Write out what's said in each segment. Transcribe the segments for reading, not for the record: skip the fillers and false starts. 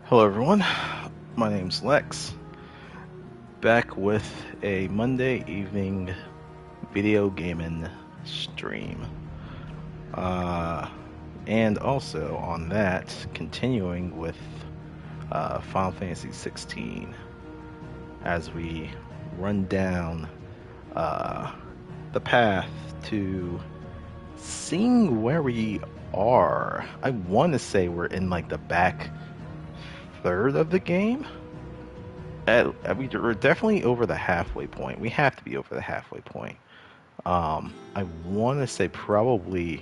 Hello everyone, my name's Lex, back with a Monday evening video gaming stream. Uh, and also on that, continuing with Final Fantasy XVI as we run down the path to seeing where we are. I want to say we're in like the back third of the game. We're definitely over the halfway point. We have to be over the halfway point. I want to say probably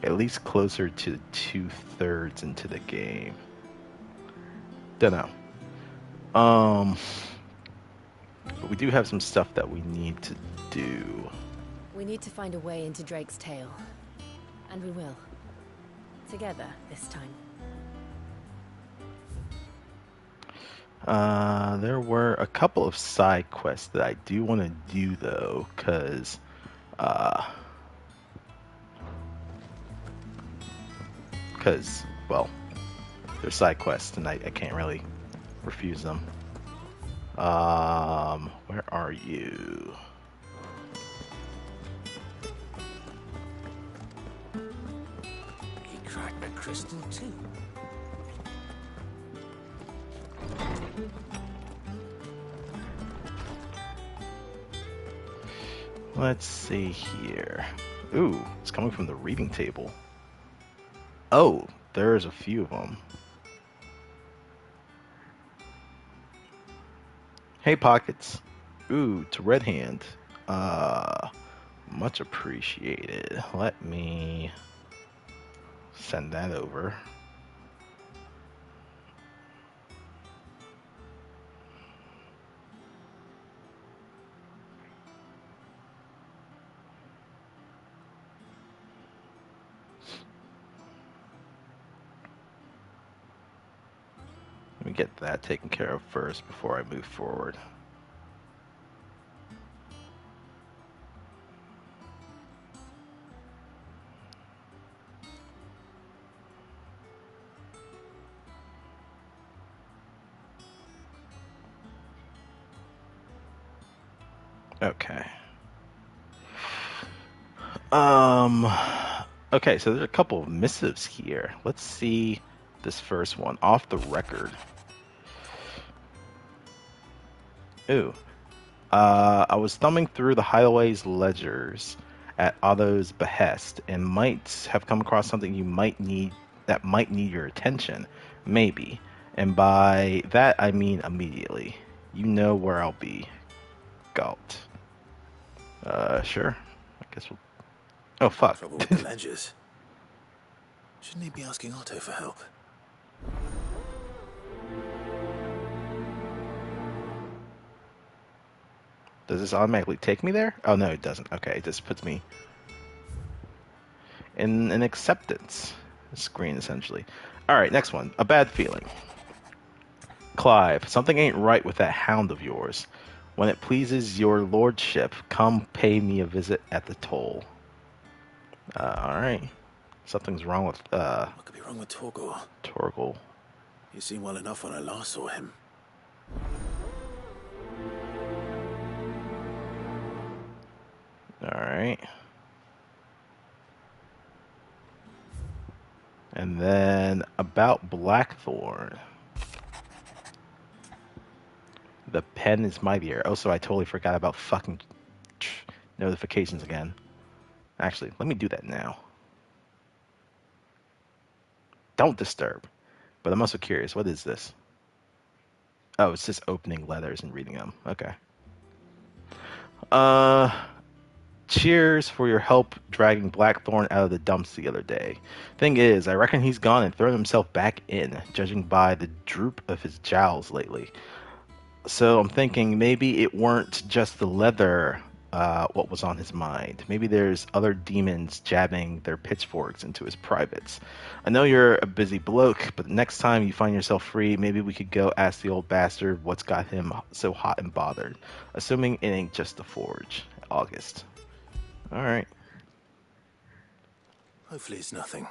at least closer to 2/3 into the game. Don't know. But we do have some stuff that we need to do. We need to find a way into Drake's tail. And we will. Together, this time. There were a couple of side quests that I do want to do though, because well, they're side quests and I can't really refuse them. Where are you? He cracked the crystal too. Let's see here. Ooh, it's coming from the reading table. Oh, there's a few of them. Hey, Pockets. Ooh, to Red Hand. Much appreciated. Let me send that over. Let me get that taken care of first before I move forward. Okay. Okay, so there's a couple of missives here. Let's see this first one. Off the record. Ooh. I was thumbing through the Highway's ledgers at Otto's behest and might have come across something you might need that might need your attention. Maybe. And by that I mean immediately. You know where I'll be. Galt. Sure. I guess we'll... Oh, fuck. Trouble with the ledgers. Shouldn't he be asking Otto for help? Does this automatically take me there? Oh, no, it doesn't. Okay, it just puts me in an acceptance screen, essentially. All right, next one. A bad feeling. Clive, something ain't right with that hound of yours. When it pleases your lordship, come pay me a visit at the toll. All right. Something's wrong with What could be wrong with Torgor? Torgal. He seemed well enough when I last saw him. All right. And then about Blackthorn. The pen is mightier. Oh, so I totally forgot about fucking notifications again. Actually, let me do that now. Don't disturb. But I'm also curious. What is this? Oh, it's just opening letters and reading them. Okay. Cheers for your help dragging Blackthorn out of the dumps the other day. Thing is, I reckon he's gone and thrown himself back in, judging by the droop of his jowls lately. So I'm thinking maybe it weren't just the leather what was on his mind. Maybe there's other demons jabbing their pitchforks into his privates. I know you're a busy bloke, but next time you find yourself free, maybe we could go ask the old bastard what's got him so hot and bothered. Assuming it ain't just the forge. August. Alright. Hopefully it's nothing.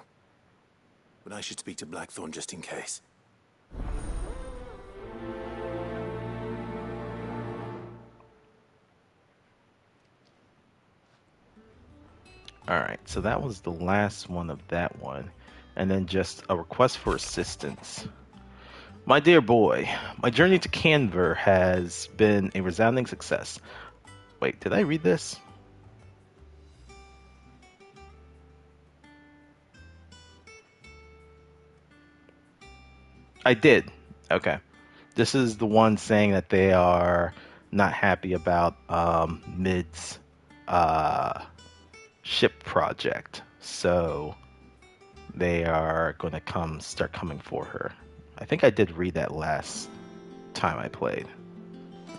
But I should speak to Blackthorn just in case. Alright, so that was the last one of that one. And then just a request for assistance. My dear boy, my journey to Canver has been a resounding success. Wait, did I read this? I did. Okay. This is the one saying that they are not happy about Mid's ship project. So they are going to start coming for her. I think I did read that last time I played.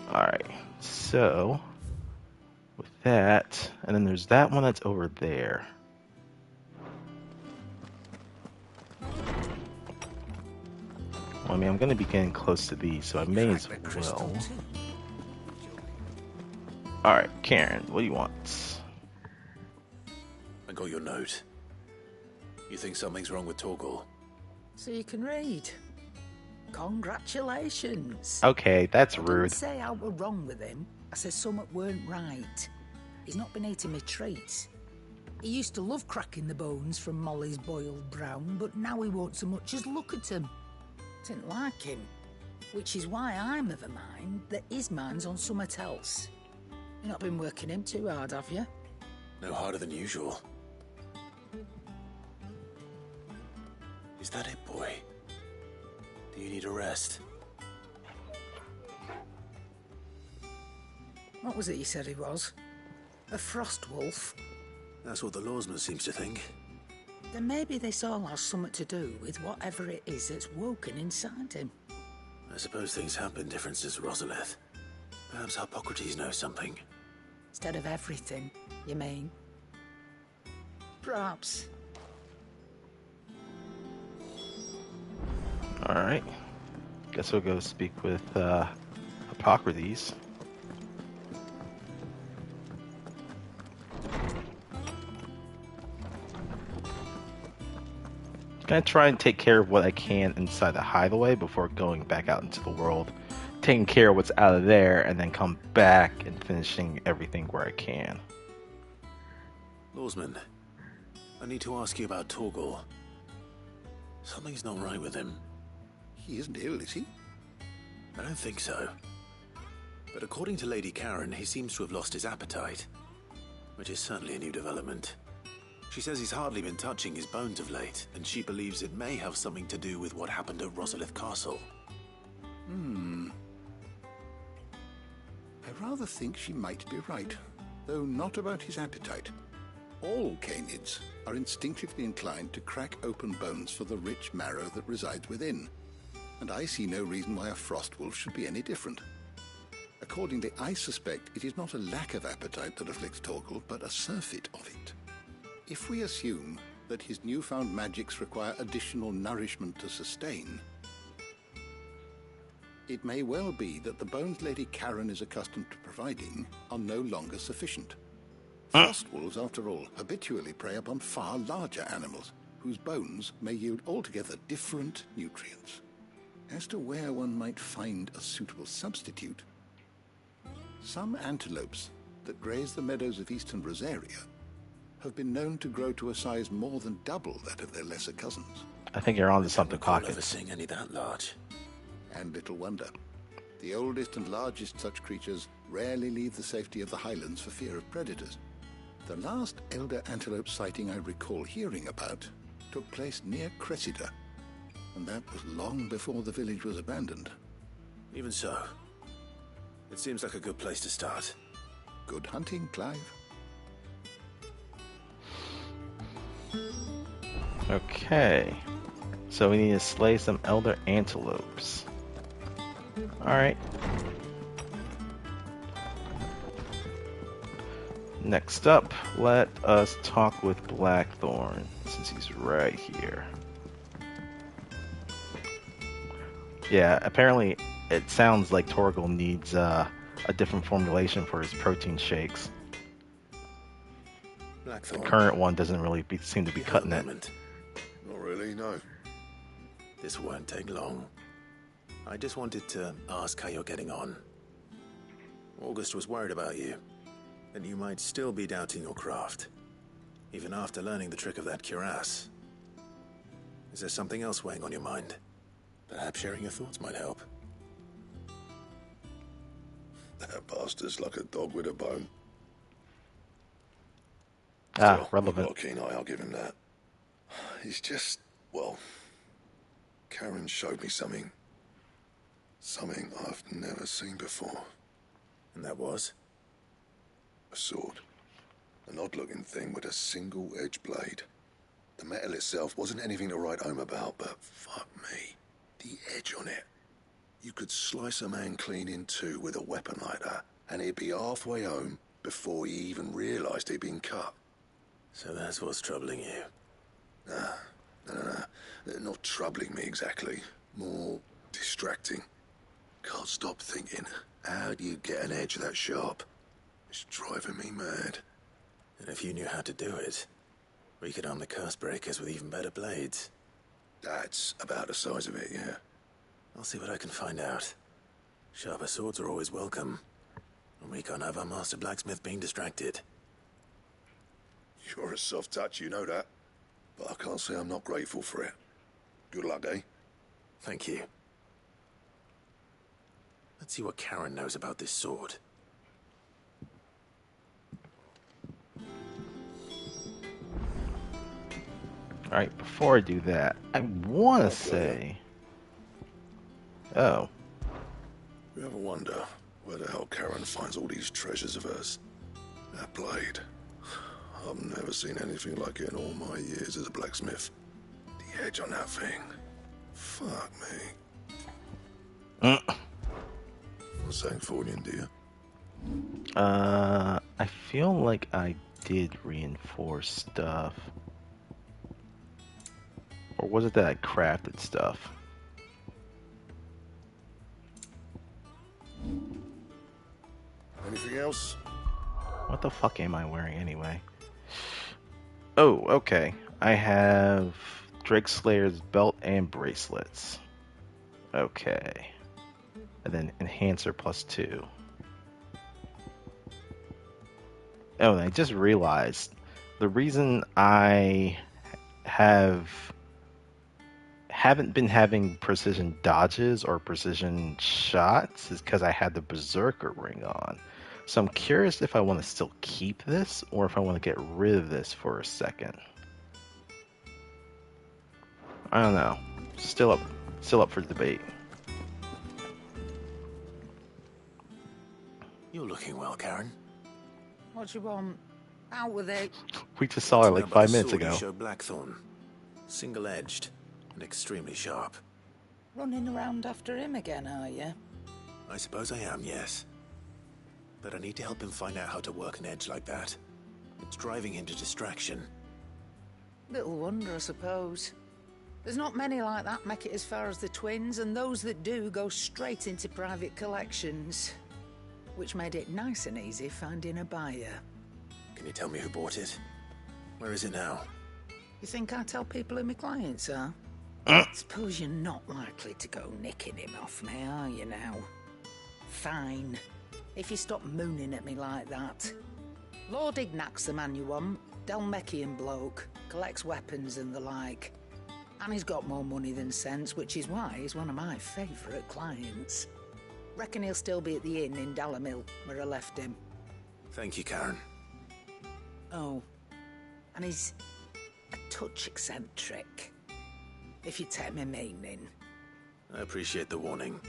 Alright, so with that, and then there's that one that's over there. Well, I mean, I'm going to be getting close to these, so I may as well. Alright, Karen, what do you want? I got your note. You think something's wrong with Torgal? So you can read. Congratulations. Okay, that's I rude. didn't say I were wrong with him. I said something weren't right. He's not been eating me treats. He used to love cracking the bones from Molly's boiled brown, but now he won't so much as look at him. Didn't like him. Which is why I'm of a mind that his mind's on something else. You've not been working him too hard, have you? No harder than usual. Is that it, boy? Do you need a rest? What was it you said he was? A frost wolf? That's what the lawsman seems to think. Then maybe this all has something to do with whatever it is that's woken inside him. I suppose things have been different since Rosalith. Perhaps Hippocrates knows something. Instead of everything, you mean? Perhaps. Alright. Guess we'll go speak with Hippocrates. Gonna try and take care of what I can inside the hideaway before going back out into the world. Taking care of what's out of there and then come back and finishing everything where I can. Lawsman, I need to ask you about Torgal. Something's not right with him. He isn't ill, is he? I don't think so. But according to Lady Karen, he seems to have lost his appetite, which is certainly a new development. She says he's hardly been touching his bones of late, and she believes it may have something to do with what happened at Rosalith Castle. I rather think she might be right, though not about his appetite. All canids are instinctively inclined to crack open bones for the rich marrow that resides within, and I see no reason why a frost wolf should be any different. Accordingly, I suspect it is not a lack of appetite that afflicts Torgal, but a surfeit of it. If we assume that his newfound magics require additional nourishment to sustain, it may well be that the bones Lady Karen is accustomed to providing are no longer sufficient. Frost wolves, after all, habitually prey upon far larger animals, whose bones may yield altogether different nutrients. As to where one might find a suitable substitute, some antelopes that graze the meadows of eastern Rosaria have been known to grow to a size more than double that of their lesser cousins. I think you're onto something, I've never Pockets. seen any that large. And little wonder. The oldest and largest such creatures rarely leave the safety of the highlands for fear of predators. The last elder antelope sighting I recall hearing about took place near Cressida, and that was long before the village was abandoned. Even so, it seems like a good place to start. Good hunting, Clive. Okay. So we need to slay some elder antelopes. Alright. Next up, let us talk with Blackthorn, since he's right here. Yeah, apparently it sounds like Torgal needs a different formulation for his protein shakes. The Blackthorn. current one doesn't really seem to be You have cutting a it. moment? Not really, no. This won't take long. I just wanted to ask how you're getting on. August was worried about you, that you might still be doubting your craft. even after learning the trick of that cuirass. Is there something else weighing on your mind? Perhaps sharing your thoughts might help. That bastard's like a dog with a bone. Ah, Still, relevant. you've got a keen eye, I'll give him that. He's just, well, Karen showed me something. Something I've never seen before. And that was? A sword. An odd-looking thing with a single-edged blade. The metal itself wasn't anything to write home about, but fuck me. The edge on it. You could slice a man clean in two with a weapon like that, and he'd be halfway home before he even realised he'd been cut. So that's what's troubling you. No. Not troubling me exactly. More distracting. Can't stop thinking, how do you get an edge that sharp? It's driving me mad. And if you knew how to do it, we could arm the curse breakers with even better blades. That's about the size of it, yeah. I'll see what I can find out. Sharper swords are always welcome. And we can't have our master blacksmith being distracted. You're a soft touch, you know that. But I can't say I'm not grateful for it. Good luck, eh? Thank you. Let's see what Karen knows about this sword. Alright, before I do that, I want to say... Oh. You ever wonder where the hell Karen finds all these treasures of hers? That blade. I've never seen anything like it in all my years as a blacksmith. The edge on that thing. Fuck me. What's saying for you, dear? I feel like I did reinforce stuff. Or was it that I crafted stuff? Anything else? What the fuck am I wearing anyway? Oh, okay. I have Drake Slayer's belt and bracelets. Okay. And then Enhancer +2. Oh, and I just realized the reason I haven't been having precision dodges or precision shots is because I had the Berserker ring on. So I'm curious if I want to still keep this or if I want to get rid of this for a second. I don't know. Still up for debate. You're looking well, Karen. What you want? Out with it. We just saw it like 5 minutes ago. You showed Blackthorn. Single-edged and extremely sharp. Running around after him again, are you? I suppose I am, yes. But I need to help him find out how to work an edge like that. It's driving him to distraction. Little wonder, I suppose. There's not many like that make it as far as the twins, and those that do go straight into private collections. Which made it nice and easy finding a buyer. Can you tell me who bought it? Where is it now? You think I tell people who my clients are? Suppose you're not likely to go nicking him off me, are you now? Fine. If you stop mooning at me like that. Lord Ignac's the man you want. Dalmekian bloke. Collects weapons and the like. And he's got more money than sense, which is why he's one of my favourite clients. Reckon he'll still be at the inn in Dalamil, where I left him. Thank you, Karen. Oh, and he's a touch eccentric, if you take my meaning. I appreciate the warning.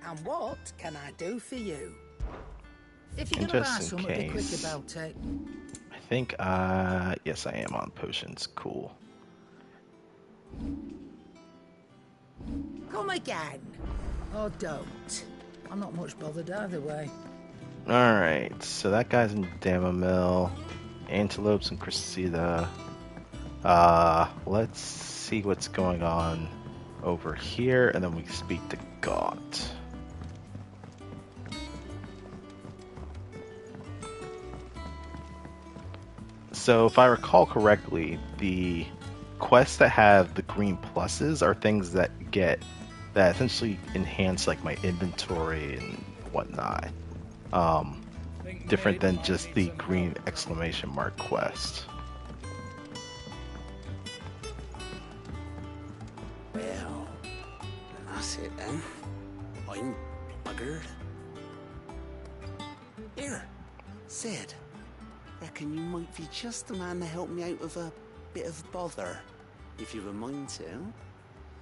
And what can I do for you? If you're gonna buy something, be quick about it. I think, yes, I am on potions. Cool. Come again. Or don't. I'm not much bothered either way. Alright, so that guy's in Damamil. Antelopes and Cressida. Let's see what's going on over here, and then we speak to Gaunt. So if I recall correctly, the quests that have the green pluses are things that essentially enhance like my inventory and whatnot. different than just the green exclamation mark quest. Well, that's it then. I'm buggered. Here, Sid. Reckon you might be just the man to help me out of a bit of bother, if you've a mind to.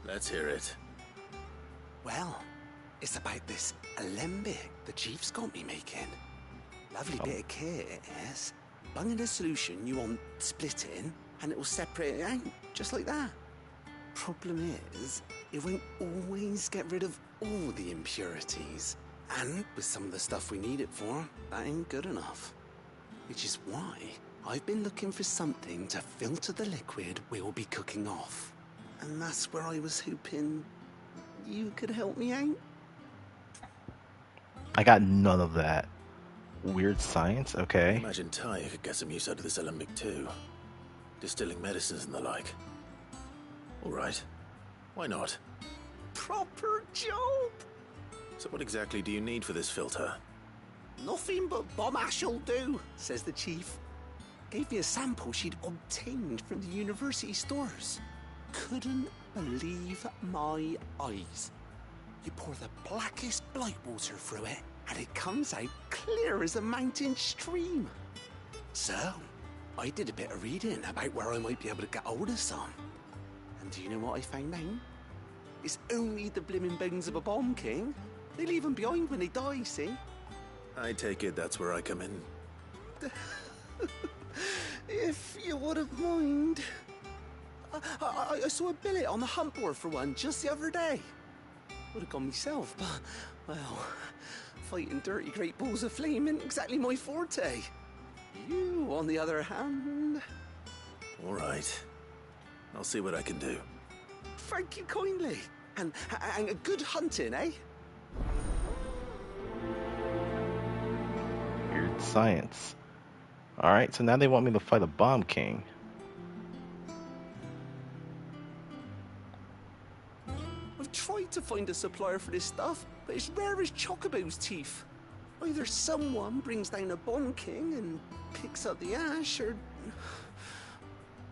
Let's hear it. Well, it's about this alembic the chief's got me making. Lovely bit of kit it is. Bung in a solution you want splitting, and it will separate it out, just like that. Problem is, it won't always get rid of all the impurities. And with some of the stuff we need it for, that ain't good enough. Which is why I've been looking for something to filter the liquid we'll be cooking off. And that's where I was hoping you could help me out. I got none of that. Weird science? I Okay. imagine Ty could get some use out of this alembic too. Distilling medicines and the like. Alright. Why not? Proper job! So what exactly do you need for this filter? Nothing but bomb ash'll do, says the chief. Gave me a sample she'd obtained from the university stores. Couldn't believe my eyes. You pour the blackest blight water through it, and it comes out clear as a mountain stream. So, I did a bit of reading about where I might be able to get hold of some. And do you know what I found out? It's only the blimmin' bones of a bomb king. They leave them behind when they die, see? I take it that's where I come in. If you wouldn't mind. I saw a billet on the hunt board for one just the other day. Would have gone myself, but, well, fighting dirty great balls of flame isn't exactly my forte. You, on the other hand... Alright. I'll see what I can do. Thank you kindly. And a good hunting, eh? Weird science. Alright, so now they want me to fight a bomb king. I've tried to find a supplier for this stuff, but it's rare as Chocobo's teeth. Either someone brings down a bomb king and picks up the ash, or...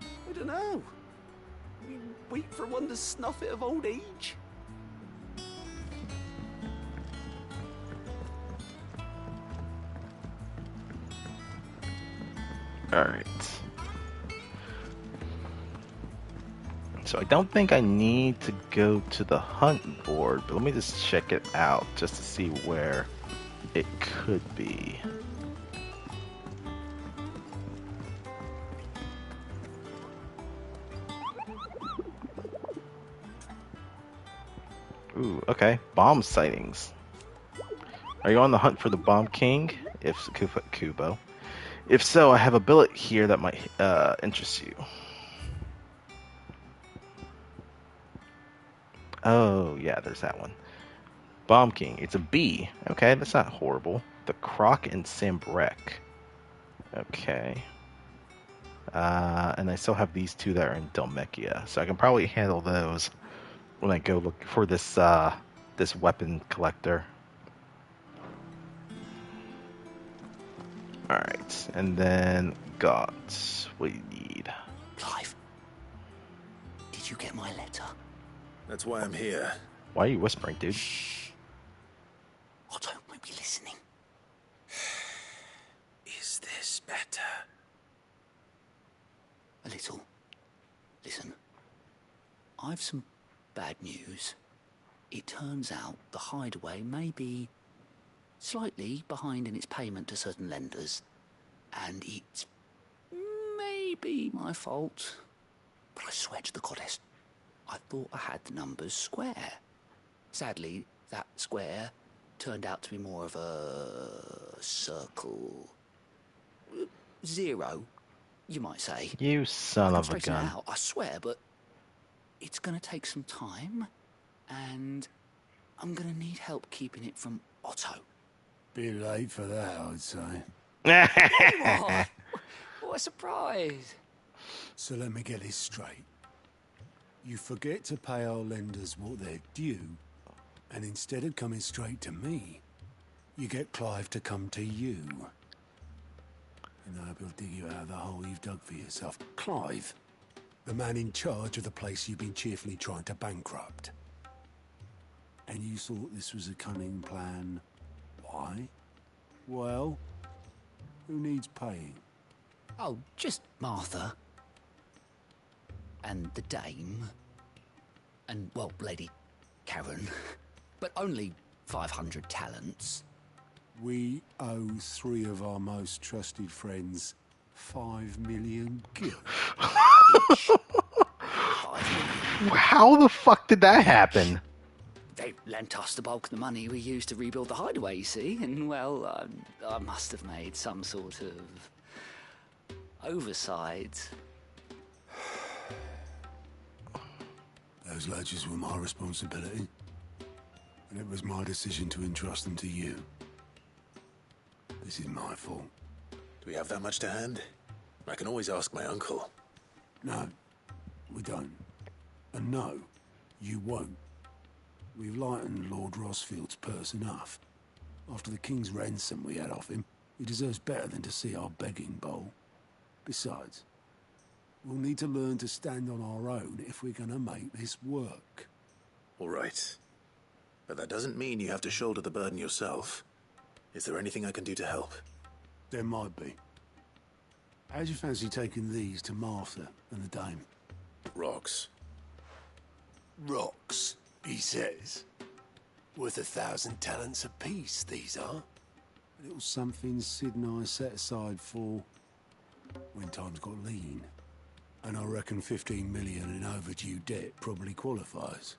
I don't know. We wait for one to snuff it of old age. Alright. So I don't think I need to go to the hunt board, but let me just check it out just to see where it could be. Ooh, okay. Bomb sightings. Are you on the hunt for the Bomb King? If Kubo. If so, I have a billet here that might interest you. Oh, yeah, there's that one. Bomb King. It's a B. Okay, that's not horrible. The Croc and Sambrek. Okay. And I still have these two that are in Dhalmekia, so I can probably handle those when I go look for this this weapon collector. Alright, and then got what do you need? Clive, did you get my letter? That's why I'm here. Why are you whispering, dude? Shh. Otto might be listening. Is this better? A little. Listen, I've some bad news. It turns out the hideaway may be slightly behind in its payment to certain lenders, and it's maybe my fault. But I swear to the goddess, I thought I had the numbers square. Sadly, that square turned out to be more of a circle. Zero, you might say. You son of a Straighten it gun. out, I swear, but it's going to take some time, and I'm going to need help keeping it from Otto. Bit late for that, I'd say. What? What a surprise. So let me get this straight. You forget to pay our lenders what they're due, and instead of coming straight to me, you get Clive to come to you. and I hope he'll dig you out of the hole you've dug for yourself. Clive, the man in charge of the place you've been cheerfully trying to bankrupt. And you thought this was a cunning plan. Why? Well, who needs paying? Oh, just Martha. And the dame. And, well, Lady Karen. But only 500 talents. We owe 3 of our most trusted friends 5 million gil. 5 million. How the fuck did that happen? They lent us the bulk of the money we used to rebuild the hideaway, you see, and, well, I must have made some sort of oversight. Those ledgers were my responsibility, and it was my decision to entrust them to you. This is my fault. Do we have that much to hand? I can always ask my uncle. No, we don't. And no, you won't. We've lightened Lord Rosfield's purse enough. After the king's ransom we had off him, he deserves better than to see our begging bowl. Besides, we'll need to learn to stand on our own if we're gonna make this work. All right. But that doesn't mean you have to shoulder the burden yourself. Is there anything I can do to help? There might be. How'd you fancy taking these to Martha and the dame? Rocks. Rocks, he says. Worth 1,000 talents apiece, these are. A little something Sid and I set aside for when times got lean. And I reckon 15 million in overdue debt probably qualifies.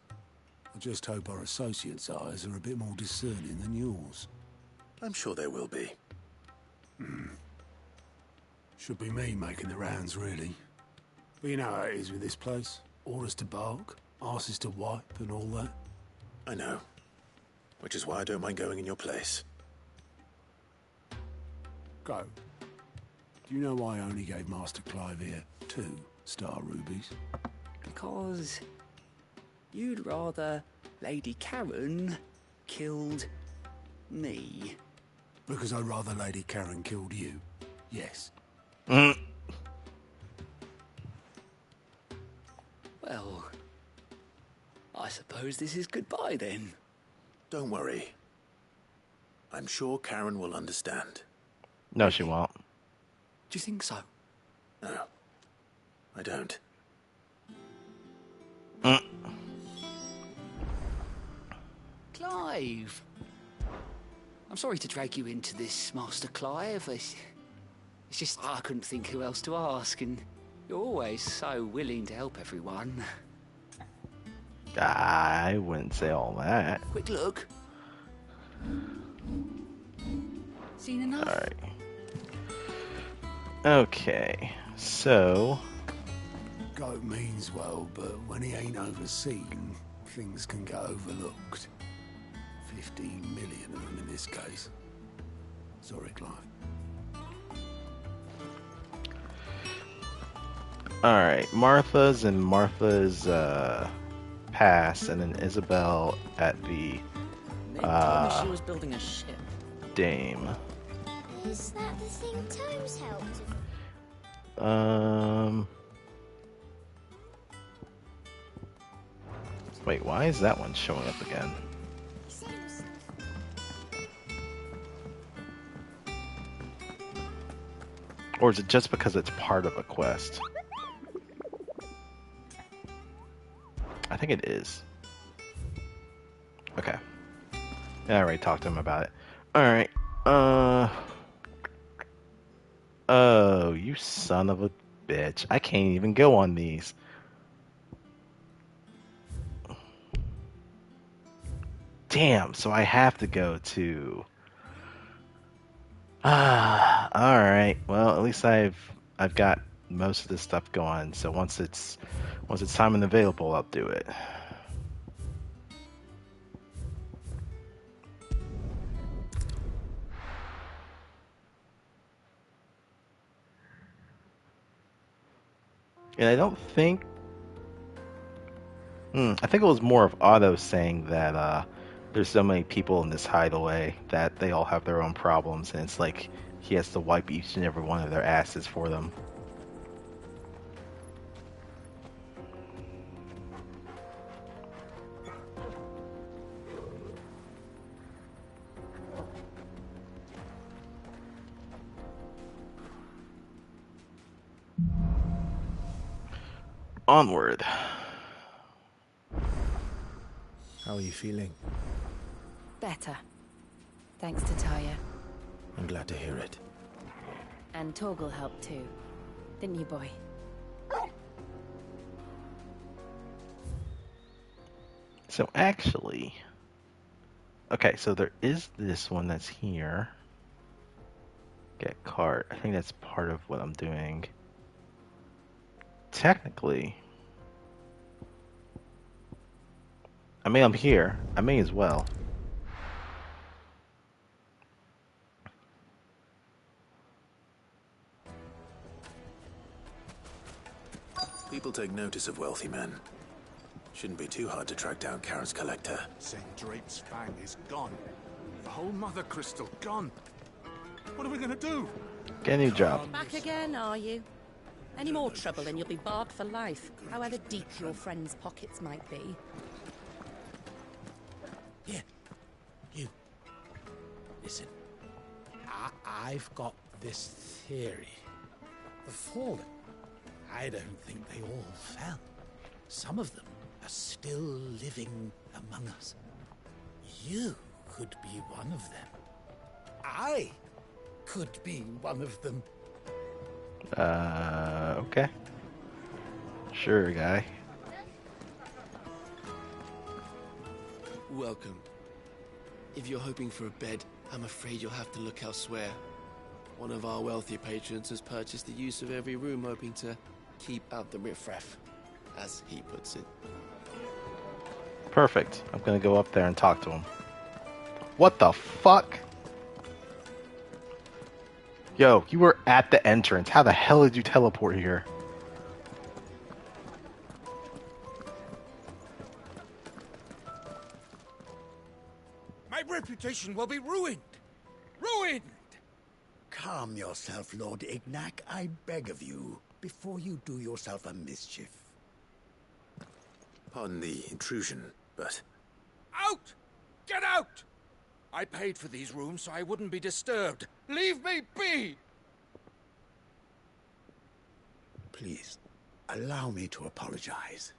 I just hope our associates' eyes are a bit more discerning than yours. I'm sure there will be. Should be me making the rounds, really. But you know how it is with this place. Orders to bark, arses to wipe, and all that. I know. Which is why I don't mind going in your place. Go. Do you know why I only gave Master Clive here 2 star rubies? Because you'd rather Lady Karen killed me. Because I'd rather Lady Karen killed you. Yes. Well, I suppose this is goodbye then. Don't worry. I'm sure Karen will understand. No, she won't. Do you think so? No, I don't. Clive! I'm sorry to drag you into this, Master Clive. It's just I couldn't think who else to ask, and you're always so willing to help everyone. I wouldn't say all that. Quick look. Seen enough? Alright. Okay, so... Goat means well, but when he ain't overseen, things can get overlooked. 15 million of them in this case. Sorry, Clive. Alright, Martha's pass, and then Isabel at the They told me she was building a ship. dame. Is that the thing Tomes helped with? Wait, why is that one showing up again? Or is it just because it's part of a quest? I think it is. Okay. I already talked to him about it. Alright. Oh, you son of a bitch. I can't even go on these. Damn, so I have to go to... alright. Well, at least I've got most of this stuff going, so once it's time and available, I'll do it. And I don't think... I think it was more of Otto saying that there's so many people in this hideaway that they all have their own problems, and it's like he has to wipe each and every one of their asses for them. Onward. How are you feeling? Better. Thanks to Taya. I'm glad to hear it. And Torgal helped too. Didn't you, boy? So actually... Okay, so there is this one that's here. Get cart. I think that's part of what I'm doing. Technically... I mean, I'm here. I may as well. People take notice of wealthy men. Shouldn't be too hard to track down Karen's collector. St. Drake's fang is gone. The whole mother crystal gone. What are we gonna do? Get a new job. Back again, are you? Any more trouble and you'll be barred for life, however deep your friends' pockets might be. Here, you. Listen, I've got this theory. The Fallen, I don't think they all fell. Some of them are still living among us. You could be one of them. I could be one of them. Okay. Sure, guy. Welcome. If you're hoping for a bed, I'm afraid you'll have to look elsewhere. One of our wealthy patrons has purchased the use of every room, hoping to keep out the riffraff, as he puts it. Perfect. I'm gonna go up there and talk to him. What the fuck? Yo, you were at the entrance. How the hell did you teleport here? My reputation will be ruined! Ruined! Calm yourself, Lord Eikonic, I beg of you, before you do yourself a mischief. Pardon the intrusion, but... Out! Get out! I paid for these rooms so I wouldn't be disturbed. Leave me be! Please, allow me to apologize.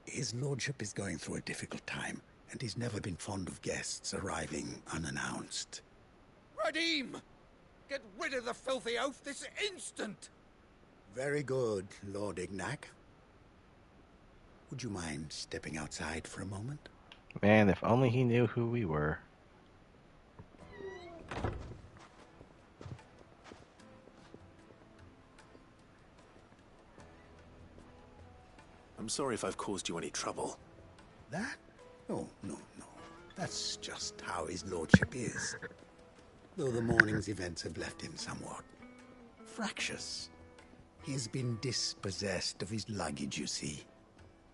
His lordship is going through a difficult time, and he's never been fond of guests arriving unannounced. Radim! Get rid of the filthy oaf this instant! Very good, Lord Eikonic. Would you mind stepping outside for a moment? Man, if only he knew who we were. I'm sorry if I've caused you any trouble. That? Oh, no. That's just how his lordship is. Though the morning's events have left him somewhat fractious. He has been dispossessed of his luggage, you see.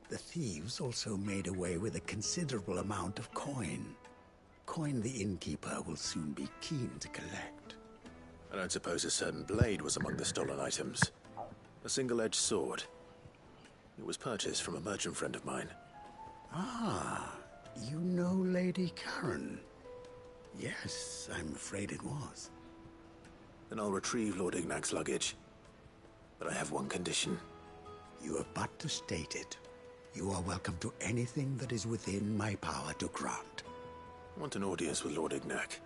The thieves also made away with a considerable amount of coin. Coin the innkeeper will soon be keen to collect. I don't suppose a certain blade was among the stolen items. A single-edged sword. It was purchased from a merchant friend of mine. Ah, you know Lady Karen. Yes, I'm afraid it was. Then I'll retrieve Lord Ignax's luggage. But I have one condition. You have but to state it. You are welcome to anything that is within my power to grant. I want an audience with Lord Ignax.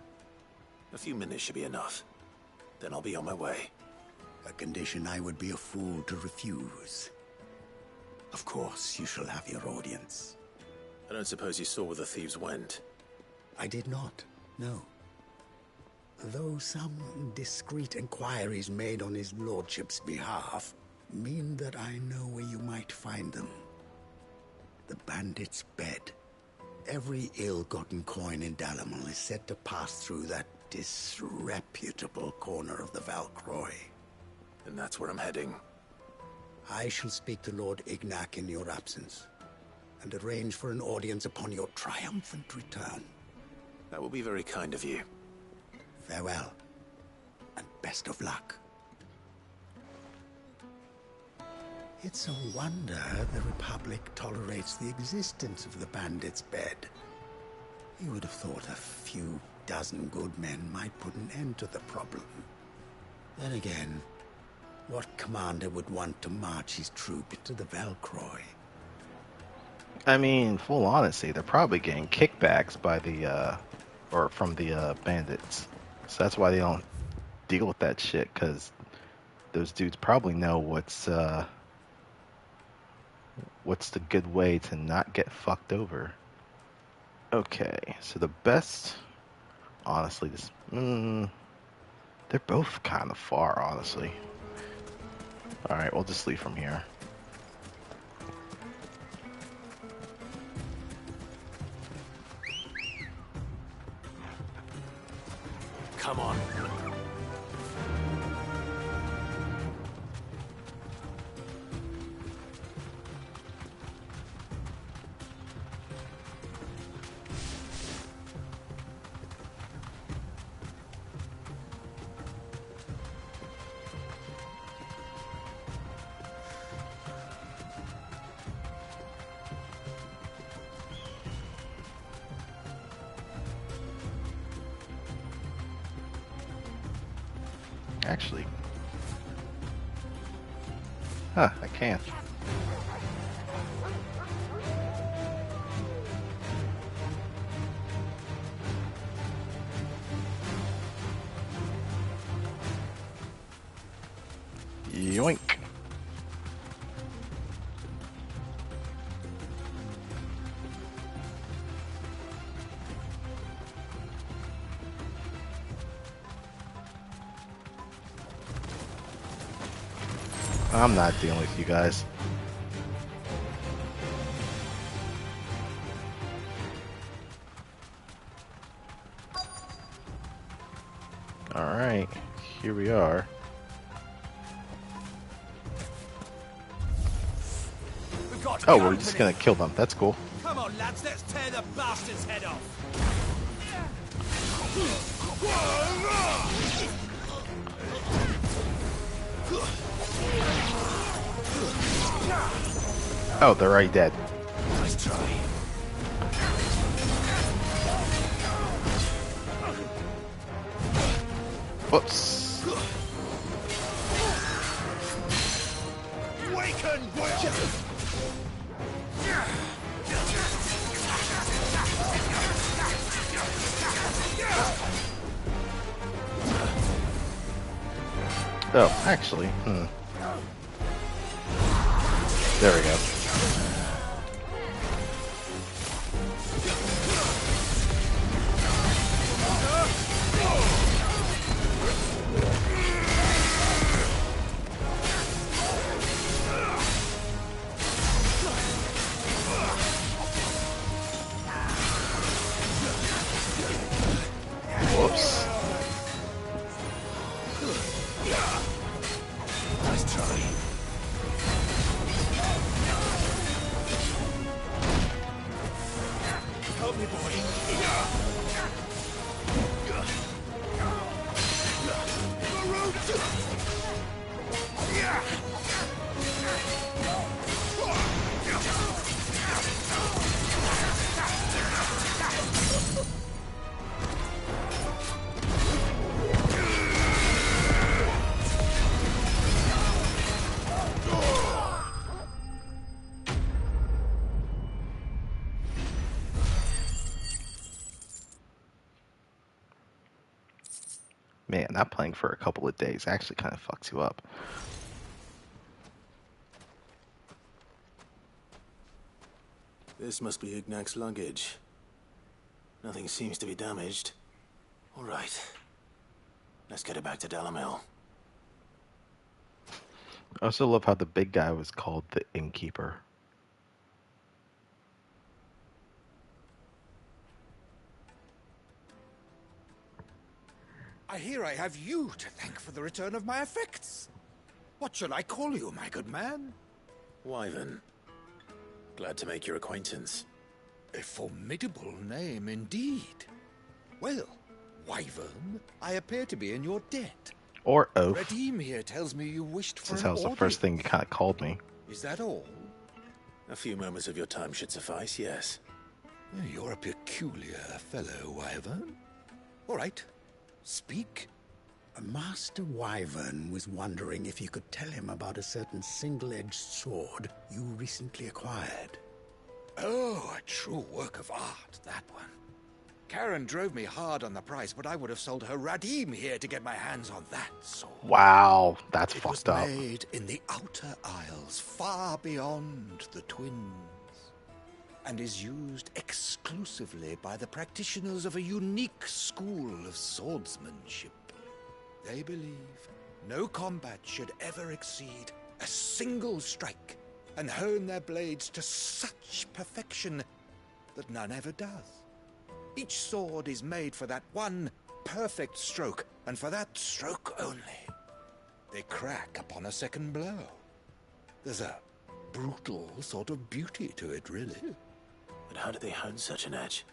A few minutes should be enough. Then I'll be on my way. A condition I would be a fool to refuse. Of course, you shall have your audience. I don't suppose you saw where the thieves went. I did not, no. Though some discreet inquiries made on his lordship's behalf mean that I know where you might find them. The bandit's bed. Every ill-gotten coin in Dalamon is said to pass through that disreputable corner of the Valcroy. And that's where I'm heading. I shall speak to Lord Eikonic in your absence, and arrange for an audience upon your triumphant return. That will be very kind of you. Farewell, and best of luck. It's a wonder the Republic tolerates the existence of the bandit's bed. You would have thought a few dozen good men might put an end to the problem. Then again, what commander would want to march his troop into the Velcroy? I mean, full honesty, they're probably getting kickbacks by or from the bandits. So that's why they don't deal with that shit, because those dudes probably know what's the good way to not get fucked over. Okay, so the best, honestly, they're both kind of far, honestly. Alright, we'll just leave from here. Come on. Actually. Huh, I can't. Yoink. I'm not dealing with you guys. Alright, here we are. Oh, we're just gonna kill them. That's cool. Come on, lads, let's tear the bastard's head off. Oh, they're already dead. Nice try. Whoops. Waken, Oh, actually, There we go. Whoops. Nice try. help me, boy. Man, not playing for a couple of days actually kind of fucks you up. This must be Ignac's luggage. Nothing seems to be damaged. All right. Let's get it back to Delamil. I also love how the big guy was called the Innkeeper. I hear I have you to thank for the return of my effects. What shall I call you, my good man? Wyvern. Glad to make your acquaintance. A formidable name indeed. Well, Wyvern, I appear to be in your debt. Or oaf. Redeem here tells me you wished for Since an that was the first thing you kind of called me. Is that all? A few moments of your time should suffice, yes. You're a peculiar fellow, Wyvern. All right, speak. Master Wyvern was wondering if you could tell him about a certain single-edged sword you recently acquired. Oh, a true work of art, that one. Karen drove me hard on the price, but I would have sold her Radim here to get my hands on that sword. Wow, that's fucked up. It was made in the Outer Isles, far beyond the Twins, and is used exclusively by the practitioners of a unique school of swordsmanship. They believe no combat should ever exceed a single strike, and hone their blades to such perfection that none ever does. Each sword is made for that one perfect stroke, and for that stroke only. They crack upon a second blow. There's a brutal sort of beauty to it, really. But how do they hone such an edge?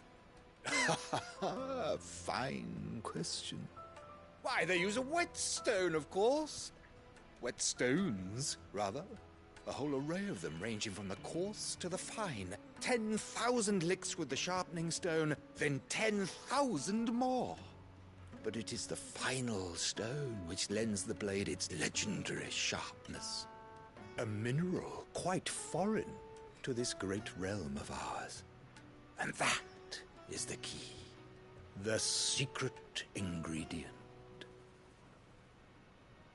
Fine question. Why, they use a whetstone, of course. Whetstones, rather. A whole array of them, ranging from the coarse to the fine. 10,000 licks with the sharpening stone, then 10,000 more. But it is the final stone which lends the blade its legendary sharpness. A mineral quite foreign to this great realm of ours. And that is the key. The secret ingredient.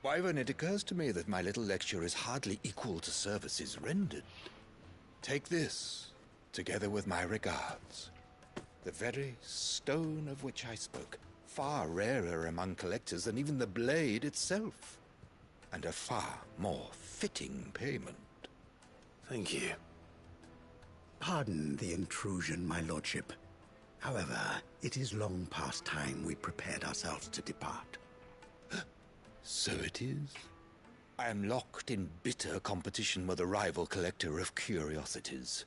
Wyvern, it occurs to me that my little lecture is hardly equal to services rendered. Take this, together with my regards. The very stone of which I spoke, far rarer among collectors than even the blade itself, and a far more fitting payment. Thank you. Pardon the intrusion, my lordship. However, it is long past time we prepared ourselves to depart. So it is. I am locked in bitter competition with a rival collector of curiosities.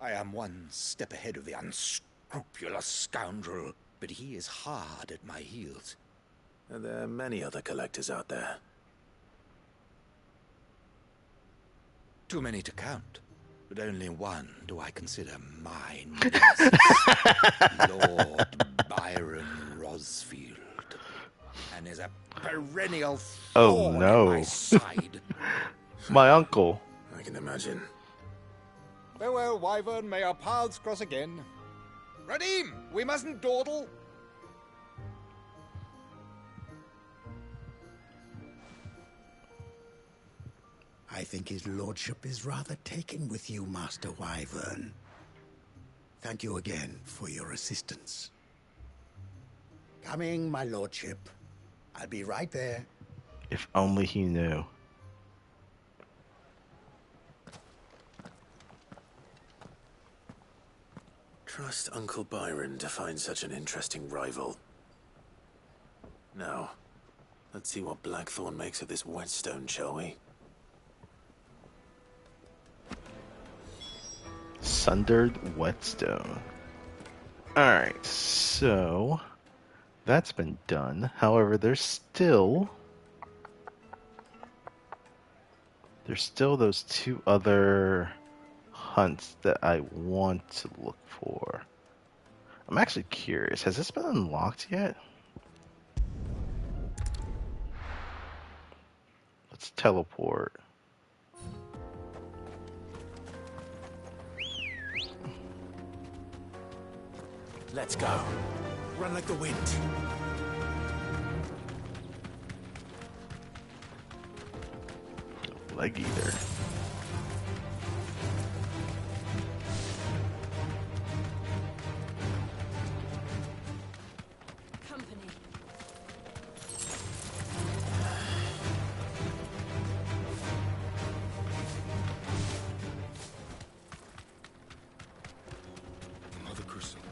I am one step ahead of the unscrupulous scoundrel, but he is hard at my heels. And there are many other collectors out there. Too many to count, but only one do I consider mine. Lord Byron Rosfield. And is a perennial thorn in my side. My uncle. I can imagine. Farewell, Wyvern. May our paths cross again. Radim, we mustn't dawdle. I think his lordship is rather taken with you, Master Wyvern. Thank you again for your assistance. Coming, my lordship. I'll be right there. If only he knew. Trust Uncle Byron to find such an interesting rival. Now, let's see what Blackthorn makes of this whetstone, shall we? Sundered whetstone. Alright, so that's been done. However, there's still those two other hunts that I want to look for. I'm actually curious, has this been unlocked yet? Let's teleport. Let's go. Run like the wind. Leg either. Company. Mother Crystal.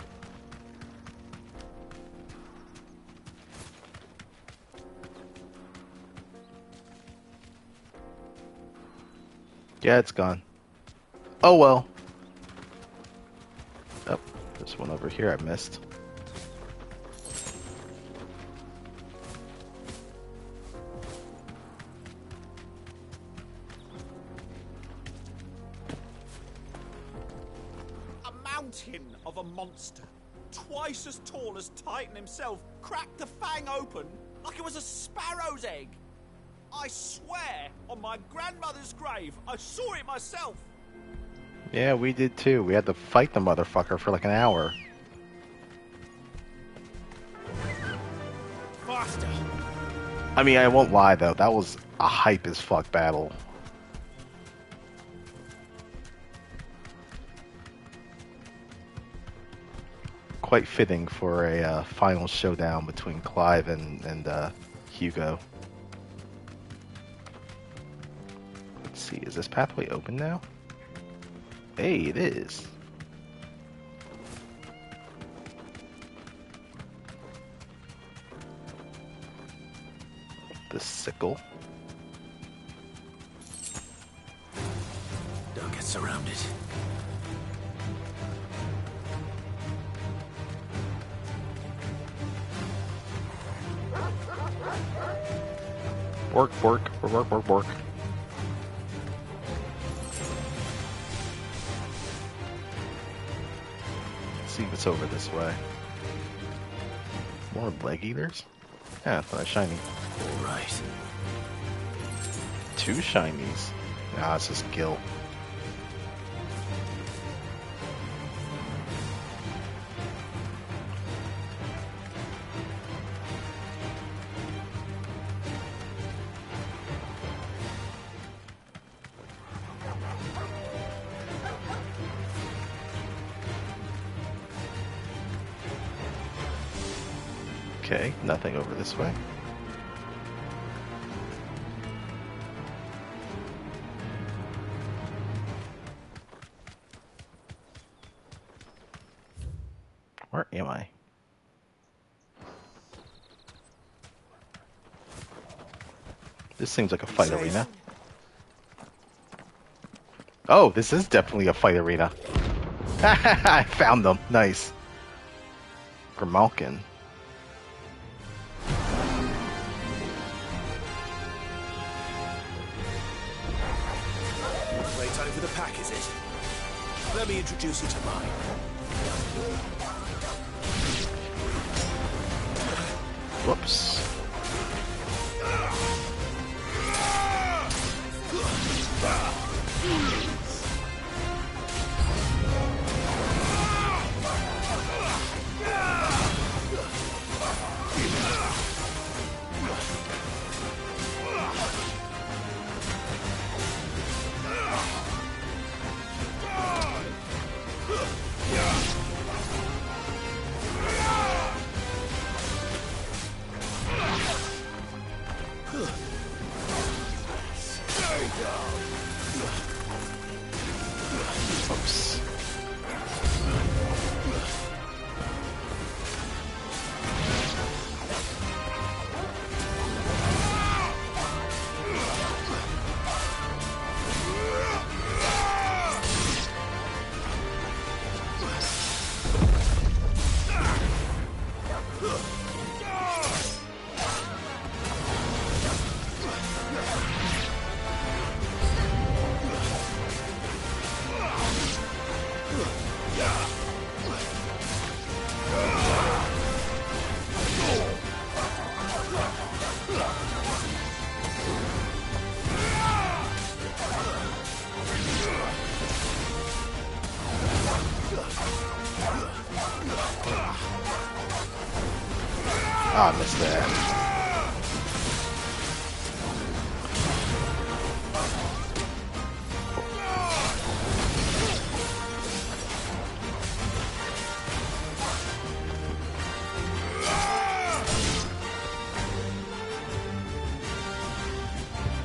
Yeah, it's gone. Oh well. Oh, there's one over here I missed. mountain of a monster, twice as tall as Titan himself, cracked the fang open like it was a sparrow's egg. I swear on my grandmother's grave, I saw it myself. Yeah, we did too. We had to fight the motherfucker for like an hour. Faster. I mean, I won't lie though, that was a hype as fuck battle. Quite fitting for a final showdown between Clive and Hugo. Let's see, is this pathway open now? Hey, it is. The sickle. Don't get surrounded. Work. Let's see what's over this way. More leg eaters? Yeah, that's not shiny. Alright. 2 shinies. Nah, it's just Gil. Okay, nothing over this way. Where am I? This seems like a fight arena. Oh, this is definitely a fight arena. I found them. Nice. Grimalkin. Playtime for the pack, is it? Let me introduce you to mine. Whoops. Oops. Ah, I missed that.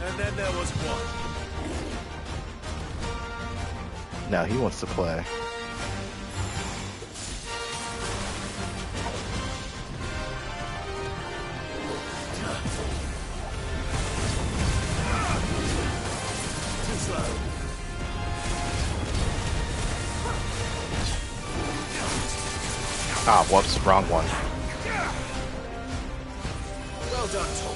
And then there was one. Now he wants to play. Ah, whoops, wrong one. Well done, Tom.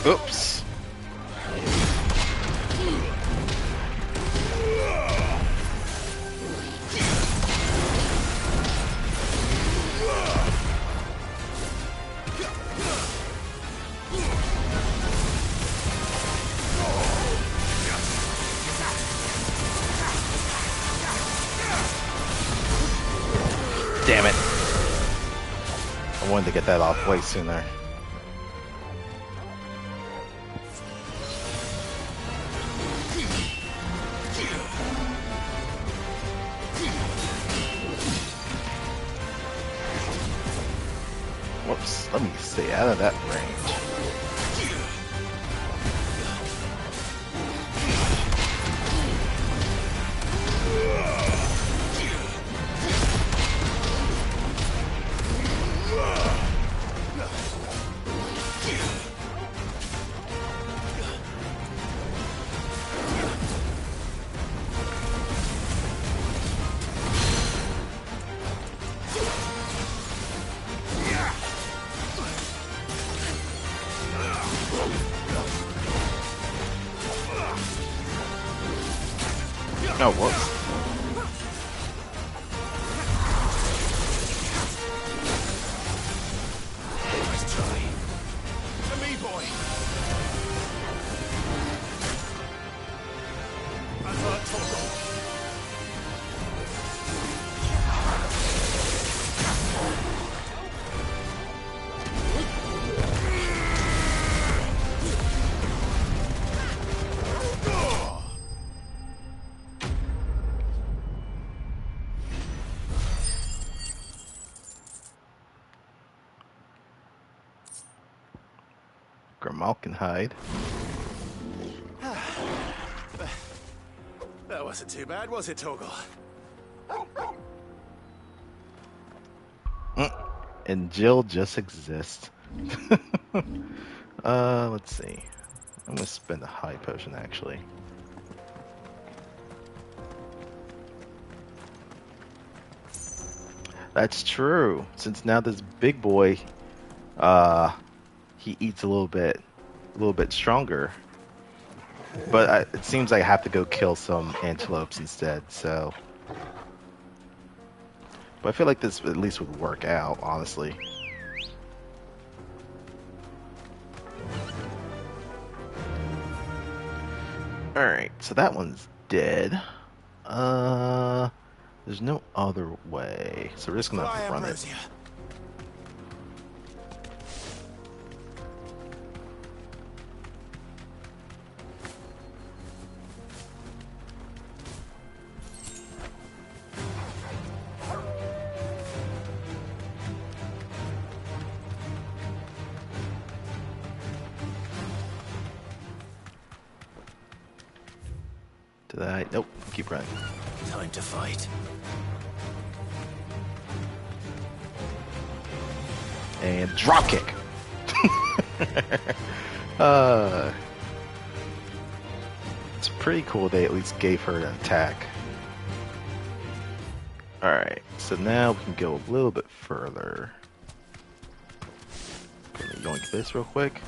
Oops. Damn it. I wanted to get that off way sooner. Whoops, let me stay out of that range. Oh, whoops. Nice try. To me, boy. Avert Toggle. Grimalkinhide. That wasn't too bad, was it, Torgal? And Jill just exists. Let's see. I'm gonna spend a high potion actually. That's true. Since now this big boy, he eats a little bit stronger. But it seems like I have to go kill some antelopes instead. So, but I feel like this at least would work out, honestly. All right, so that one's dead. There's no other way, so we're just gonna run it. Did I? Nope. Keep running. Time to fight. And drop kick. It's pretty cool they at least gave her an attack. Alright, so now we can go a little bit further. Let me yoink this real quick.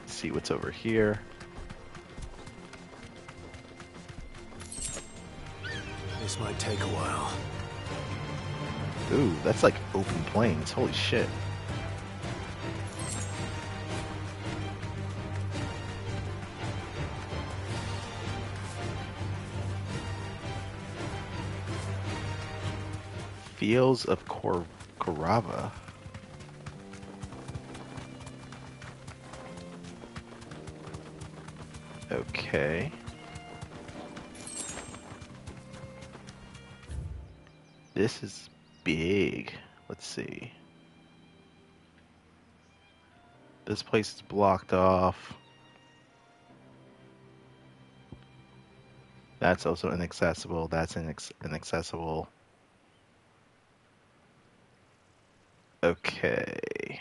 See what's over here. This might take a while. Ooh, that's like open plains. Holy shit. Fields of Korava. Okay. This is big. Let's see. This place is blocked off. That's also inaccessible. That's inaccessible. Okay.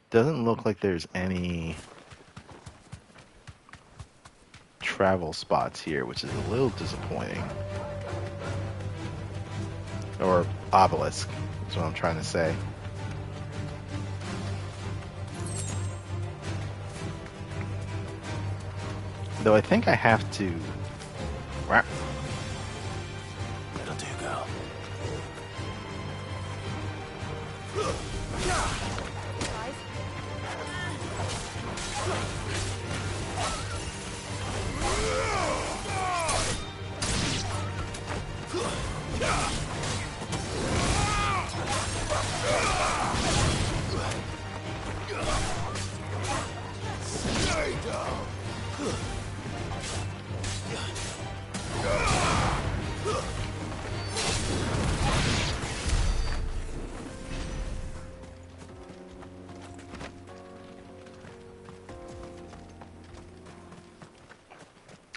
Doesn't look like there's any travel spots here, which is a little disappointing. Or obelisk, is what I'm trying to say. Though I think I have to... That'll do, girl.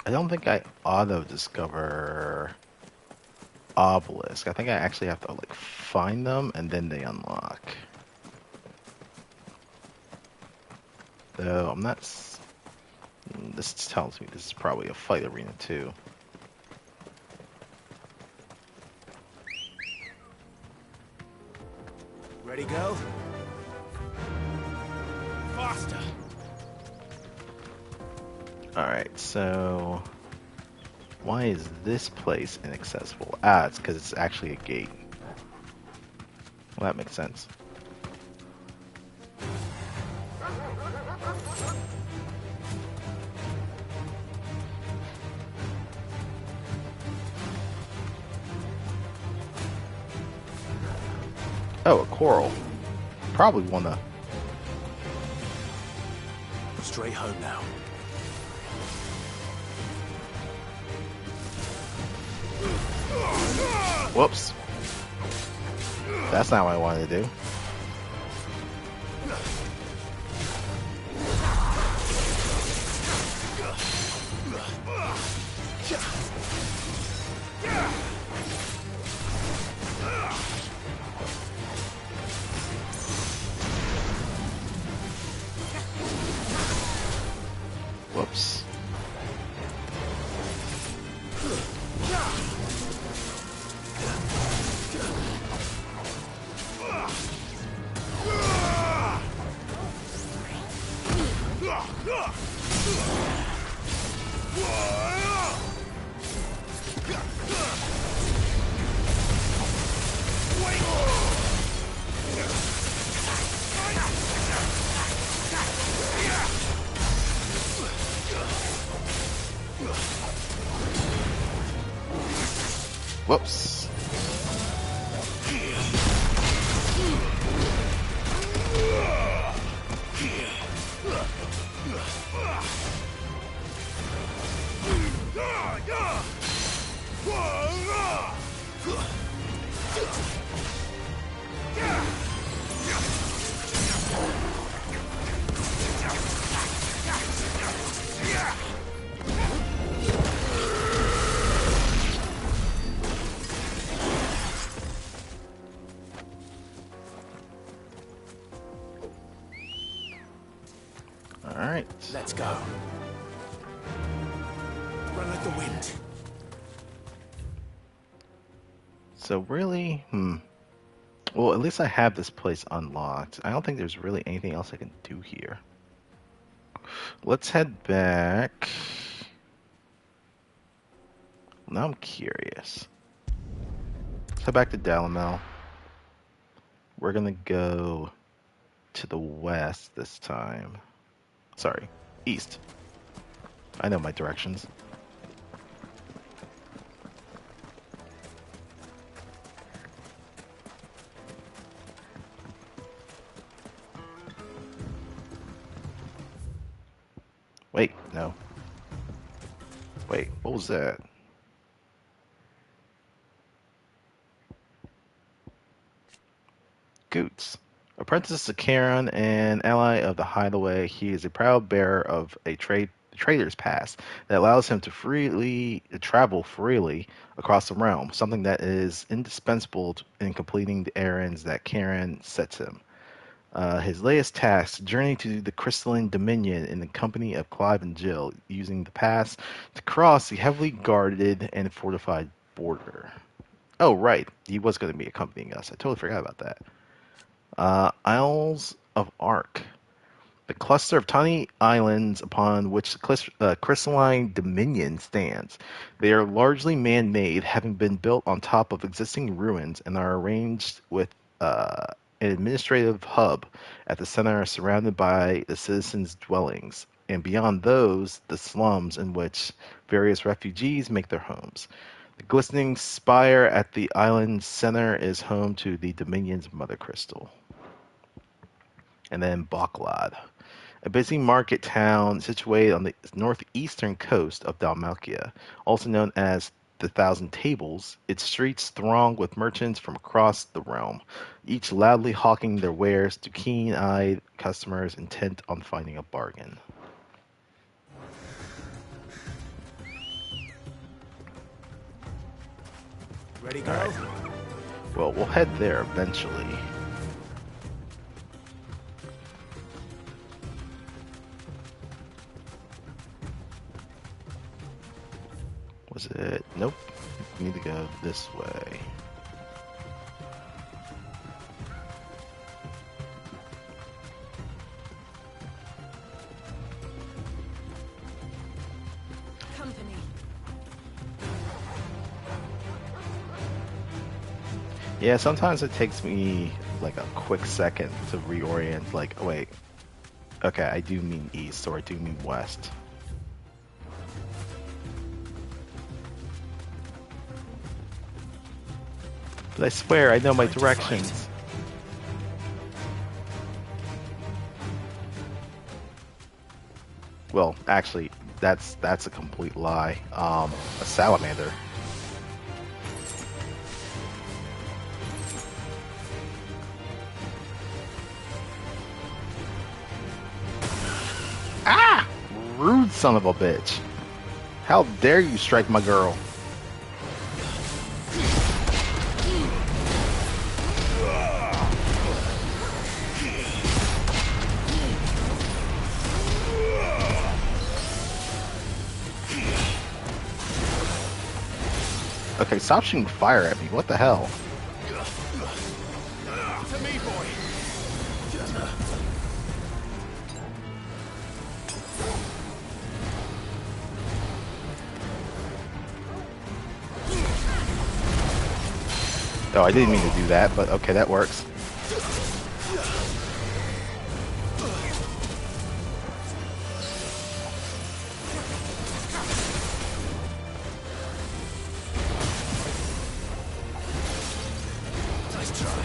I don't think I auto-discover obelisk. I think I actually have to like find them and then they unlock. Though I'm not... This tells me this is probably a fight arena too. Ready, go? Faster! Alright, so... Why is this place inaccessible? Ah, it's because it's actually a gate. Well, that makes sense. Oh, a coral. Probably wanna... Straight home now. Whoops. That's not what I wanted to do. Whoops. Whoops. Alright. Let's go. Run like the wind. So really, well, at least I have this place unlocked. I don't think there's really anything else I can do here. Let's head back. Now I'm curious. Let's head back to Dalamel. We're gonna go to the west this time. Sorry, east. I know my directions. Wait, no. Wait, what was that? Goots. A Apprentice to Karen and ally of the Hideaway, he is a proud bearer of a trader's pass that allows him to travel freely across the realm, something that is indispensable in completing the errands that Karen sets him. His latest task, journey to the Crystalline Dominion in the company of Clive and Jill, using the pass to cross the heavily guarded and fortified border. Oh, right. He was going to be accompanying us. I totally forgot about that. Isles of Ark. The cluster of tiny islands upon which the Crystalline Dominion stands. They are largely man-made, having been built on top of existing ruins, and are arranged with an administrative hub at the center, surrounded by the citizens' dwellings, and beyond those, the slums in which various refugees make their homes. The glistening spire at the island's center is home to the Dominion's Mother Crystal. And then Baklad, a busy market town situated on the northeastern coast of Dalmatia, also known as the Thousand Tables. Its streets throng with merchants from across the realm, each loudly hawking their wares to keen-eyed customers intent on finding a bargain. Ready, go? Right. Well, we'll head there eventually. Was it? Nope. We need to go this way. Company. Yeah, sometimes it takes me like a quick second to reorient. Like, oh, wait. Okay, I do mean east, or I do mean west. But I swear, I know my directions. Well, actually, that's a complete lie. A salamander. Ah! Rude son of a bitch. How dare you strike my girl? Okay, stop shooting fire at me. What the hell? To me, boy. Oh, I didn't mean to do that, but okay, that works. Nice try.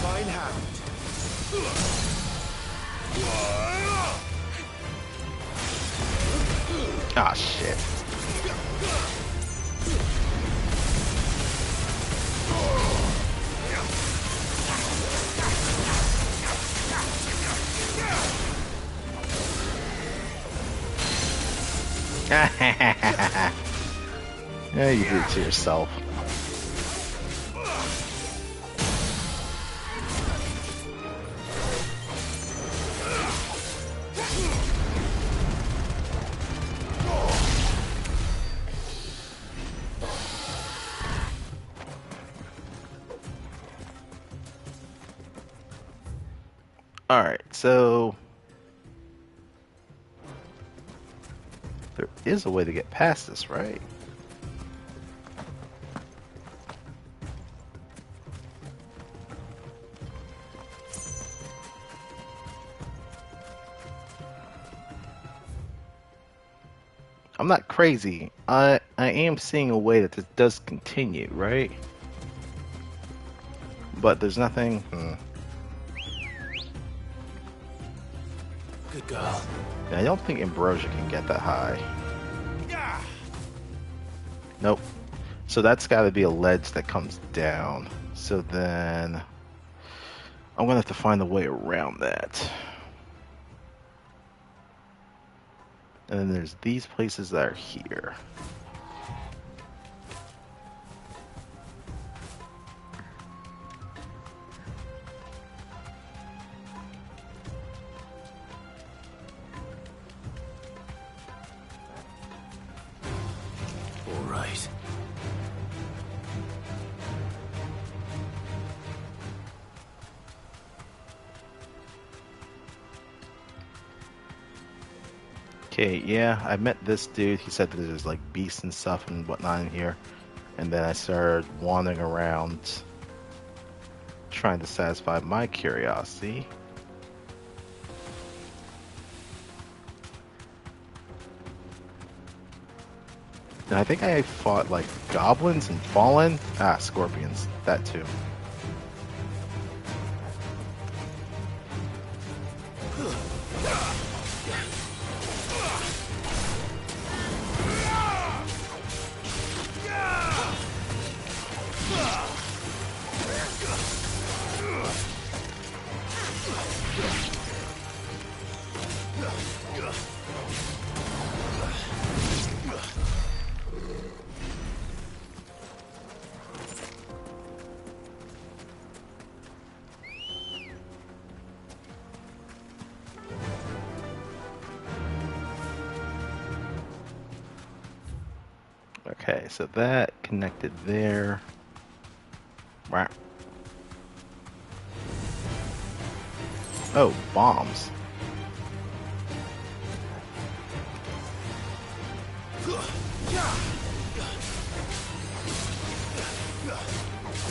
Fine hand. Ah, shit. Yeah, you did it to yourself. Alright, so there is a way to get past this, right? I'm not crazy. I am seeing a way that this does continue, right? But there's nothing... Good girl. I don't think Ambrosia can get that high. Nope. So that's got to be a ledge that comes down. So then I'm gonna have to find a way around that. And then there's these places that are here. All right. Okay, yeah, I met this dude. He said that there's like beasts and stuff and whatnot in here. And then I started wandering around trying to satisfy my curiosity. And I think I fought like goblins and fallen. Ah, scorpions. That too. Okay, so that connected there. Right. Oh, bombs.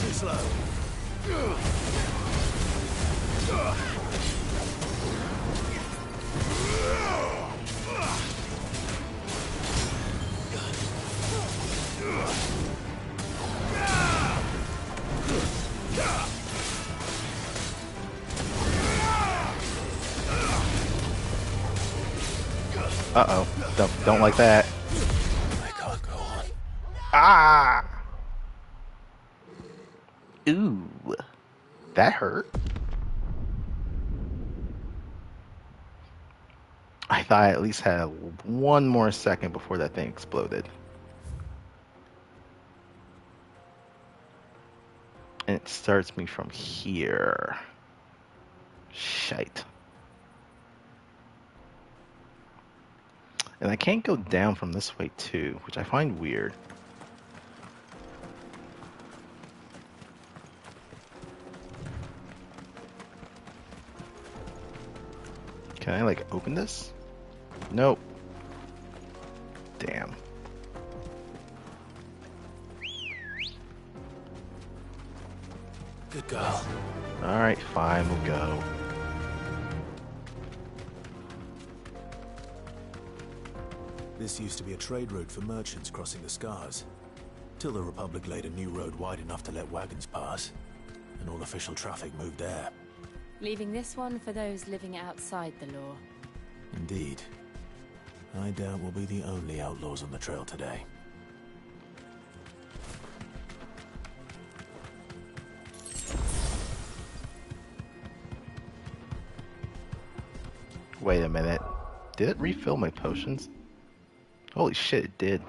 Too slow. Uh-oh. Don't like that. I can't go on. Ah! Ooh. That hurt. I thought I at least had one more second before that thing exploded. And it starts me from here. Shite. And I can't go down from this way too, which I find weird. Can I like open this? Nope. Damn. Good girl. Alright, fine, we'll go. This used to be a trade route for merchants crossing the Scars, till the Republic laid a new road wide enough to let wagons pass, and all official traffic moved there. Leaving this one for those living outside the law. Indeed. I doubt we'll be the only outlaws on the trail today. Wait a minute. Did it refill my potions? Holy shit, it did.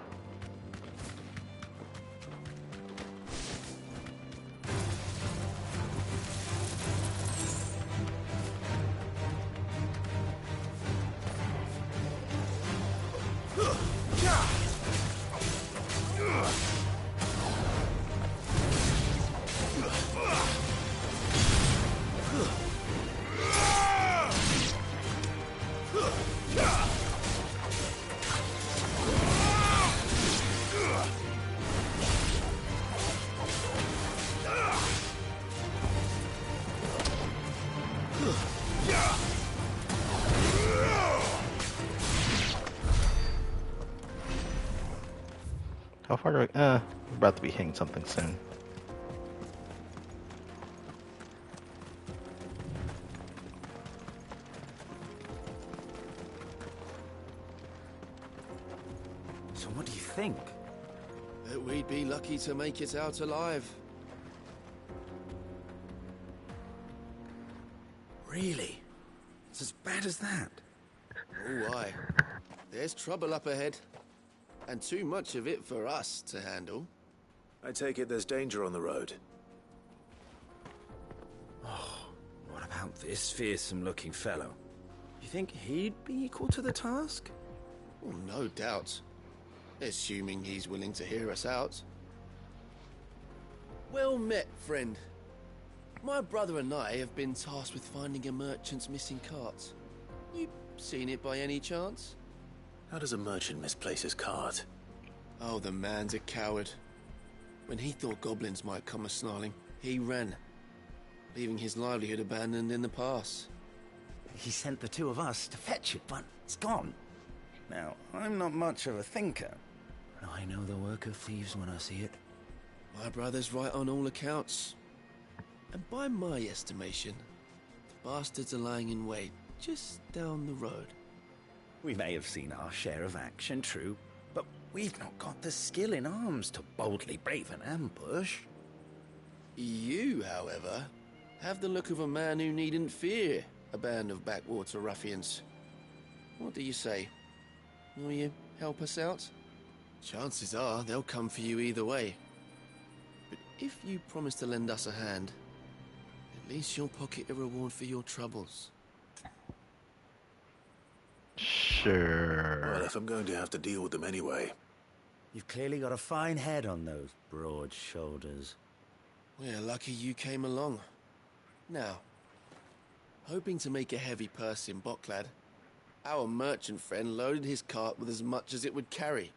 How far do I... we're about to be hitting something soon. So what do you think? we'd be lucky to make it out alive. Really? It's as bad as that? Oh, aye. There's trouble up ahead. And too much of it for us to handle. I take it there's danger on the road. What about this fearsome-looking fellow? You think he'd be equal to the task? Well, no doubt. Assuming he's willing to hear us out. Well met, friend. My brother and I have been tasked with finding a merchant's missing cart. You seen it by any chance? How does a merchant misplace his cart? Oh, the man's a coward. When he thought goblins might come a-snarling, he ran, leaving his livelihood abandoned in the pass. He sent the two of us to fetch it, but it's gone. Now, I'm not much of a thinker. But I know the work of thieves when I see it. My brother's right on all accounts. And by my estimation, the bastards are lying in wait just down the road. We may have seen our share of action, true, but we've not got the skill in arms to boldly brave an ambush. You, however, have the look of a man who needn't fear a band of backwater ruffians. What do you say? Will you help us out? Chances are they'll come for you either way. But if you promise to lend us a hand, at least you'll pocket a reward for your troubles. Sure. Well, if I'm going to have to deal with them anyway. You've clearly got a fine head on those broad shoulders. We're lucky you came along. Now, hoping to make a heavy purse in Boklad, our merchant friend loaded his cart with as much as it would carry.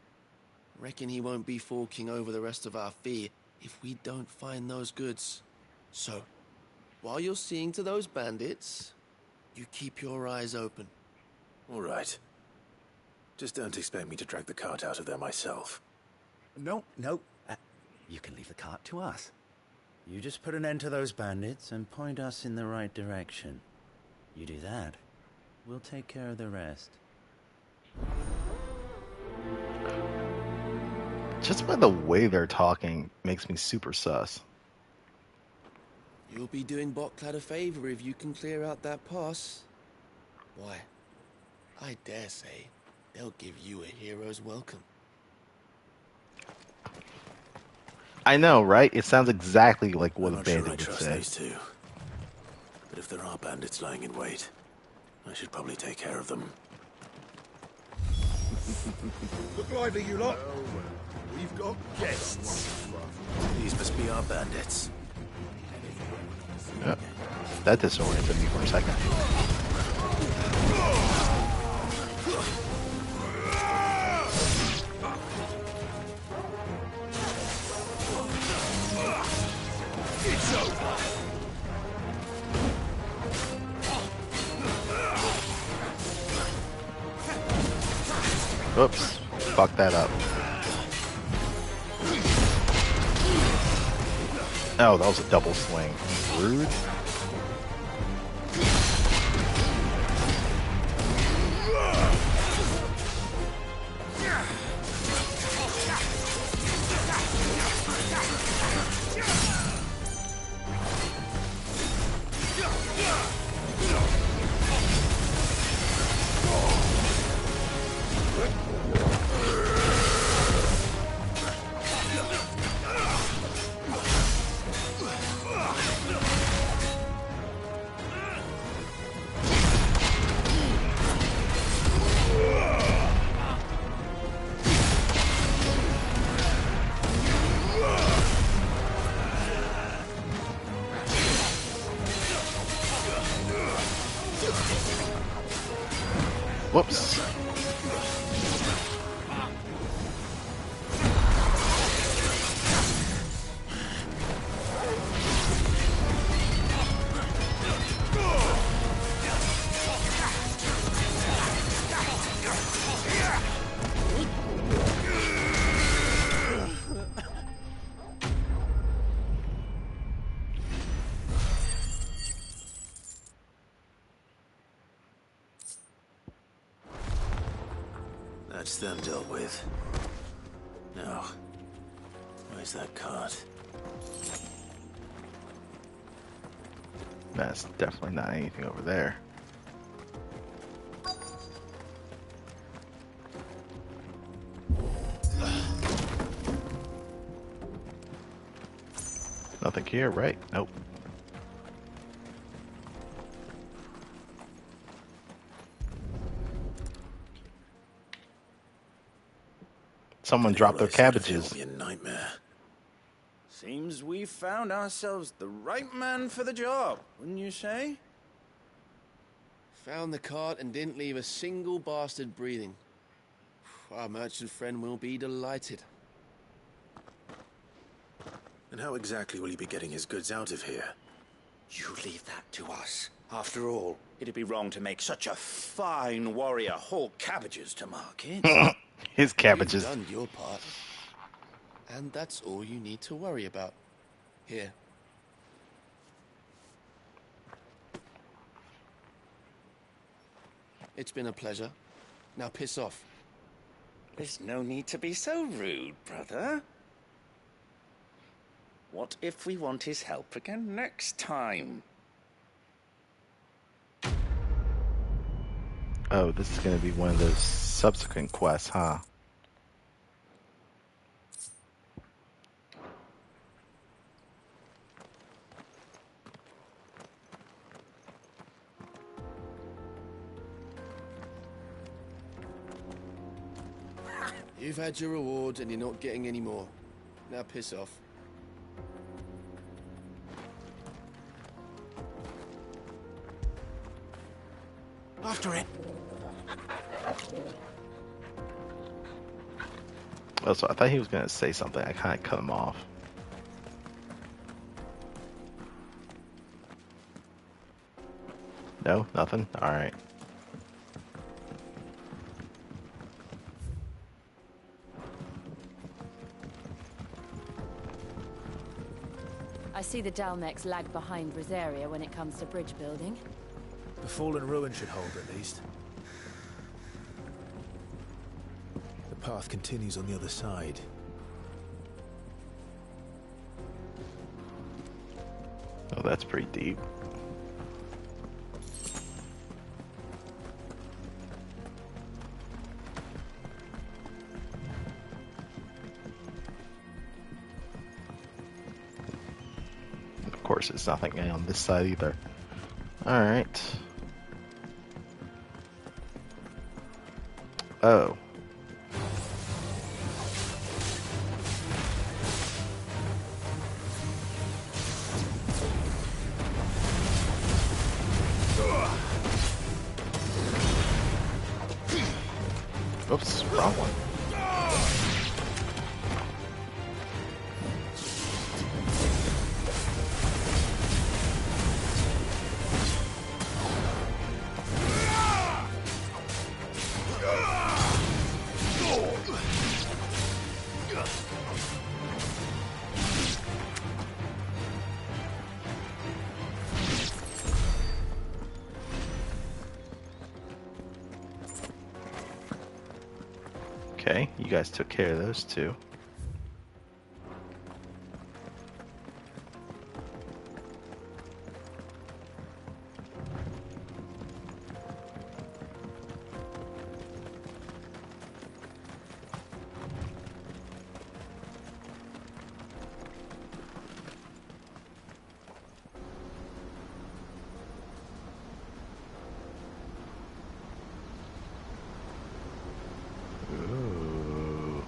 Reckon he won't be forking over the rest of our fee if we don't find those goods. So, while you're seeing to those bandits, you keep your eyes open. All right. Just don't expect me to drag the cart out of there myself. No. You can leave the cart to us. You just put an end to those bandits and point us in the right direction. You do that, we'll take care of the rest. Just by the way they're talking makes me super sus. You'll be doing Boklad a favor if you can clear out that pass. Why, I dare say they'll give you a hero's welcome. I know, right? It sounds exactly like what I'm a not sure bandit I would trust say. those two. But if there are bandits lying in wait, I should probably take care of them. Look lively, you lot. We've got guests. These must be our bandits. Yep. That disoriented me for a second. It's over. Oops. Fuck that up. Oh, that was a double swing. Rude. Whoops. That's them dealt with. Now, Where's that card? That's definitely not anything over there. Nothing here, right? Nope. Someone dropped their cabbages. It'll be a nightmare. Seems we've found ourselves the right man for the job, wouldn't you say? Found the cart and didn't leave a single bastard breathing. Our merchant friend will be delighted. And how exactly will he be getting his goods out of here? You leave that to us. After all, it'd be wrong to make such a fine warrior haul cabbages to market. His cabbages. You've done your part. And that's all you need to worry about. Here. It's been a pleasure. Now piss off. There's no need to be so rude, brother. What if we want his help again next time? Oh, this is going to be one of those subsequent quests, huh? You've had your reward and you're not getting any more. Now piss off. After it. Oh, so I thought he was going to say something. I kind of cut him off. No, nothing? Alright. I see the Dalmex lag behind Rosaria when it comes to bridge building. The fallen ruin should hold, at least. The path continues on the other side. Oh, that's pretty deep. Of course, it's nothing on this side either. Alright. Oh. Oops, wrong one. Okay, you guys took care of those two. Ooh.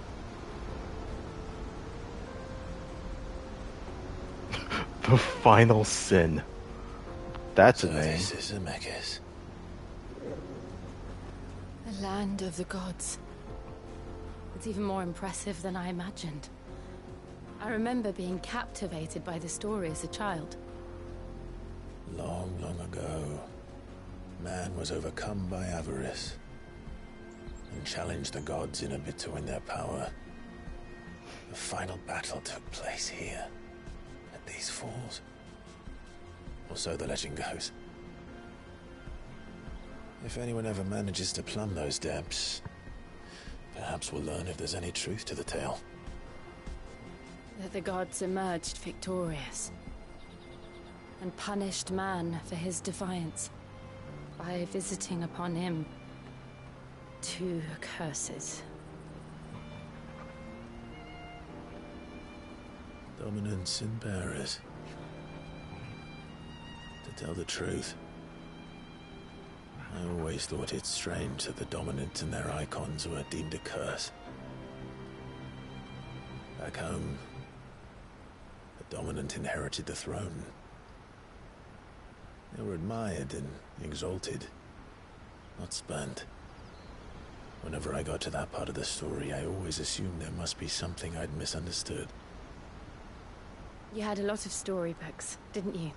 The Final Sin. That's a name. This is Zemeckis. The land of the gods. It's even more impressive than I imagined. I remember being captivated by the story as a child. Long, long ago, man was overcome by avarice and challenged the gods in a bid to win their power. The final battle took place here, at these falls. Or so the legend goes. If anyone ever manages to plumb those depths, perhaps we'll learn if there's any truth to the tale. that the gods emerged victorious and punished man for his defiance by visiting upon him 2 curses. Dominants and bearers. To tell the truth, I always thought it strange that the dominant and their icons were deemed a curse. Back home, the dominant inherited the throne. They were admired and exalted, not spurned. Whenever I got to that part of the story, I always assumed there must be something I'd misunderstood. You had a lot of storybooks, didn't you?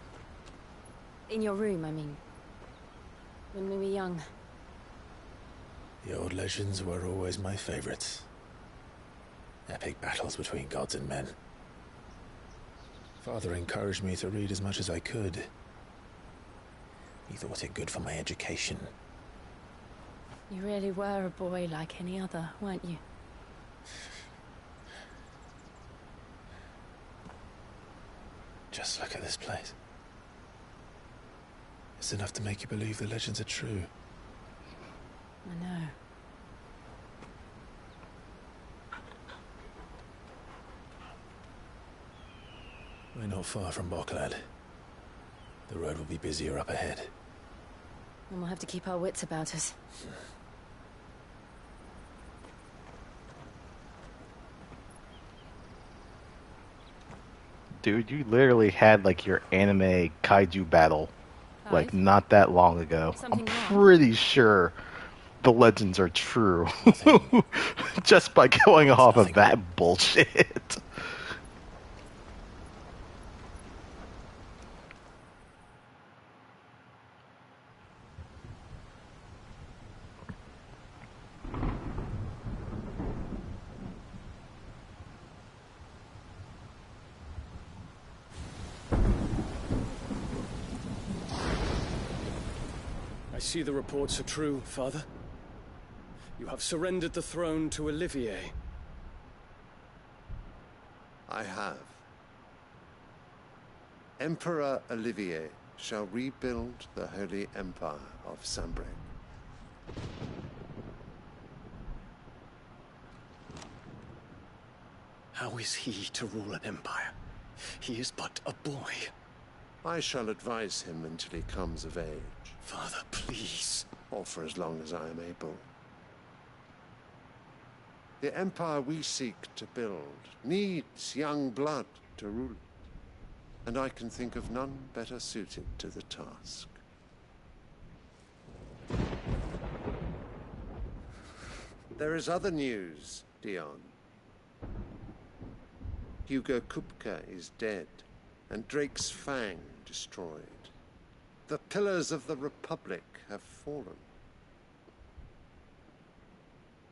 In your room, I mean. When we were young. The old legends were always my favorites. Epic battles between gods and men. Father encouraged me to read as much as I could. He thought it good for my education. You really were a boy like any other, weren't you? Just look at this place. It's enough to make you believe the legends are true. I know. We're not far from Boklad. The road will be busier up ahead. And we'll have to keep our wits about us. Dude, you literally had like your anime kaiju battle like not that long ago. I'm pretty sure the legends are true. Just by going off of that bullshit. I see the reports are true, Father. You have surrendered the throne to Olivier. I have. Emperor Olivier shall rebuild the Holy Empire of Sanbreque. How is he to rule an empire? He is but a boy. I shall advise him until he comes of age. Father, please. Or for as long as I am able. The empire we seek to build needs young blood to rule it, and I can think of none better suited to the task. There is other news, Dion. Hugo Kupka is dead, and Drake's Fang destroyed. The pillars of the Republic have fallen.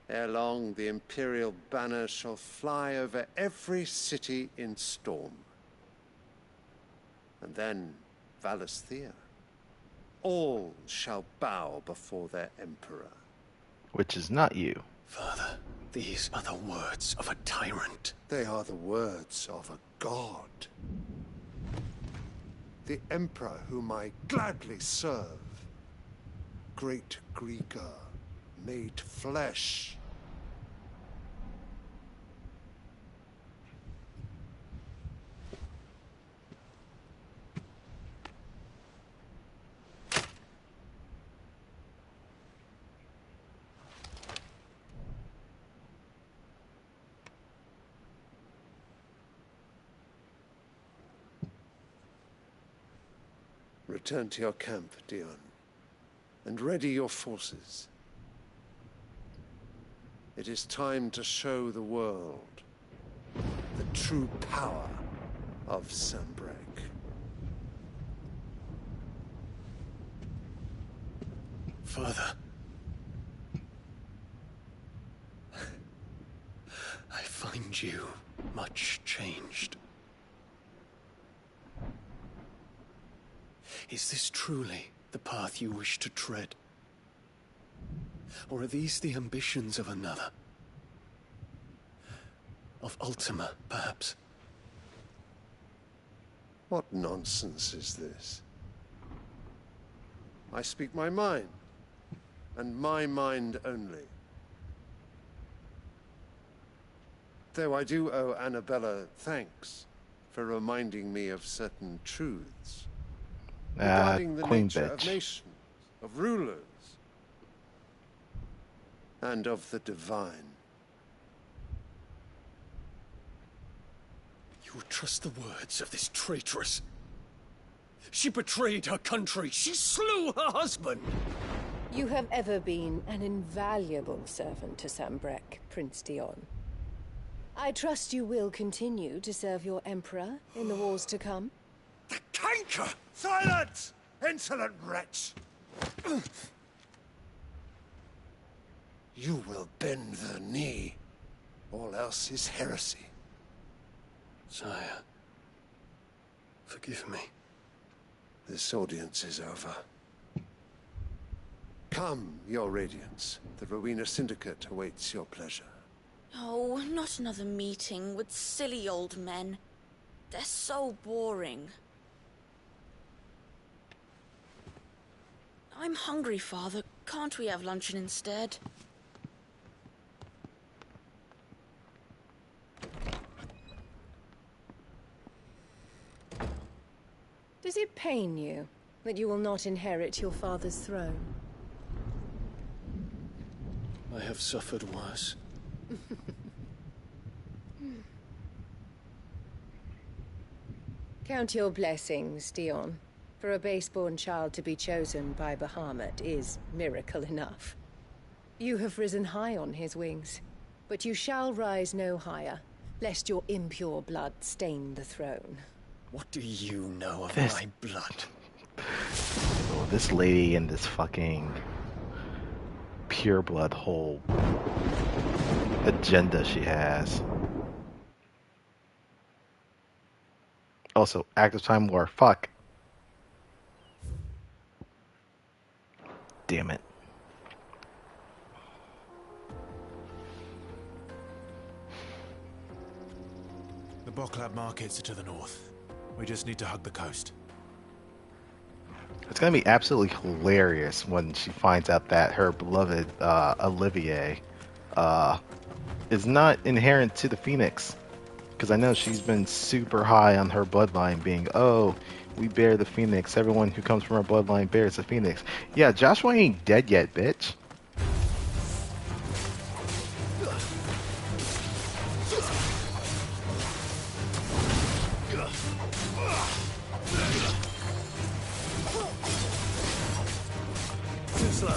Ere long, the Imperial banner shall fly over every city in Storm. And then, Valisthea. All shall bow before their Emperor. Which is not you. Father, these are the words of a tyrant. They are the words of a god. The Emperor whom I gladly serve. Great Grieger, made flesh. Return to your camp, Dion, and ready your forces. It is time to show the world the true power of Sanbreque. Father. I find you much changed. Is this truly the path you wish to tread? Or are these the ambitions of another? Of Ultima, perhaps? What nonsense is this? I speak my mind, and my mind only. Though I do owe Annabella thanks for reminding me of certain truths regarding the Queen nature of bitch. nations, of rulers, and of the divine. You would trust the words of this traitress? She betrayed her country. She slew her husband. You have ever been an invaluable servant to Sambrek, Prince Dion. I trust you will continue to serve your emperor in the wars to come. The canker! Silence! Insolent wretch! You will bend the knee. All else is heresy. Sire, forgive me. This audience is over. Come, your radiance. The Rowena Syndicate awaits your pleasure. Oh, not another meeting with silly old men. They're so boring. I'm hungry, Father. Can't we have luncheon instead? Does it pain you that you will not inherit your father's throne? I have suffered worse. Count your blessings, Dion. For a base-born child to be chosen by Bahamut is miracle enough. You have risen high on his wings, but you shall rise no higher, lest your impure blood stain the throne. What do you know of This- my blood? Oh, this lady and this fucking pure blood whole agenda she has. Also, active time war. Fuck. Damn it. The Boklab markets are to the north. We just need to hug the coast. It's gonna be absolutely hilarious when she finds out that her beloved Olivier is not inherent to the Phoenix. Because I know she's been super high on her bloodline being, oh, we bear the Phoenix. Everyone who comes from our bloodline bears the Phoenix. Yeah, Joshua ain't dead yet, bitch. Too slow.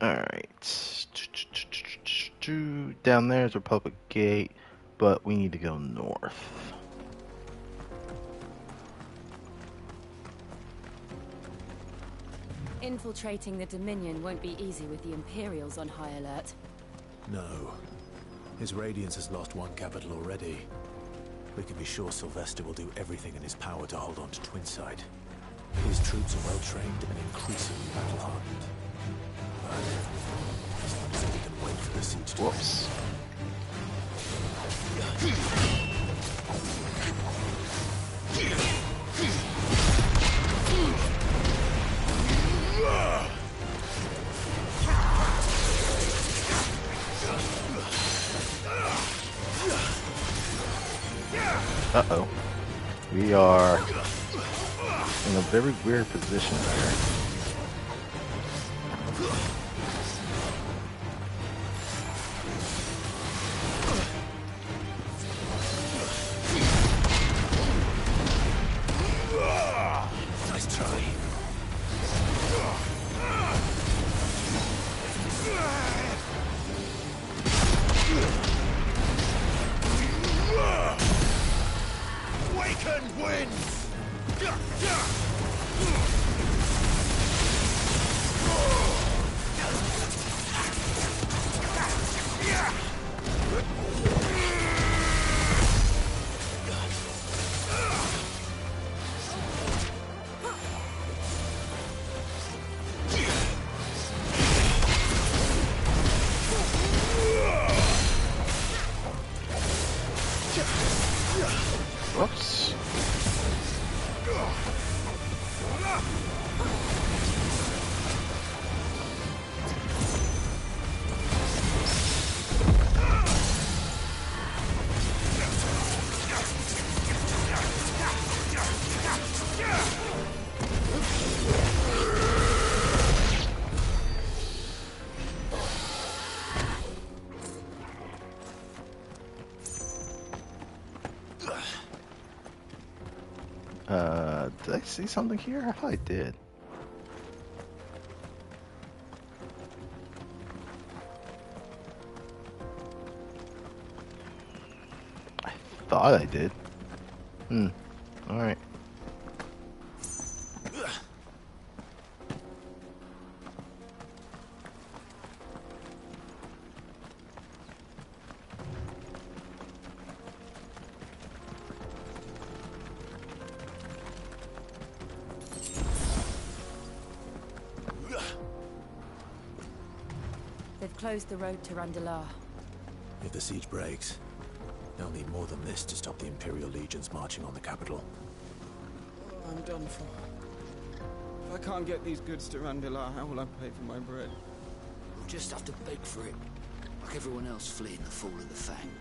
Alright. Down there's Republic Gate, but we need to go north. Infiltrating the Dominion won't be easy with the Imperials on high alert. No. His Radiance has lost one capital already. We can be sure Sylvester will do everything in his power to hold on to Twinside. His troops are well trained and increasingly battle-hardened. But as long as we can wait for the siege to Whoops. Uh-oh. We are in a very weird position here. Nice try. Waken winds! Yes. Did I see something here? I thought I did. I thought I did. Alright. They've closed the road to Randalar. If the siege breaks, they'll need more than this to stop the Imperial legions marching on the capital. I'm done for. If I can't get these goods to Randalar, how will I pay for my bread? We'll just have to beg for it, like everyone else fleeing the fall of the Fang.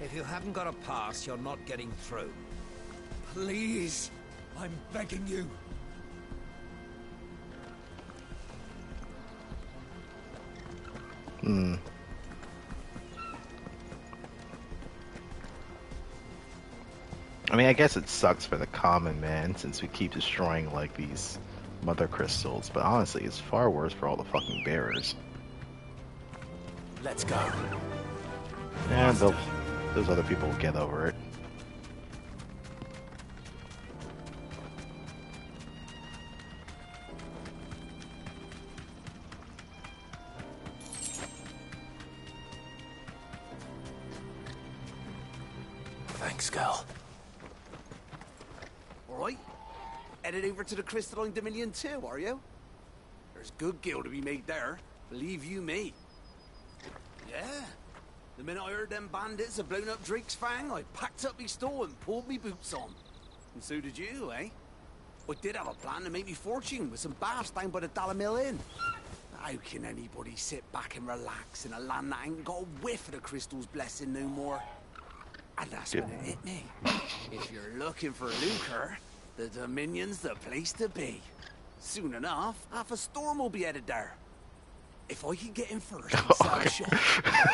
If you haven't got a pass, you're not getting through. Please, I'm begging you. I mean, I guess it sucks for the common man since we keep destroying like these mother crystals, but honestly, it's far worse for all the fucking bearers. Let's go. And those other people will get over it. Thanks, girl. Alright. Headed over to the Crystalline Dominion too, are you? There's good gil to be made there, believe you me. Yeah. The minute I heard them bandits had blown up Drake's Fang, I packed up me store and pulled me boots on. And so did you, eh? I did have a plan to make me fortune with some baths down by the Dalamil Inn. How can anybody sit back and relax in a land that ain't got a whiff of the crystal's blessing no more? And that's when it hit me. If you're looking for lucre, the Dominion's the place to be. Soon enough, half a storm will be headed there. If I can get in first and sell a shop,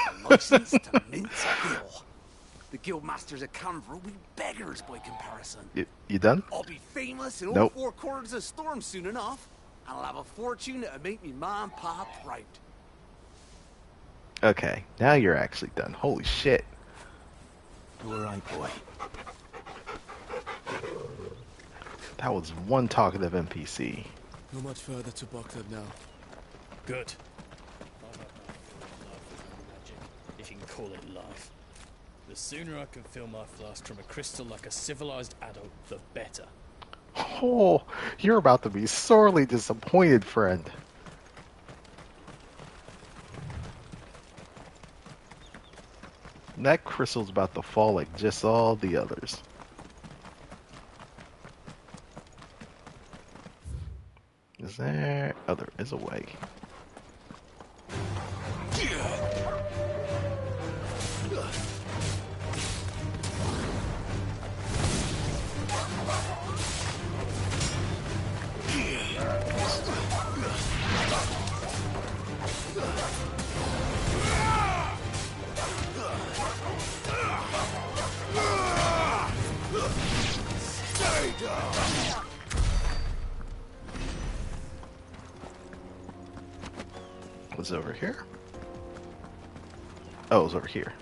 I'm licensed to mince a gill. The guild masters of Canberra will be beggars by comparison. You done? I'll be famous in all Nope. four corners of Storm soon enough. And I'll have a fortune that'll make me ma and pa proud. Okay, now you're actually done. Holy shit. You alright, boy? That was one talkative NPC. Not much further to Baghdad now. Good. If you can call it life. The sooner I can fill my flask from a crystal like a civilized adult, the better. Oh, you're about to be sorely disappointed, friend. That crystal's about to fall like just all the others. Is there... Oh, there is a way. Was it over here? Oh, it was over here.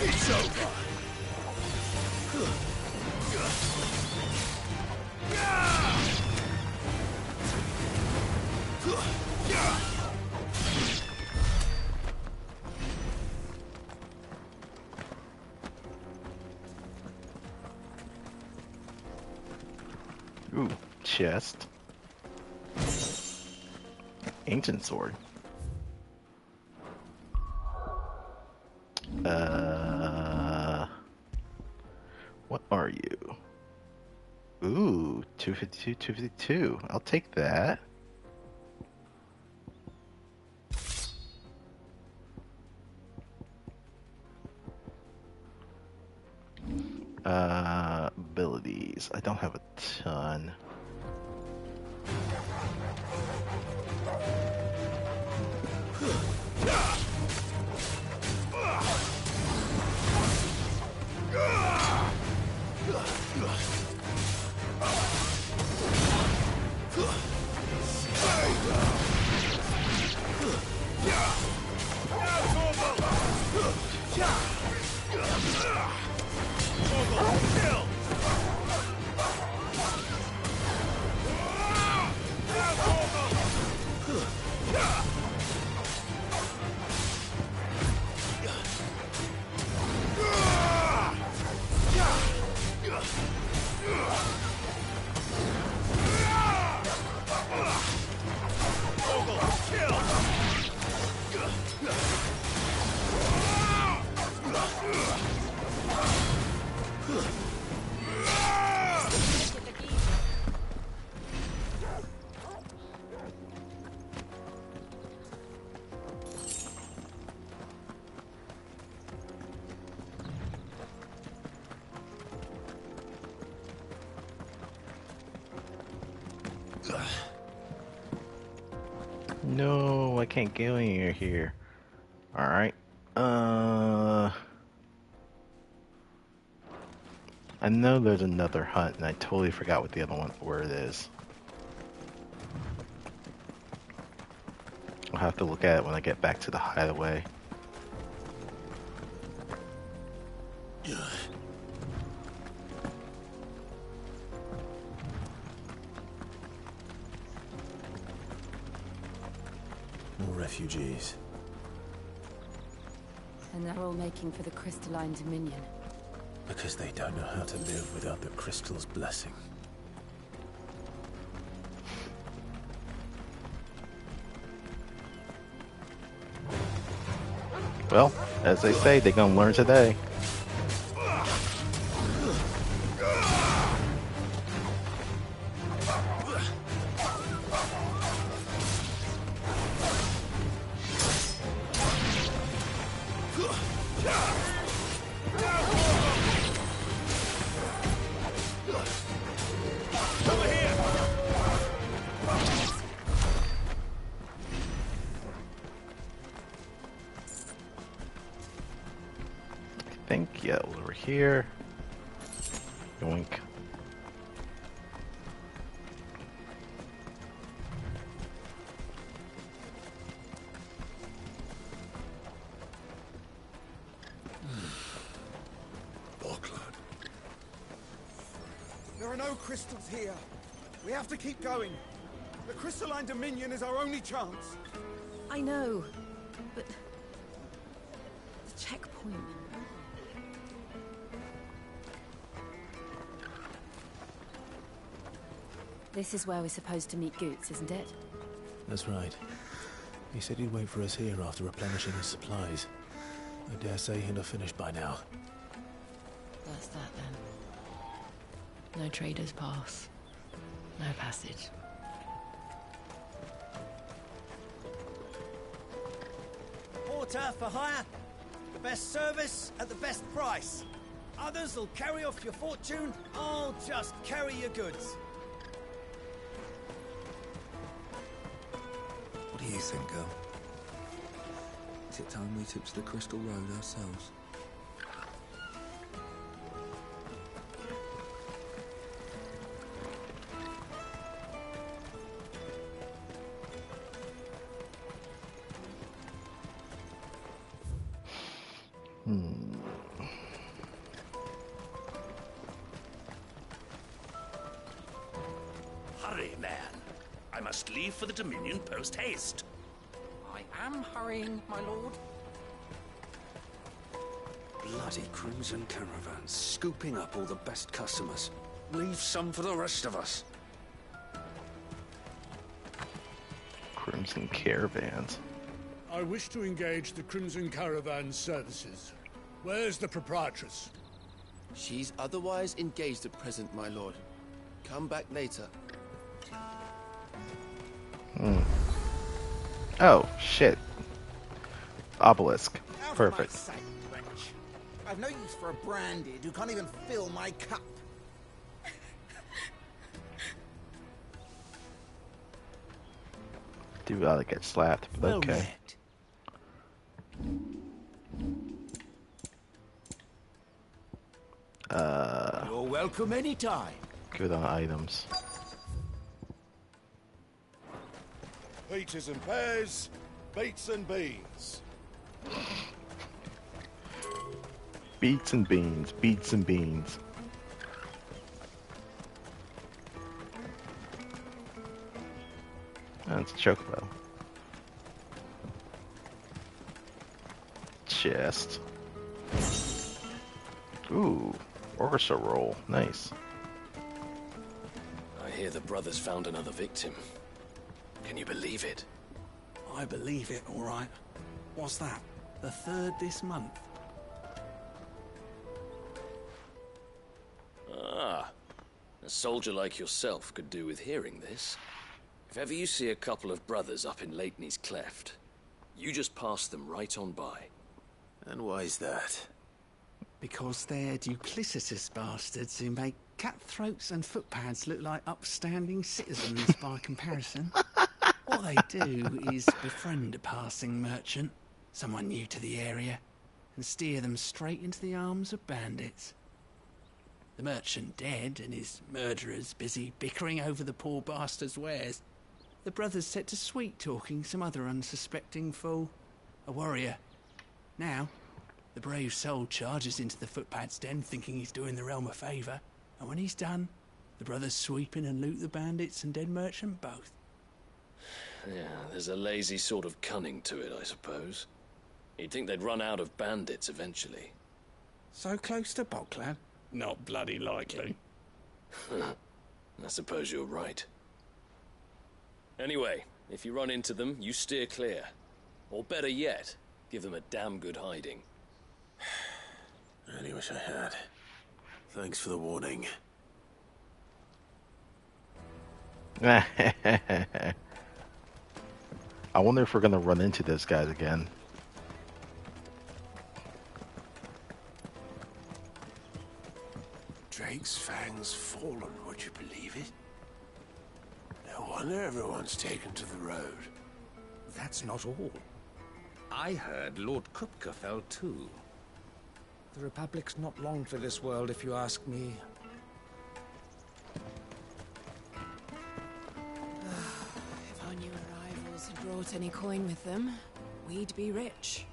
It's over. Ooh, chest. Ancient sword. What are you? Ooh, 252, 252. I'll take that. Abilities. I don't have a ton. No, I can't go anywhere here. Alright. I know there's another hunt, and I totally forgot what the other one, where it is. I'll have to look at it when I get back to the hideaway. More refugees. And they're all making for the crystalline dominion. Because they don't know how to live without the crystal's blessing. Well, as they say, they're gonna learn today. Yeah, over here. Yoink. There are no crystals here. We have to keep going. The crystalline dominion is our only chance. I know, but the checkpoint. This is where we're supposed to meet Goots, isn't it? That's right. He said he'd wait for us here after replenishing his supplies. I dare say he'll have finished by now. That's that then. No trader's pass. No passage. Porter for hire. The best service at the best price. Others will carry off your fortune. I'll just carry your goods. What do you think, girl? Is it time we took to the Crystal Road ourselves? Hurry, man. I must leave for the Dominion post-haste. I am hurrying, my lord. Bloody crimson caravans, scooping up all the best customers. Leave some for the rest of us. Crimson Caravans. I wish to engage the Crimson Caravan's services. Where's the proprietress? She's otherwise engaged at present, my lord. Come back later. Oh, shit. Obelisk. Perfect. Sake, wretch. I've no use for a branded who can't even fill my cup. Do ought to get slapped, but Well okay. met. You're welcome anytime. Good on items. Peaches and pears, beets and beans. Beets and beans, beets and beans. That's a chocobo. Chest. Ooh, orchestra roll. Nice. I hear the brothers found another victim. Can you believe it? I believe it, all right. What's that? The third this month? Ah, a soldier like yourself could do with hearing this. If ever you see a couple of brothers up in Leitney's Cleft, you just pass them right on by. And why is that? Because they're duplicitous bastards who make cutthroats and footpads look like upstanding citizens by comparison. What they do is befriend a passing merchant, someone new to the area, and steer them straight into the arms of bandits. The merchant dead and his murderers busy bickering over the poor bastard's wares. The brothers set to sweet-talking some other unsuspecting fool, a warrior. Now, the brave soul charges into the footpad's den thinking he's doing the realm a favour, and when he's done, the brothers sweep in and loot the bandits and dead merchant both. Yeah, there's a lazy sort of cunning to it, I suppose. You'd think they'd run out of bandits eventually. So close to Boglad? Not bloody likely. I suppose you're right. Anyway, if you run into them, you steer clear. Or better yet, give them a damn good hiding. I really wish I had. Thanks for the warning. I wonder if we're gonna run into those guys again. Drake's fangs fallen, would you believe it? No wonder everyone's taken to the road. That's not all. I heard Lord Kupka fell too. The Republic's not long for this world, if you ask me. If our new arrivals had brought any coin with them, we'd be rich.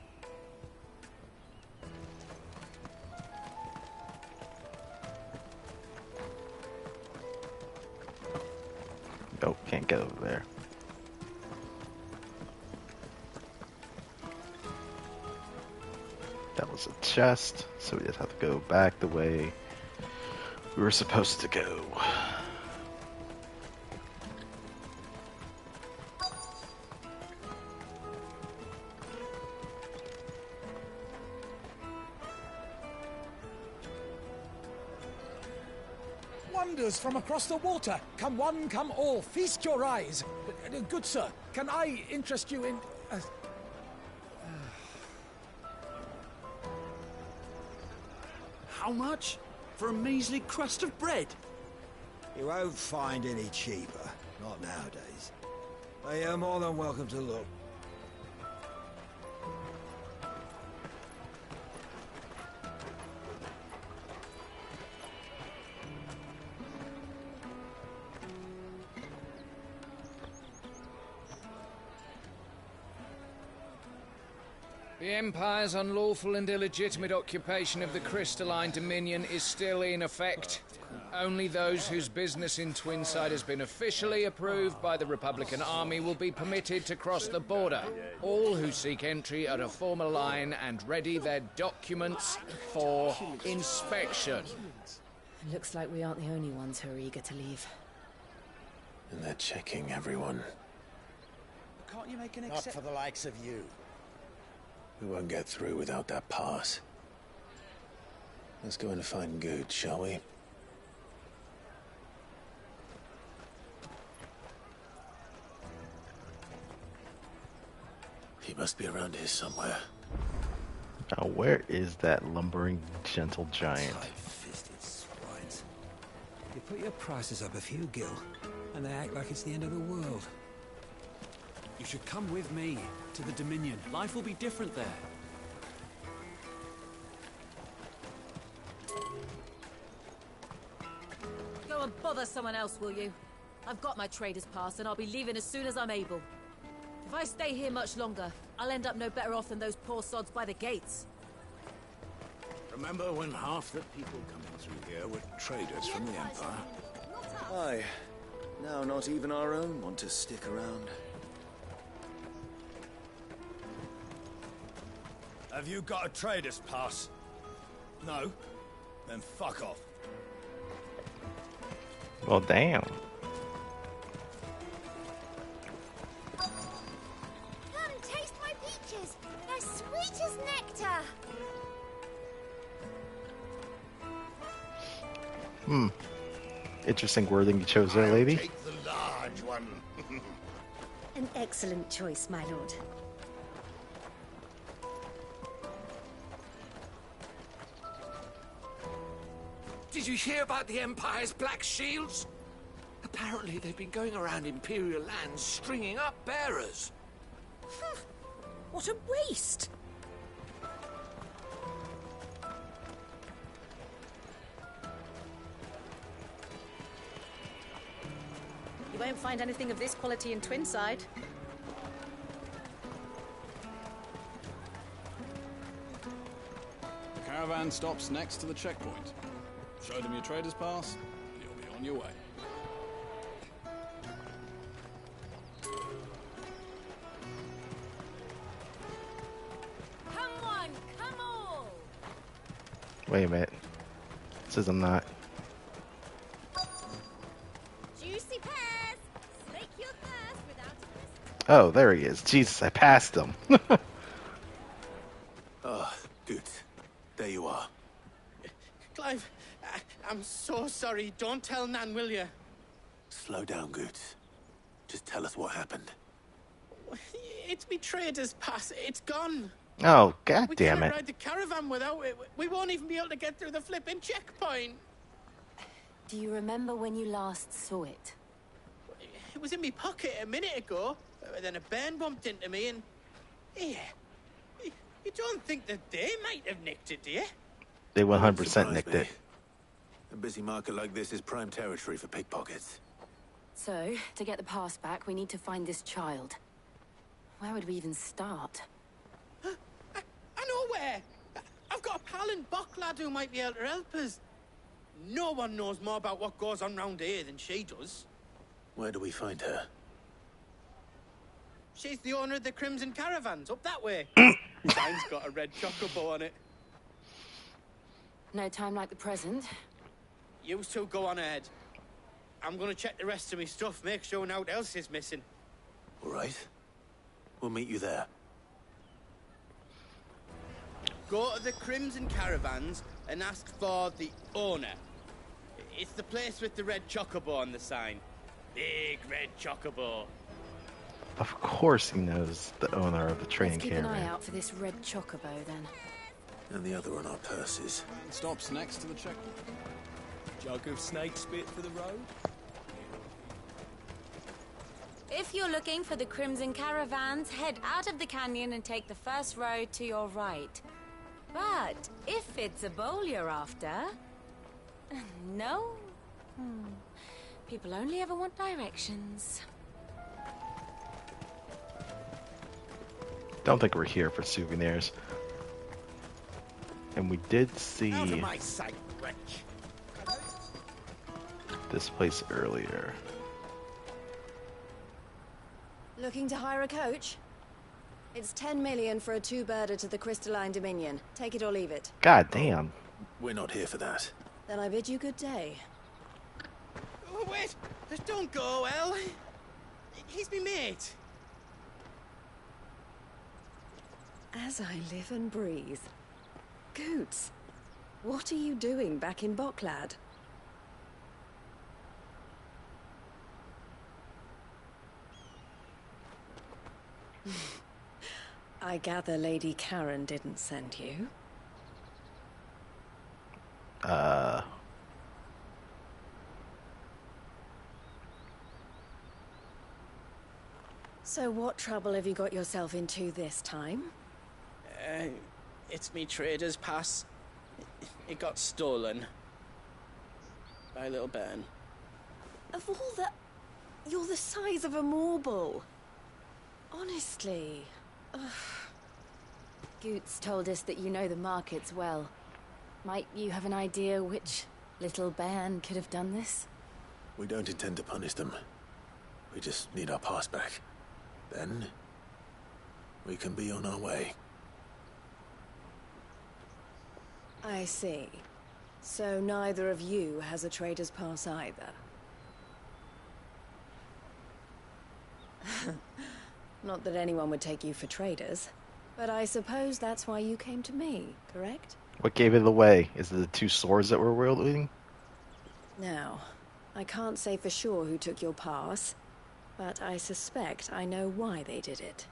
Oh, can't get over there. That was a chest, so we just have to go back the way we were supposed to go. Wonders from across the water. Come one, come all. Feast your eyes. Good sir, can I interest you in... How much? For a measly crust of bread? You won't find any cheaper. Not nowadays. But you're more than welcome to look. The Empire's unlawful and illegitimate occupation of the crystalline dominion is still in effect. Only those whose business in Twinside has been officially approved by the Republican Army will be permitted to cross the border. All who seek entry are to form a line and ready their documents for inspection. Looks like we aren't the only ones who are eager to leave. And they're checking everyone. Can't you make an Not exception? for the likes of you. We won't get through without that pass. Let's go in and find Good, shall we? He must be around here somewhere. Now, where is that lumbering, gentle giant? Tight-fisted swines. You put your prices up a few gil, and they act like it's the end of the world. You should come with me to the Dominion. Life will be different there. Go and bother someone else, will you? I've got my trader's pass and I'll be leaving as soon as I'm able. If I stay here much longer, I'll end up no better off than those poor sods by the gates. Remember when half the people coming through here were traders from the Empire? Aye. Now not even our own want to stick around. Have you got a trader's pass? No? Then fuck off. Well, damn. Come, taste my peaches. They're sweet as nectar. Interesting wording you chose there, lady. Take the large one. An excellent choice, my lord. Did you hear about the Empire's Black Shields? Apparently they've been going around Imperial lands stringing up bearers. What a waste! You won't find anything of this quality in Twinside. The caravan stops next to the checkpoint. Show them your trader's pass, and you'll be on your way. Come on, come on! Wait a minute. It says I'm not. Juicy pears. Slake your thirst without a crisp. Oh, there he is. Jesus, I passed him. Ah, good. There you are. Clive, I'm so sorry. Don't tell Nan, will you? Slow down, Goots. Just tell us what happened. It's me trader's pass. It's gone. Oh, god We damn can't it. ride the caravan without it. We won't even be able to get through the flipping checkpoint. Do you remember when you last saw it? It was in my pocket a minute ago. Then a bairn bumped into me and... Yeah. You don't think that they might have nicked it, do you? They 100% Surprise nicked me. it. A busy market like this is prime territory for pickpockets. So, to get the pass back, we need to find this child. Where would we even start? I know where. I've got a pal in Buck lad who might be able to help us. No one knows more about what goes on round here than she does. Where do we find her? She's the owner of the Crimson Caravans, up that way. Sign's got a red chocobo on it. No time like the present. You two go on ahead. I'm gonna check the rest of my stuff, make sure naught else is missing. All right. We'll meet you there. Go to the Crimson Caravans and ask for the owner. It's the place with the red chocobo on the sign. Big red chocobo. Of course he knows the owner of the training Let's keep an eye caravan. out for this red chocobo, then. And the other on our purses. Stops next to the checkpoint. Jug of snake spit for the road? If you're looking for the Crimson Caravans, head out of the canyon and take the first road to your right. But if it's a bowl you're after... No? People only ever want directions. Don't think we're here for souvenirs. And we did see Out of my sight, wretch. this place earlier. Looking to hire a coach? It's 10 million for a two-birder to the Crystalline Dominion. Take it or leave it. God damn. We're not here for that. Then I bid you good day. Oh, wait! Just don't go, El. He's me mate. As I live and breathe. Goots, what are you doing back in Boklad? I gather Lady Karen didn't send you. So what trouble have you got yourself into this time? It's me trader's pass. It got stolen. By a little bairn. Of all the... You're the size of a marble. Honestly. Ugh. Goots told us that you know the markets well. Might you have an idea which little bairn could have done this? We don't intend to punish them. We just need our pass back. Then, we can be on our way. I see. So neither of you has a trader's pass either. Not that anyone would take you for traders, but I suppose that's why you came to me, correct? What gave it away? Is it the two swords that we're wielding? Now, I can't say for sure who took your pass, but I suspect I know why they did it.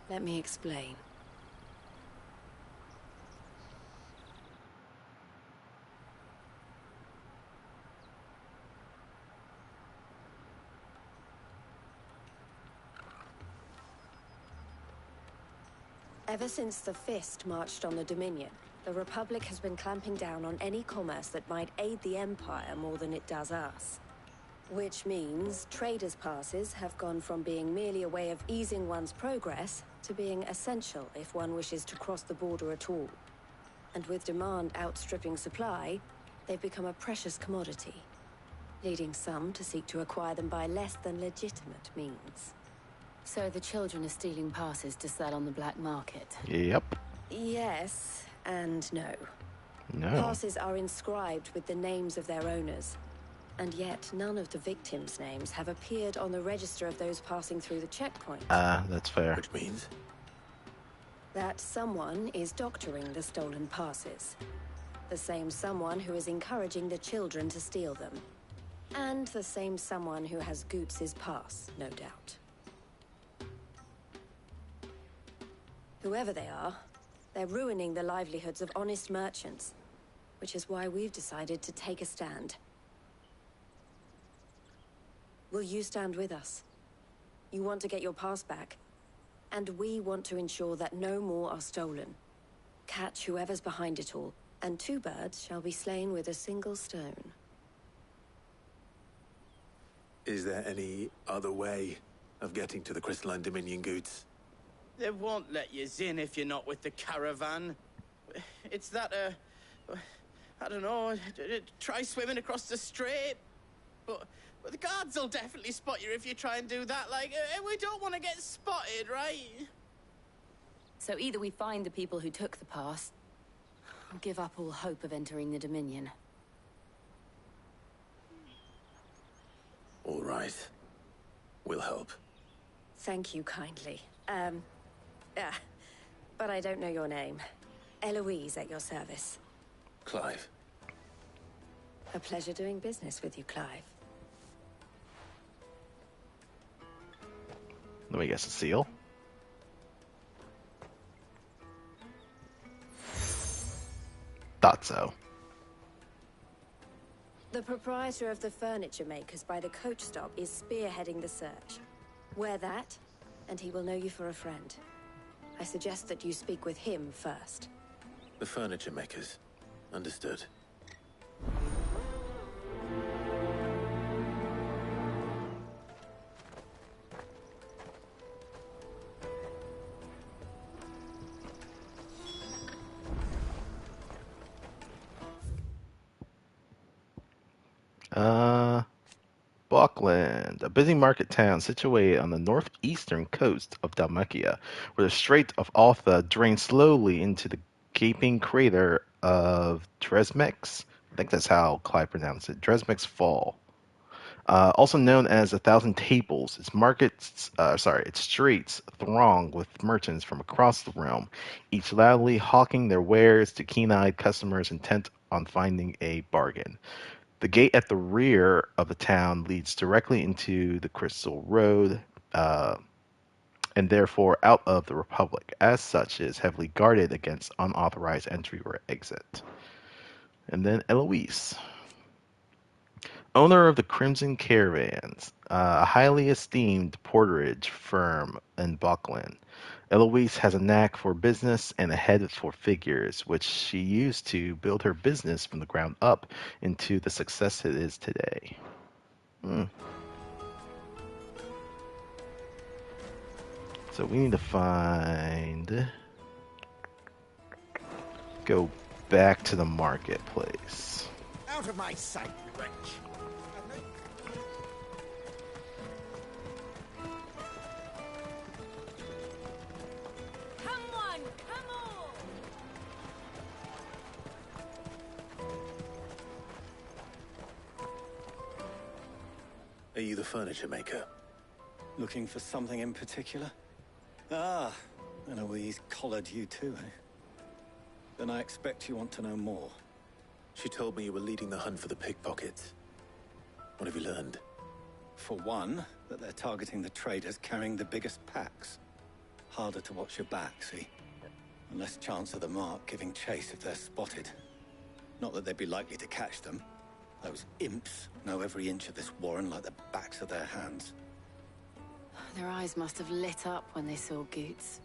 Let me explain. Ever since the Fist marched on the Dominion, the Republic has been clamping down on any commerce that might aid the Empire more than it does us. Which means traders' passes have gone from being merely a way of easing one's progress to being essential if one wishes to cross the border at all. And with demand outstripping supply, they've become a precious commodity, leading some to seek to acquire them by less than legitimate means. So the children are stealing passes to sell on the black market? Yep. Yes, and no. No. Passes are inscribed with the names of their owners, and yet none of the victims' names have appeared on the register of those passing through the checkpoint. That's fair. Which means? That someone is doctoring the stolen passes. The same someone who is encouraging the children to steal them. And the same someone who has Goots' pass, no doubt. Whoever they are, they're ruining the livelihoods of honest merchants, which is why we've decided to take a stand. Will you stand with us? You want to get your pass back, and we want to ensure that no more are stolen. Catch whoever's behind it all, and two birds shall be slain with a single stone. Is there any other way of getting to the Crystalline Dominion Goods? They won't let you in if you're not with the caravan. It's that, I don't know, try swimming across the strait. But the guards will definitely spot you if you try and do that. Like, we don't want to get spotted, right? So either we find the people who took the pass, or give up all hope of entering the Dominion. All right. We'll help. Thank you kindly. But I don't know your name. Eloise at your service. Clive. A pleasure doing business with you, Clive. Let me guess, a seal? Thought so. The proprietor of the furniture makers by the coach stop is spearheading the search. Wear that, and he will know you for a friend. I suggest that you speak with him first. The furniture makers. Understood. Balkland, a busy market town situated on the northeastern coast of Dalmatia, where the Strait of Altha drains slowly into the gaping crater of Dresmex. I think that's how Clive pronounced it. Dresmex Fall. Also known as 1,000 Tables, its streets throng with merchants from across the realm, each loudly hawking their wares to keen-eyed customers intent on finding a bargain. The gate at the rear of the town leads directly into the Crystal Road, and therefore out of the Republic. As such, it is heavily guarded against unauthorized entry or exit. And then Eloise, owner of the Crimson Caravans, a highly esteemed porterage firm in Buckland. Eloise has a knack for business and a head for figures, which she used to build her business from the ground up into the success it is today. So we need to go back to the marketplace. Out of my sight, wretch. Come on, come on! Are you the furniture maker? Looking for something in particular? Ah, Eloise collared you too, eh? Then I expect you want to know more. She told me you were leading the hunt for the pickpockets. What have you learned? For one, that they're targeting the traders carrying the biggest packs. Harder to watch your back, see? And less chance of the mark giving chase if they're spotted. Not that they'd be likely to catch them. Those imps know every inch of this warren like the backs of their hands. Their eyes must have lit up when they saw Goots.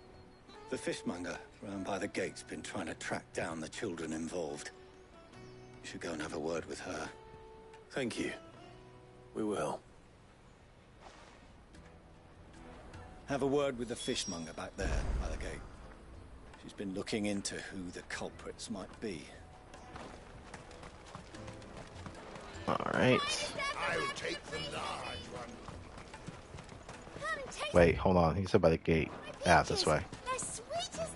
The fishmonger round by the gate's been trying to track down the children involved. You should go and have a word with her. Thank you. We will. Have a word with the fishmonger back there by the gate. She's been looking into who the culprits might be. Alright. I'll take the large one. Wait, hold on. He said by the gate. Yeah, this way. They're sweet as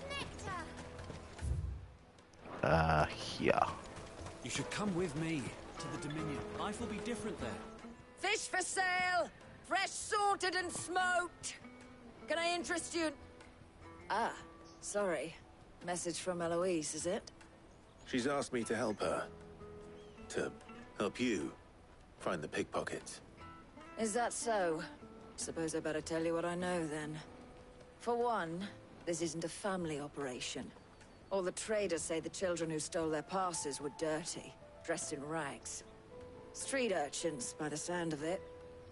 nectar. Yeah. You should come with me to the Dominion. Life will be different there. Fish for sale! Fresh sorted and smoked! Can I interest you in... Ah, sorry. Message from Eloise, is it? She's asked me to help her. To help you find the pickpockets. Is that so? Suppose I better tell you what I know, then. For one, this isn't a family operation. All the traders say the children who stole their passes were dirty, dressed in rags. Street urchins, by the sound of it.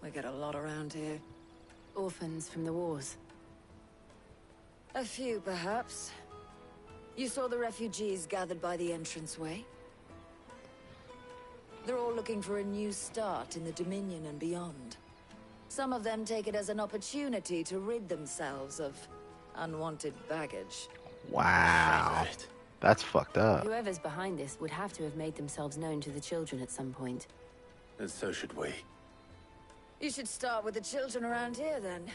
We get a lot around here. Orphans from the wars. A few, perhaps. You saw the refugees gathered by the entranceway? They're all looking for a new start in the Dominion and beyond. Some of them take it as an opportunity to rid themselves of unwanted baggage. Wow. That's fucked up. Whoever's behind this would have to have made themselves known to the children at some point. And so should we. You should start with the children around here, then.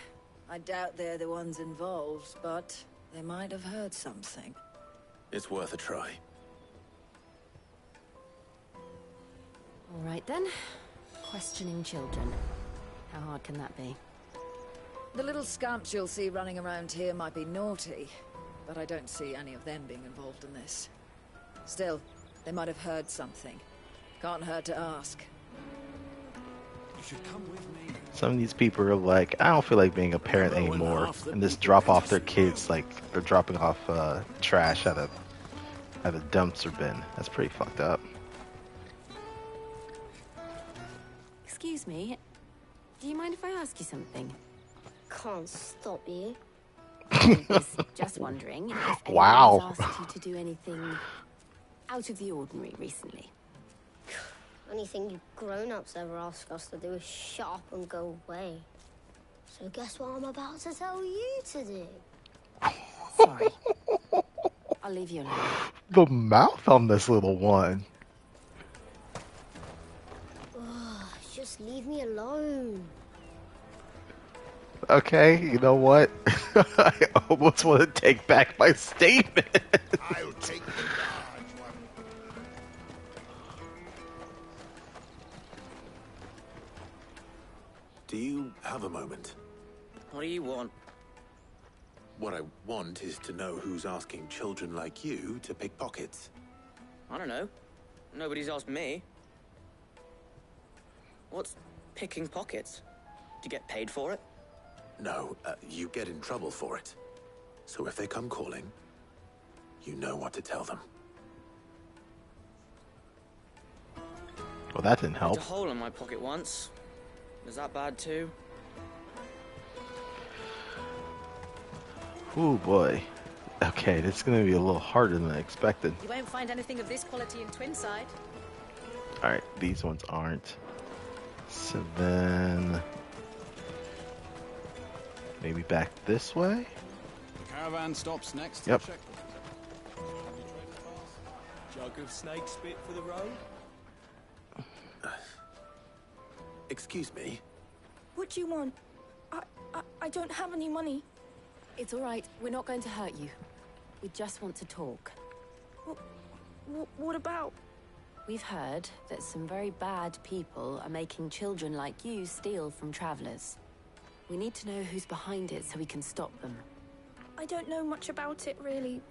I doubt they're the ones involved, but they might have heard something. It's worth a try. All right, then. Questioning children. How hard can that be? The little scamps you'll see running around here might be naughty, but I don't see any of them being involved in this. Still, they might have heard something. Can't hurt to ask. You should come with me. Some of these people are like, I don't feel like being a parent anymore, and just drop off their kids like they're dropping off trash at a dumpster bin. That's pretty fucked up. Excuse me. Do you mind if I ask you something? Can't stop you. I was just wondering if anyone Wow. has asked you to do anything out of the ordinary recently. Anything you grown-ups ever ask us to do is shut up and go away. So guess what I'm about to tell you to do? Sorry. I'll leave you alone. The mouth on this little one. Ugh, just leave me alone. Okay, you know what? I almost want to take back my statement. I'll take the large one. have a moment. What do you want? What I want is to know who's asking children like you to pick pockets. I don't know. Nobody's asked me. What's picking pockets? Do you get paid for it? No, you get in trouble for it. So if they come calling, you know what to tell them. Well, that didn't help. There's a hole in my pocket once. Was that bad too? Ooh, boy. Okay, this is going to be a little harder than I expected. You won't find anything of this quality in Twinside. Alright, these ones aren't. So then... maybe back this way? The caravan stops next to Yep. the checkpoint. Jug of snake spit for the road? Excuse me? What do you want? I don't have any money. It's all right. We're not going to hurt you. We just want to talk. What about? We've heard that some very bad people are making children like you steal from travelers. We need to know who's behind it so we can stop them. I don't know much about it, really.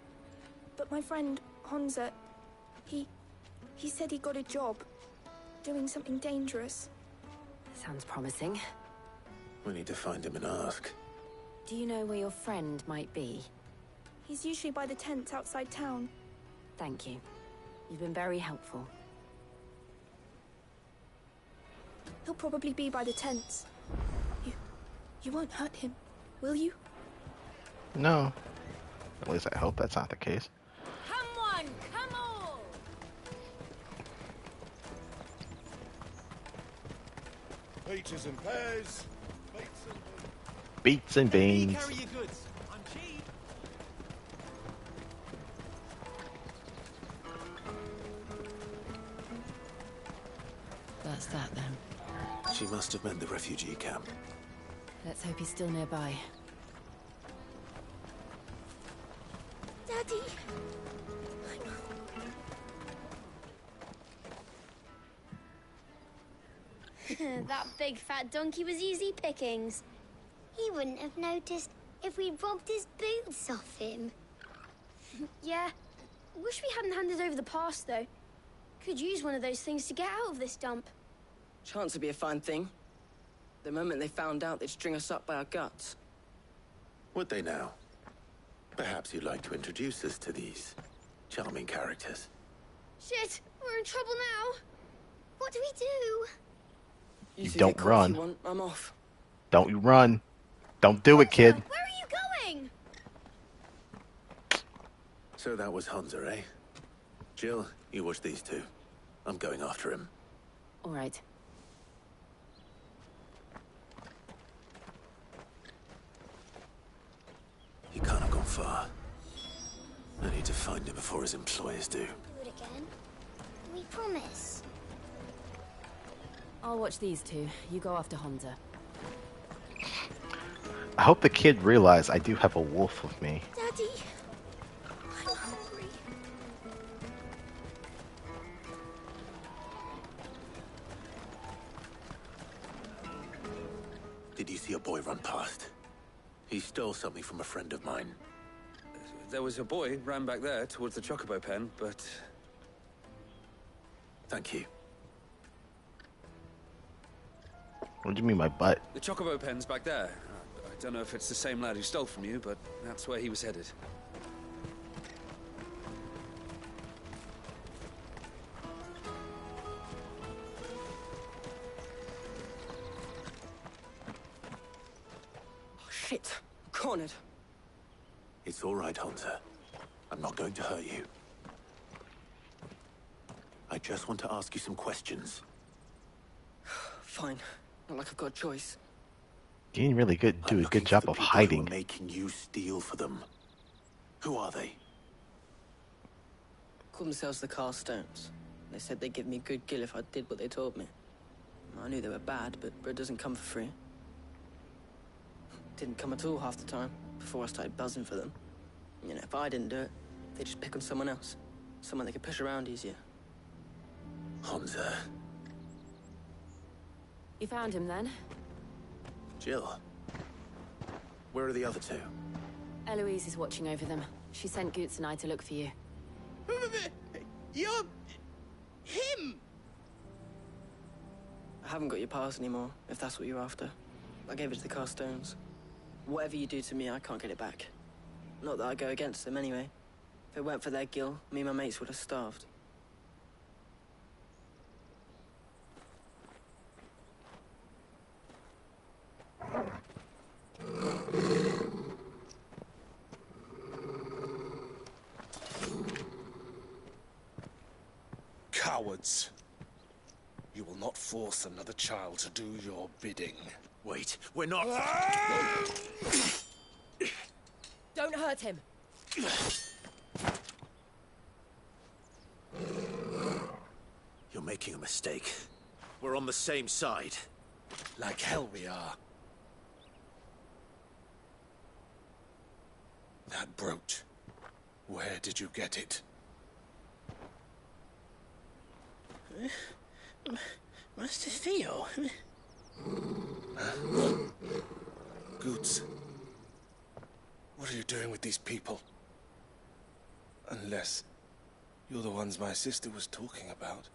But my friend, Honza, he said he got a job doing something dangerous. Sounds promising. We need to find him and ask. Do you know where your friend might be? He's usually by the tents outside town. Thank you. You've been very helpful. He'll probably be by the tents. You won't hurt him, will you? No. At least I hope that's not the case. Come on, come on! Peaches and pears. Beets and beans. Carry your goods. I'm cheap. That's that then. She must have meant the refugee camp. Let's hope he's still nearby. Daddy! That big fat donkey was easy pickings. He wouldn't have noticed if we'd robbed his boots off him. Yeah. Wish we hadn't handed over the pass, though. Could use one of those things to get out of this dump. Chance would be a fine thing. The moment they found out, they'd string us up by our guts. Would they now? Perhaps you'd like to introduce us to these charming characters. Shit, we're in trouble now. What do we do? You two don't get caught if run. you want, I'm off. Don't you run. Don't do it, kid. Where are you going? So that was Hunter, eh? Jill, you watch these two. I'm going after him. All right. He can't have gone far. I need to find him before his employers do. Do it again. We promise. I'll watch these two. You go after Honza. I hope the kid realized I do have a wolf with me. Daddy! I'm hungry. Did you see a boy run past? He stole something from a friend of mine. There was a boy ran back there towards the chocobo pen, but... Thank you. What do you mean by butt? The chocobo pen's back there. I don't know if it's the same lad who stole from you, but that's where he was headed. Oh, shit. I'm cornered. It's all right, Hunter. I'm not going to hurt you. I just want to ask you some questions. Fine. Not like I've got a choice. You didn't really do a good job of hiding. Who are making you steal for them? Who are they? Called themselves the Carstones. They said they'd give me good gill if I did what they told me. I knew they were bad, but bread doesn't come for free. Didn't come at all half the time, before I started buzzing for them. You know, if I didn't do it, they'd just pick on someone else. Someone they could push around easier. Hunter. You found him then? Jill. Where are the other two? Eloise is watching over them. She sent Goots and I to look for you. You're... him! I haven't got your pass anymore, if that's what you're after. I gave it to the Carstones. Whatever you do to me, I can't get it back. Not that I go against them anyway. If it weren't for their gil, me and my mates would have starved. Cowards. You will not force another child to do your bidding. Wait, we're not... Don't hurt him. You're making a mistake. We're on the same side. Like hell we are. That brooch. Where did you get it? Master Theo? Goots. What are you doing with these people? Unless you're the ones my sister was talking about.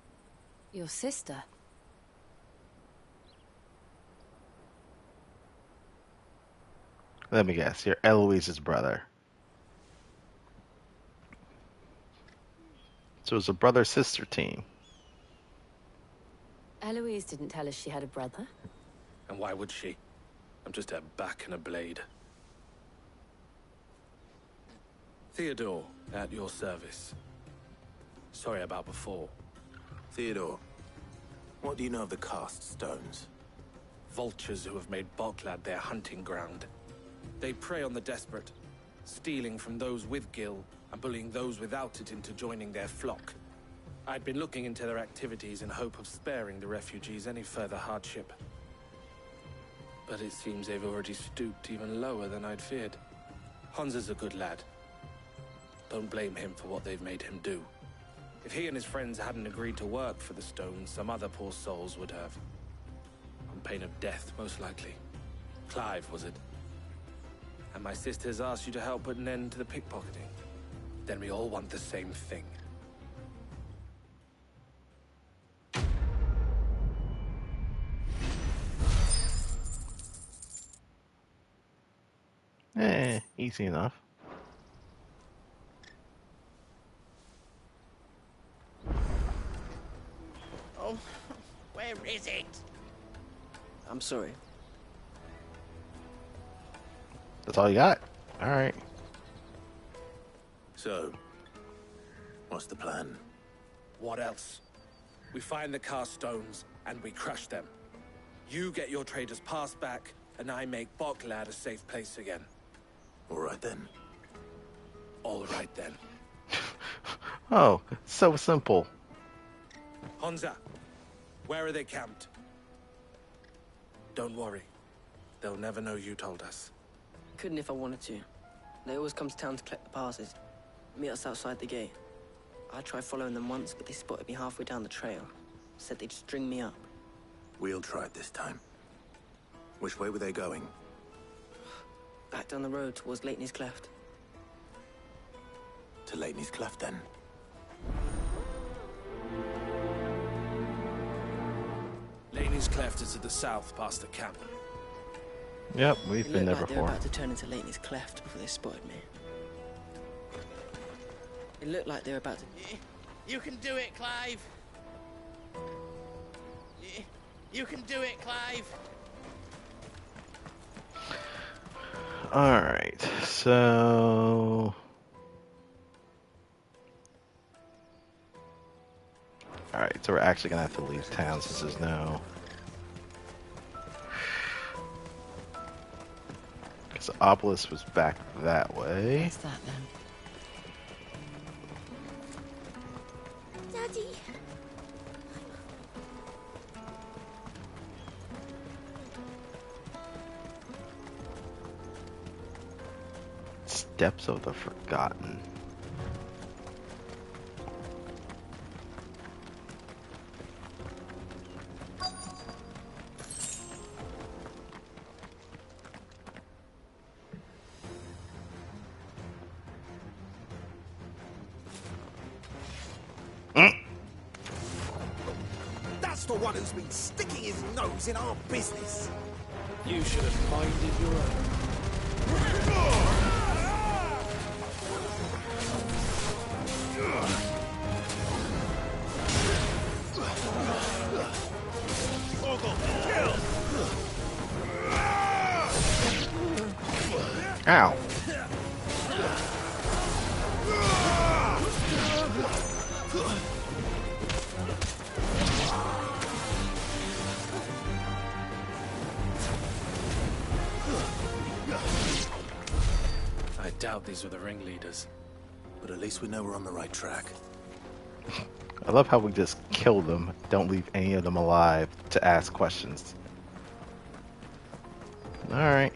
Your sister? Let me guess, you're Eloise's brother. So it's a brother-sister team. Eloise didn't tell us she had a brother. And why would she? I'm just a back and a blade. Theodore, at your service. Sorry about before. Theodore, what do you know of the cast stones? Vultures who have made Boklad their hunting ground. They prey on the desperate, stealing from those with gil and bullying those without it into joining their flock. I'd been looking into their activities in hope of sparing the refugees any further hardship. But it seems they've already stooped even lower than I'd feared. Hansa's a good lad. Don't blame him for what they've made him do. If he and his friends hadn't agreed to work for the stones, some other poor souls would have. On pain of death, most likely. Clive, was it? And my sisters asked you to help put an end to the pickpocketing. Then we all want the same thing. Easy enough. Oh, where is it? I'm sorry. That's all you got? Alright. So, what's the plan? What else? We find the cast stones and we crush them. You get your trader's pass back, and I make Boklad a safe place again. All right then. All right then. Oh, so simple. Hansa, where are they camped? Don't worry. They'll never know you told us. Couldn't if I wanted to. They always come to town to collect the passes. Meet us outside the gate. I tried following them once, but they spotted me halfway down the trail. Said they'd string me up. We'll try it this time. Which way were they going? Back down the road towards Leighton's Cleft. To Leighton's Cleft, then. Leighton's Cleft is to the south, past the camp. Yep, we've been there They were before. about to turn into Leighton's Cleft before they spotted me. It looked like they were about to... You can do it, Clive. You can do it, Clive. Alright, so... Alright, so we're actually gonna have to leave town since there's no... Because the obelisk was back that way. What's that then? Daddy. Steps of the Forgotten. one who's been sticking his nose in our business. You should have minded your own. Ow. I doubt these were the ringleaders. But at least we know we're on the right track. I love how we just kill them, don't leave any of them alive to ask questions. Alright.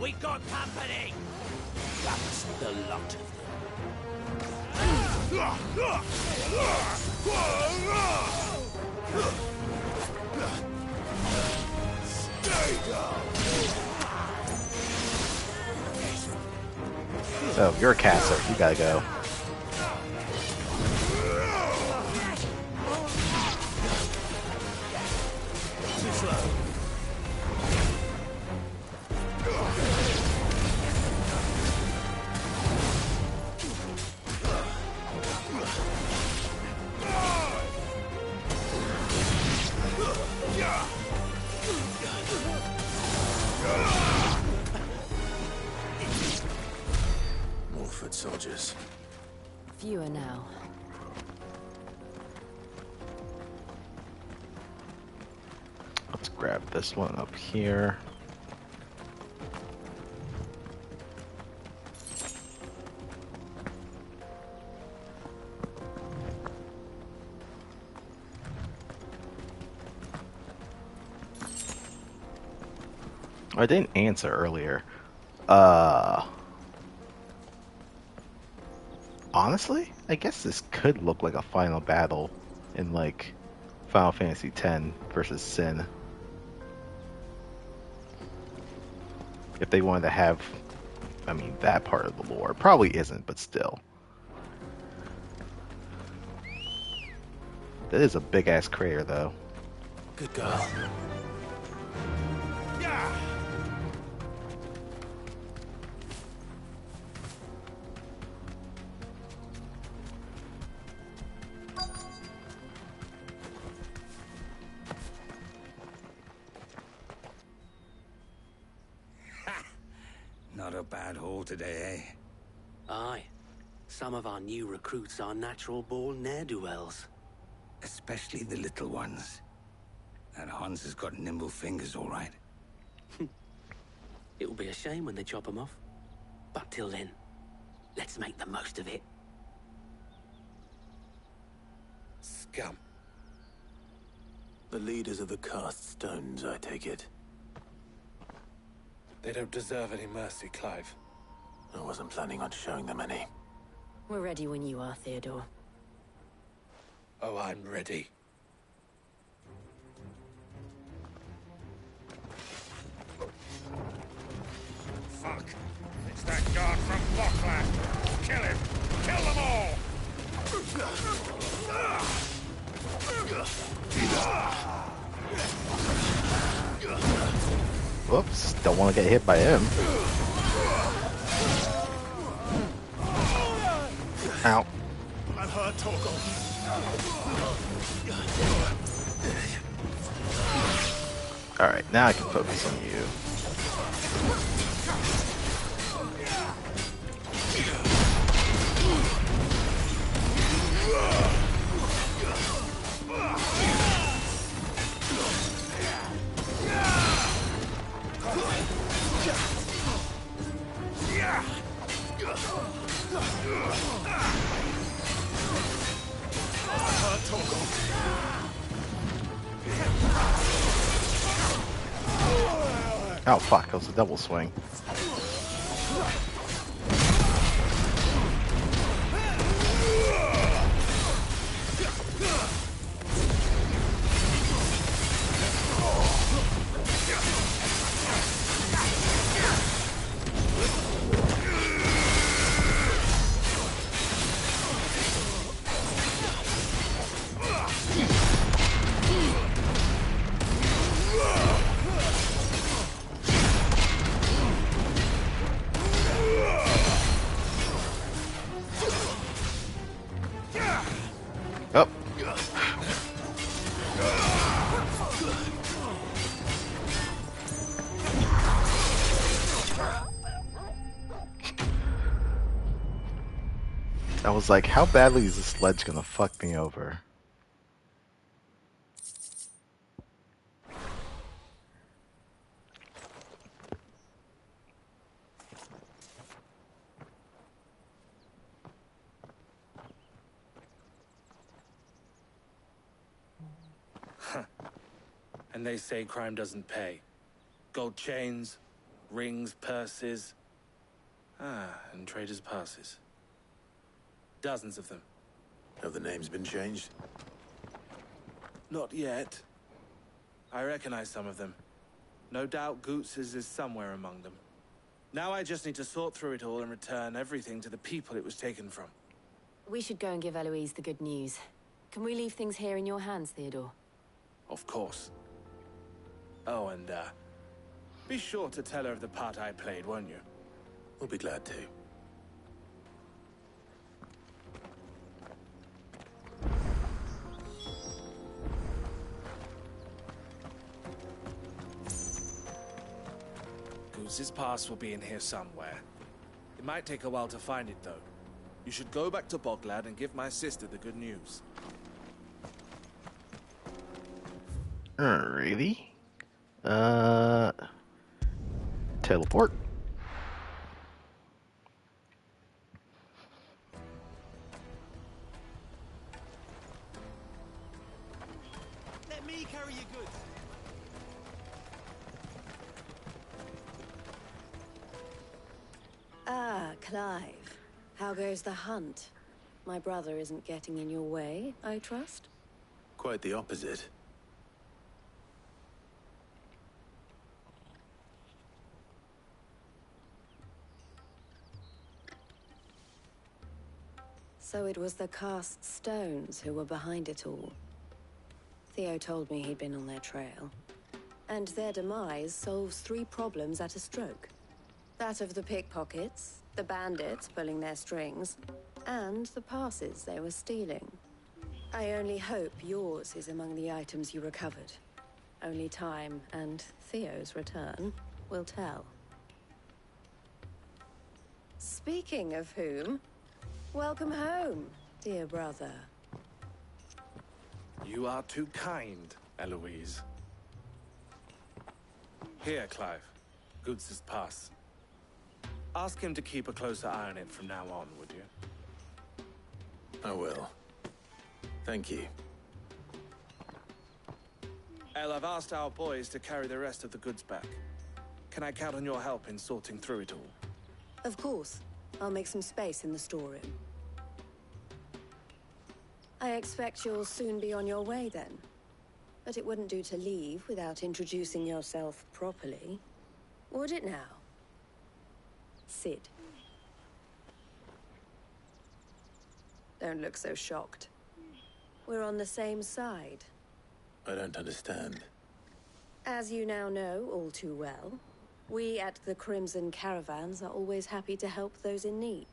We got company! That's the lot of Stay down! So, you're a caster. You gotta go. Too slow. More foot soldiers. Fewer now. Let's grab this one up here. I didn't answer earlier. Honestly, I guess this could look like a final battle in like Final Fantasy X versus Sin. If they wanted to have, I mean, that part of the lore. Probably isn't, but still. That is a big ass crater though. Good girl. Not a bad haul today, eh? Aye. Some of our new recruits are natural-born ne'er-do-wells. Especially the little ones. That Hans has got nimble fingers, all right. It will be a shame when they chop them off. But till then, let's make the most of it. Scum. The leaders of the cast stones, I take it. They don't deserve any mercy, Clive. I wasn't planning on showing them any. We're ready when you are, Theodore. Oh, I'm ready. Fuck! It's that guard from Blockland! Kill him! Kill them all! Whoops, don't want to get hit by him. Ow. I've heard talk of. Alright, now I can focus on you. Oh fuck, that was a double swing. Oh. I was like, how badly is this sledge gonna fuck me over? And they say crime doesn't pay. Gold chains, rings, purses. And traders' passes. Dozens of them. Have the names been changed? Not yet. I recognize some of them. No doubt Goots's is somewhere among them. Now I just need to sort through it all and return everything to the people it was taken from. We should go and give Eloise the good news. Can we leave things here in your hands, Theodore? Of course. Oh, and, be sure to tell her of the part I played, won't you? We'll be glad to. Goots's pass will be in here somewhere. It might take a while to find it, though. You should go back to Boglad and give my sister the good news. Really? Teleport. Let me carry your goods. Ah, Clive. How goes the hunt? My brother isn't getting in your way, I trust? Quite the opposite. So it was the cast stones who were behind it all. Theo told me he'd been on their trail. And their demise solves 3 problems at a stroke. That of the pickpockets, the bandits pulling their strings, and the passes they were stealing. I only hope yours is among the items you recovered. Only time and Theo's return will tell. Speaking of whom, welcome home, dear brother. You are too kind, Eloise. Here, Clive. Goots's pass. Ask him to keep a closer eye on it from now on, would you? I will. Thank you. El, I've asked our boys to carry the rest of the goods back. Can I count on your help in sorting through it all? Of course. I'll make some space in the storeroom. I expect you'll soon be on your way then. But it wouldn't do to leave without introducing yourself properly. Would it now? Sid. Don't look so shocked. We're on the same side. I don't understand. As you now know all too well, we at the Crimson Caravans are always happy to help those in need.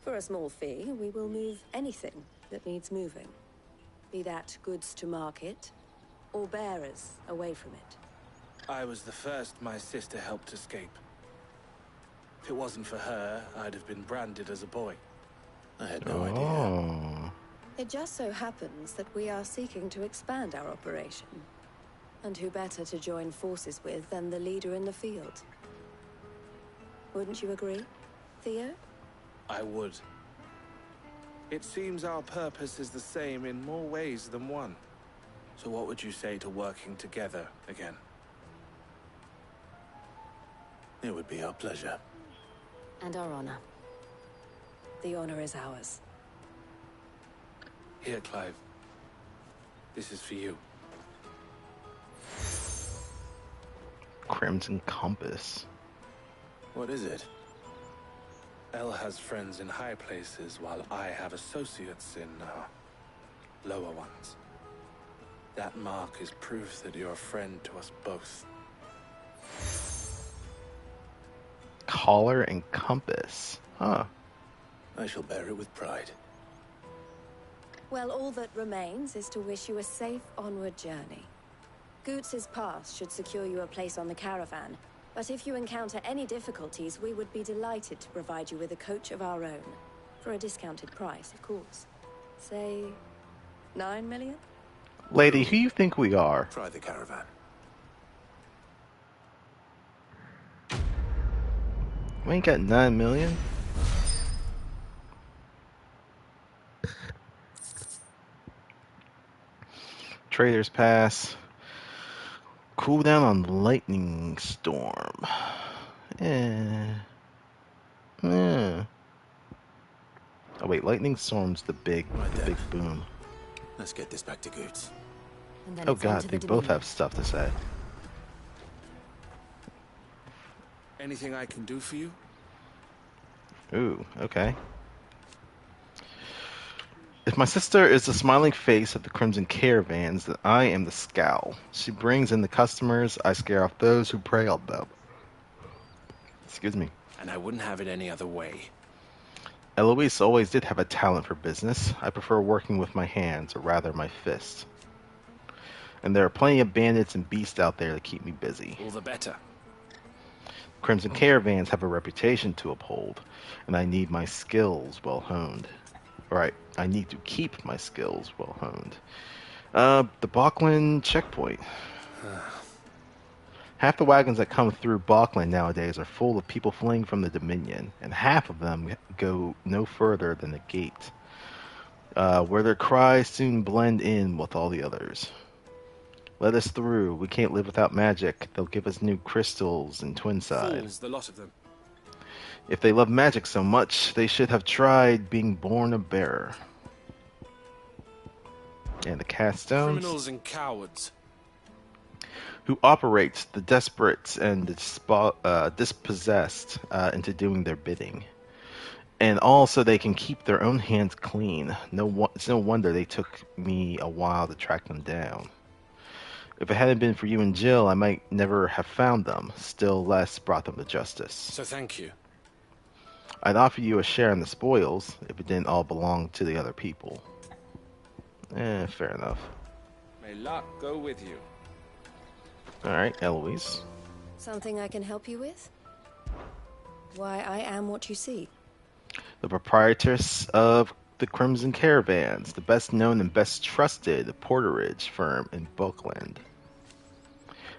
For a small fee, we will move anything that needs moving. Be that goods to market, or bearers away from it. I was the first my sister helped escape. If it wasn't for her, I'd have been branded as a boy. I had no idea. It just so happens that we are seeking to expand our operation. And who better to join forces with than the leader in the field? Wouldn't you agree, Theo? I would. It seems our purpose is the same in more ways than one. So what would you say to working together again? It would be our pleasure. And our honor. The honor is ours. Here, Clive. This is for you. Crimson Compass. What is it? Elle has friends in high places, while I have associates in, lower ones. That mark is proof that you're a friend to us both. Collar and compass. Huh. I shall bear it with pride. Well, all that remains is to wish you a safe onward journey. Goots's pass should secure you a place on the caravan, but if you encounter any difficulties, we would be delighted to provide you with a coach of our own. For a discounted price, of course. Say, 9 million? Lady, who you think we are? Try the caravan. We ain't got 9 million. Trader's Pass. Cool down on lightning storm. Oh wait, lightning storm's the big boom. Let's get this back to Goots. Oh god, they both have stuff to say. Anything I can do for you? Ooh, okay. If my sister is the smiling face of the Crimson Caravans, then I am the scowl. She brings in the customers, I scare off those who prey on them. Excuse me. And I wouldn't have it any other way. Eloise always did have a talent for business. I prefer working with my hands, or rather my fists. And there are plenty of bandits and beasts out there to keep me busy. All the better. Crimson Caravans have a reputation to uphold, and I need my skills well honed. Right, I need to keep my skills well honed. The Balkland checkpoint. Half the wagons that come through Balkland nowadays are full of people fleeing from the Dominion, and half of them go no further than the gate, where their cries soon blend in with all the others. Let us through. We can't live without magic. They'll give us new crystals in Twinside. Fools, the lot of them. If they love magic so much, they should have tried being born a bearer. And the cast stones. Criminals and cowards. Who operates the desperate and dispossessed into doing their bidding. And all so they can keep their own hands clean. It's no wonder they took me a while to track them down. If it hadn't been for you and Jill, I might never have found them, still less brought them to justice. So thank you. I'd offer you a share in the spoils if it didn't all belong to the other people. Fair enough. May luck go with you. Alright, Eloise. Something I can help you with? Why, I am what you see. The proprietor of the Crimson Caravans, the best known and best trusted porterage firm in Balkland.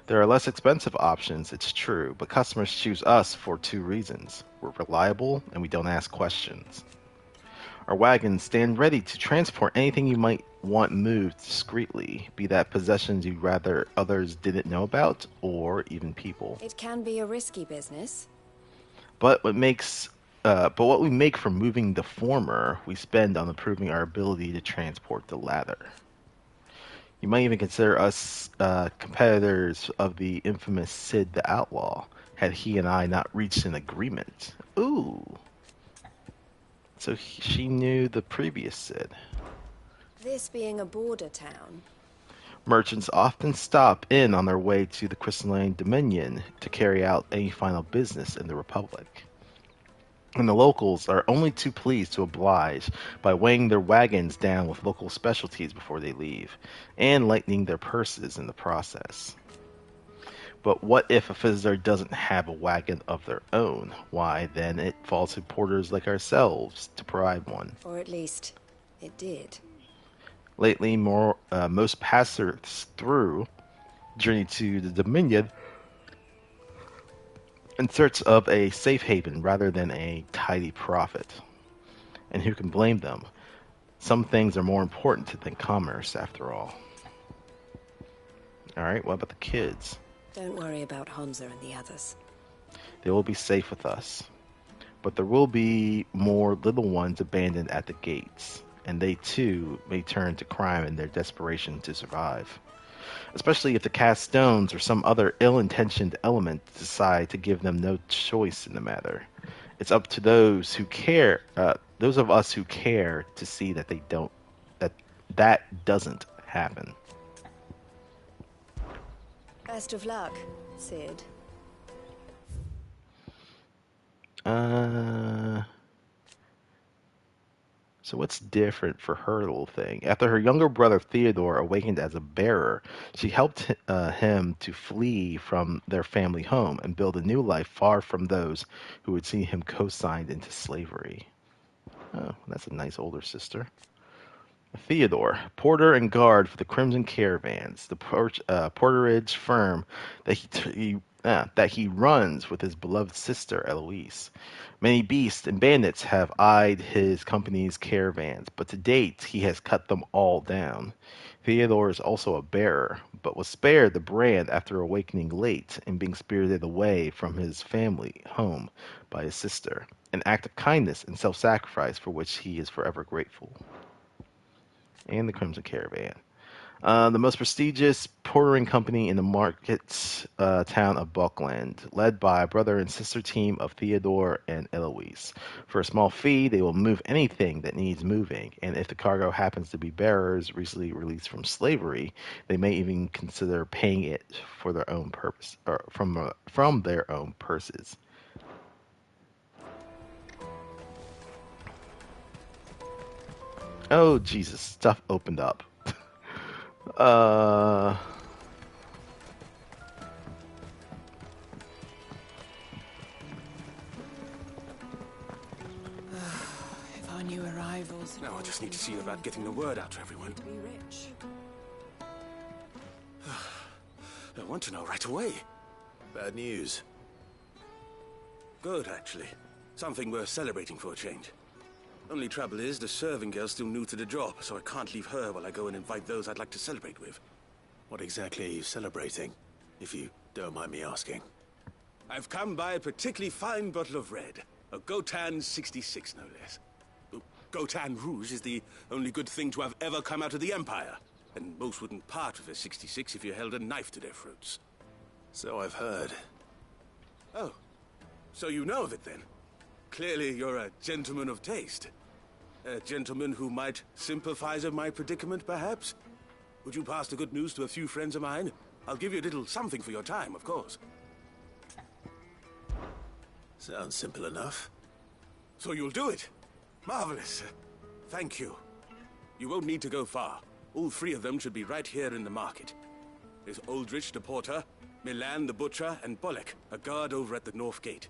There are less expensive options, it's true, but customers choose us for two reasons. We're reliable, and we don't ask questions. Our wagons stand ready to transport anything you might want moved discreetly, be that possessions you'd rather others didn't know about, or even people. It can be a risky business. But what we make from moving the former, we spend on improving our ability to transport the latter. You might even consider us competitors of the infamous Sid the Outlaw, had he and I not reached an agreement. Ooh. So she knew the previous Sid. This being a border town. Merchants often stop in on their way to the Crystalline Dominion to carry out any final business in the Republic. And the locals are only too pleased to oblige by weighing their wagons down with local specialties before they leave, and lightening their purses in the process. But what if a visitor doesn't have a wagon of their own? Why, then it falls to porters like ourselves to provide one. Or at least, it did. Lately, most passers through journey to the Dominion in search of a safe haven rather than a tidy profit. And who can blame them? Some things are more important than commerce, after all. Alright, what about the kids? Don't worry about Hansa and the others. they will be safe with us. But there will be more little ones abandoned at the gates, and they too may turn to crime in their desperation to survive. Especially if the cast stones or some other ill-intentioned element decide to give them no choice in the matter. It's up to those of us who care, to see that that doesn't happen. Best of luck, Sid. So what's different for her little thing? After her younger brother Theodore awakened as a bearer, she helped him to flee from their family home and build a new life far from those who would see him co-signed into slavery. Oh, that's a nice older sister. Theodore, porter and guard for the Crimson Caravans, the porterage firm that he runs with his beloved sister Eloise. Many beasts and bandits have eyed his company's caravans, but to date he has cut them all down. Theodore is also a bearer, but was spared the brand after awakening late and being spirited away from his family home by his sister, an act of kindness and self-sacrifice for which he is forever grateful. And the Crimson Caravan. The most prestigious portering company in the market town of Buckland, led by a brother and sister team of Theodore and Eloise. For a small fee, they will move anything that needs moving, and if the cargo happens to be bearers recently released from slavery, they may even consider paying it for their own purpose, or from their own purses. Oh Jesus! Stuff opened up. If our new arrivals. Now I just need to see about getting the word out to everyone. To be rich. I want to know right away. Bad news. Good, actually. Something worth celebrating for a change. Only trouble is, the serving girl's still new to the job, so I can't leave her while I go and invite those I'd like to celebrate with. What exactly are you celebrating, if you don't mind me asking? I've come by a particularly fine bottle of red. A Gotan 66, no less. Gotan Rouge is the only good thing to have ever come out of the Empire. And most wouldn't part with a 66 if you held a knife to their throats. So I've heard. Oh, so you know of it then? Clearly you're a gentleman of taste. A gentleman who might sympathize with my predicament, perhaps? Would you pass the good news to a few friends of mine? I'll give you a little something for your time, of course. Sounds simple enough. So you'll do it? Marvelous. Thank you. You won't need to go far. All three of them should be right here in the market. There's Aldrich the porter, Milan the butcher, and Bollock, a guard over at the north gate.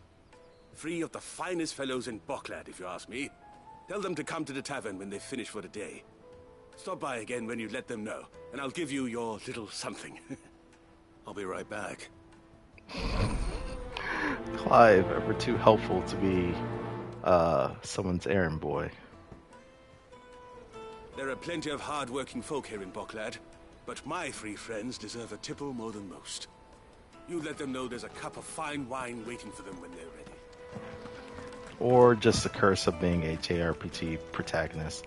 Three of the finest fellows in Boklad, if you ask me. Tell them to come to the tavern when they've finished for the day. Stop by again when you let them know, and I'll give you your little something. I'll be right back. Clive, ever too helpful to be someone's errand boy. There are plenty of hard-working folk here in Boklad, but my three friends deserve a tipple more than most. You let them know there's a cup of fine wine waiting for them when they're ready. Or just the curse of being a JRPG protagonist.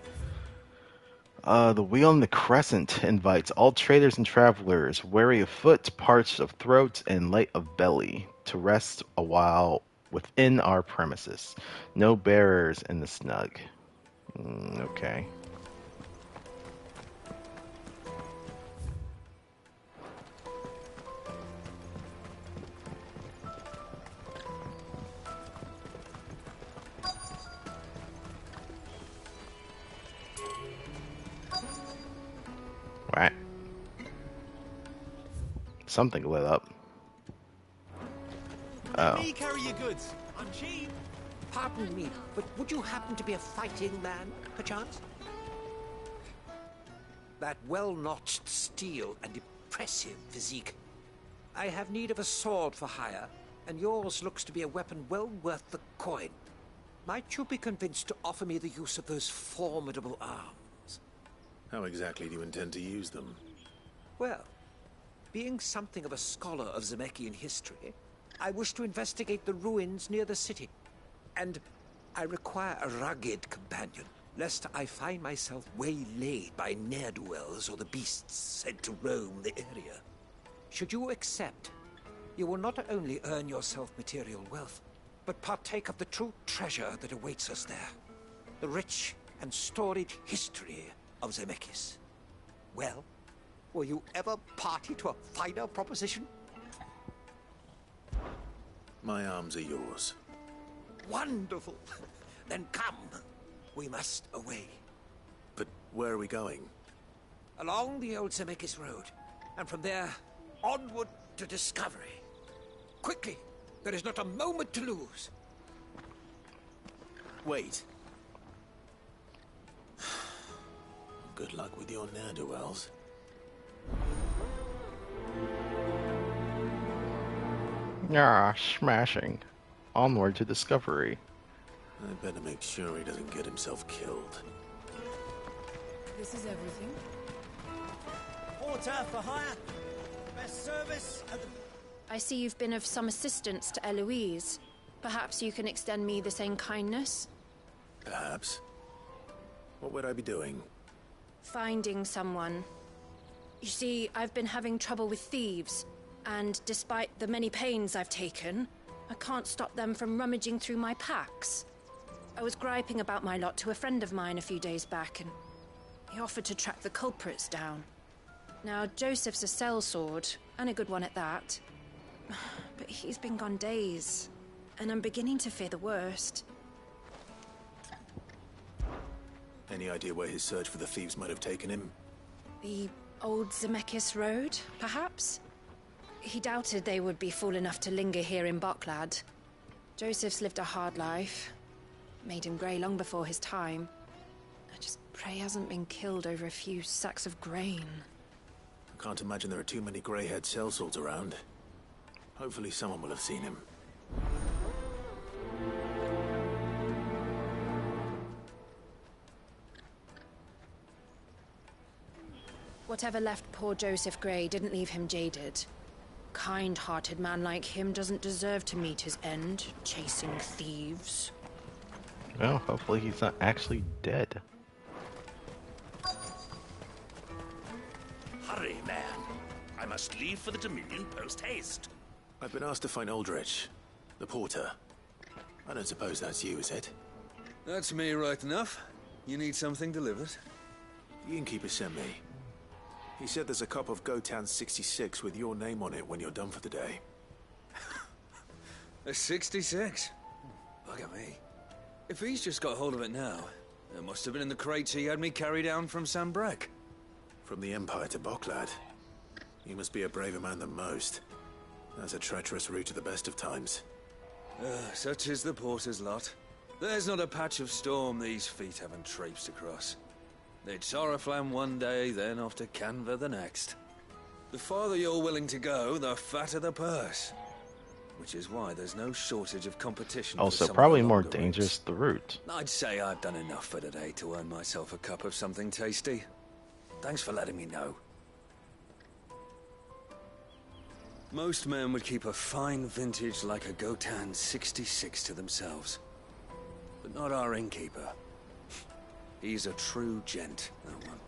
The Wheel in the Crescent invites all traders and travelers, weary of foot, parched of throat, and light of belly, to rest a while within our premises. No bearers in the snug. Okay. Right. Something lit up. Oh. Let me carry your goods. I'm cheap. Pardon me, but would you happen to be a fighting man, perchance? That well-notched steel and impressive physique. I have need of a sword for hire, and yours looks to be a weapon well worth the coin. Might you be convinced to offer me the use of those formidable arms? How exactly do you intend to use them? Well, being something of a scholar of Zemeckyan history, I wish to investigate the ruins near the city. And I require a rugged companion, lest I find myself waylaid by ne'er-do-wells or the beasts sent to roam the area. Should you accept, you will not only earn yourself material wealth, but partake of the true treasure that awaits us there. The rich and storied history of Zemeckis. Well, will you ever party to a finer proposition? My arms are yours. Wonderful. Then come. We must away. But where are we going? Along the old Zemeckis Road, and from there, onward to discovery. Quickly! There is not a moment to lose. Wait. Good luck with your ne'er-do-wells. Ah, smashing. Onward to discovery. I better make sure he doesn't get himself killed. This is everything. Porter for hire. Best service at the... I see you've been of some assistance to Eloise. Perhaps you can extend me the same kindness? Perhaps. What would I be doing? Finding someone. You see, I've been having trouble with thieves, and despite the many pains I've taken, I can't stop them from rummaging through my packs. I was griping about my lot to a friend of mine a few days back, and he offered to track the culprits down. Now, Joseph's a sellsword, and a good one at that. But he's been gone days, and I'm beginning to fear the worst. Any idea where his search for the thieves might have taken him? The old Zemeckis Road, perhaps? He doubted they would be fool enough to linger here in Boklad. Joseph's lived a hard life. Made him grey long before his time. I just pray he hasn't been killed over a few sacks of grain. I can't imagine there are too many grey-haired sellswords around. Hopefully someone will have seen him. Whatever left poor Joseph Grey didn't leave him jaded. Kind-hearted man like him doesn't deserve to meet his end, chasing thieves. Well, hopefully he's not actually dead. Hurry, man. I must leave for the Dominion post-haste. I've been asked to find Aldrich, the porter. I don't suppose that's you, is it? That's me right enough. You need something delivered? The innkeeper sent me. He said there's a cup of Gotan 66 with your name on it when you're done for the day. A 66? Bugger me. If he's just got hold of it now, it must have been in the crates he had me carry down from Sambrek. From the Empire to Boklad. You must be a braver man than most. That's a treacherous route at the best of times. Such is the porter's lot. There's not a patch of storm these feet haven't traipsed across. It's Oriflamme one day, then off to Canva the next. The farther you're willing to go, the fatter the purse. Which is why there's no shortage of competition. Also, for probably more dangerous the route. I'd say I've done enough for today to earn myself a cup of something tasty. Thanks for letting me know. Most men would keep a fine vintage like a Gotan 66 to themselves. But not our innkeeper. He's a true gent, that one.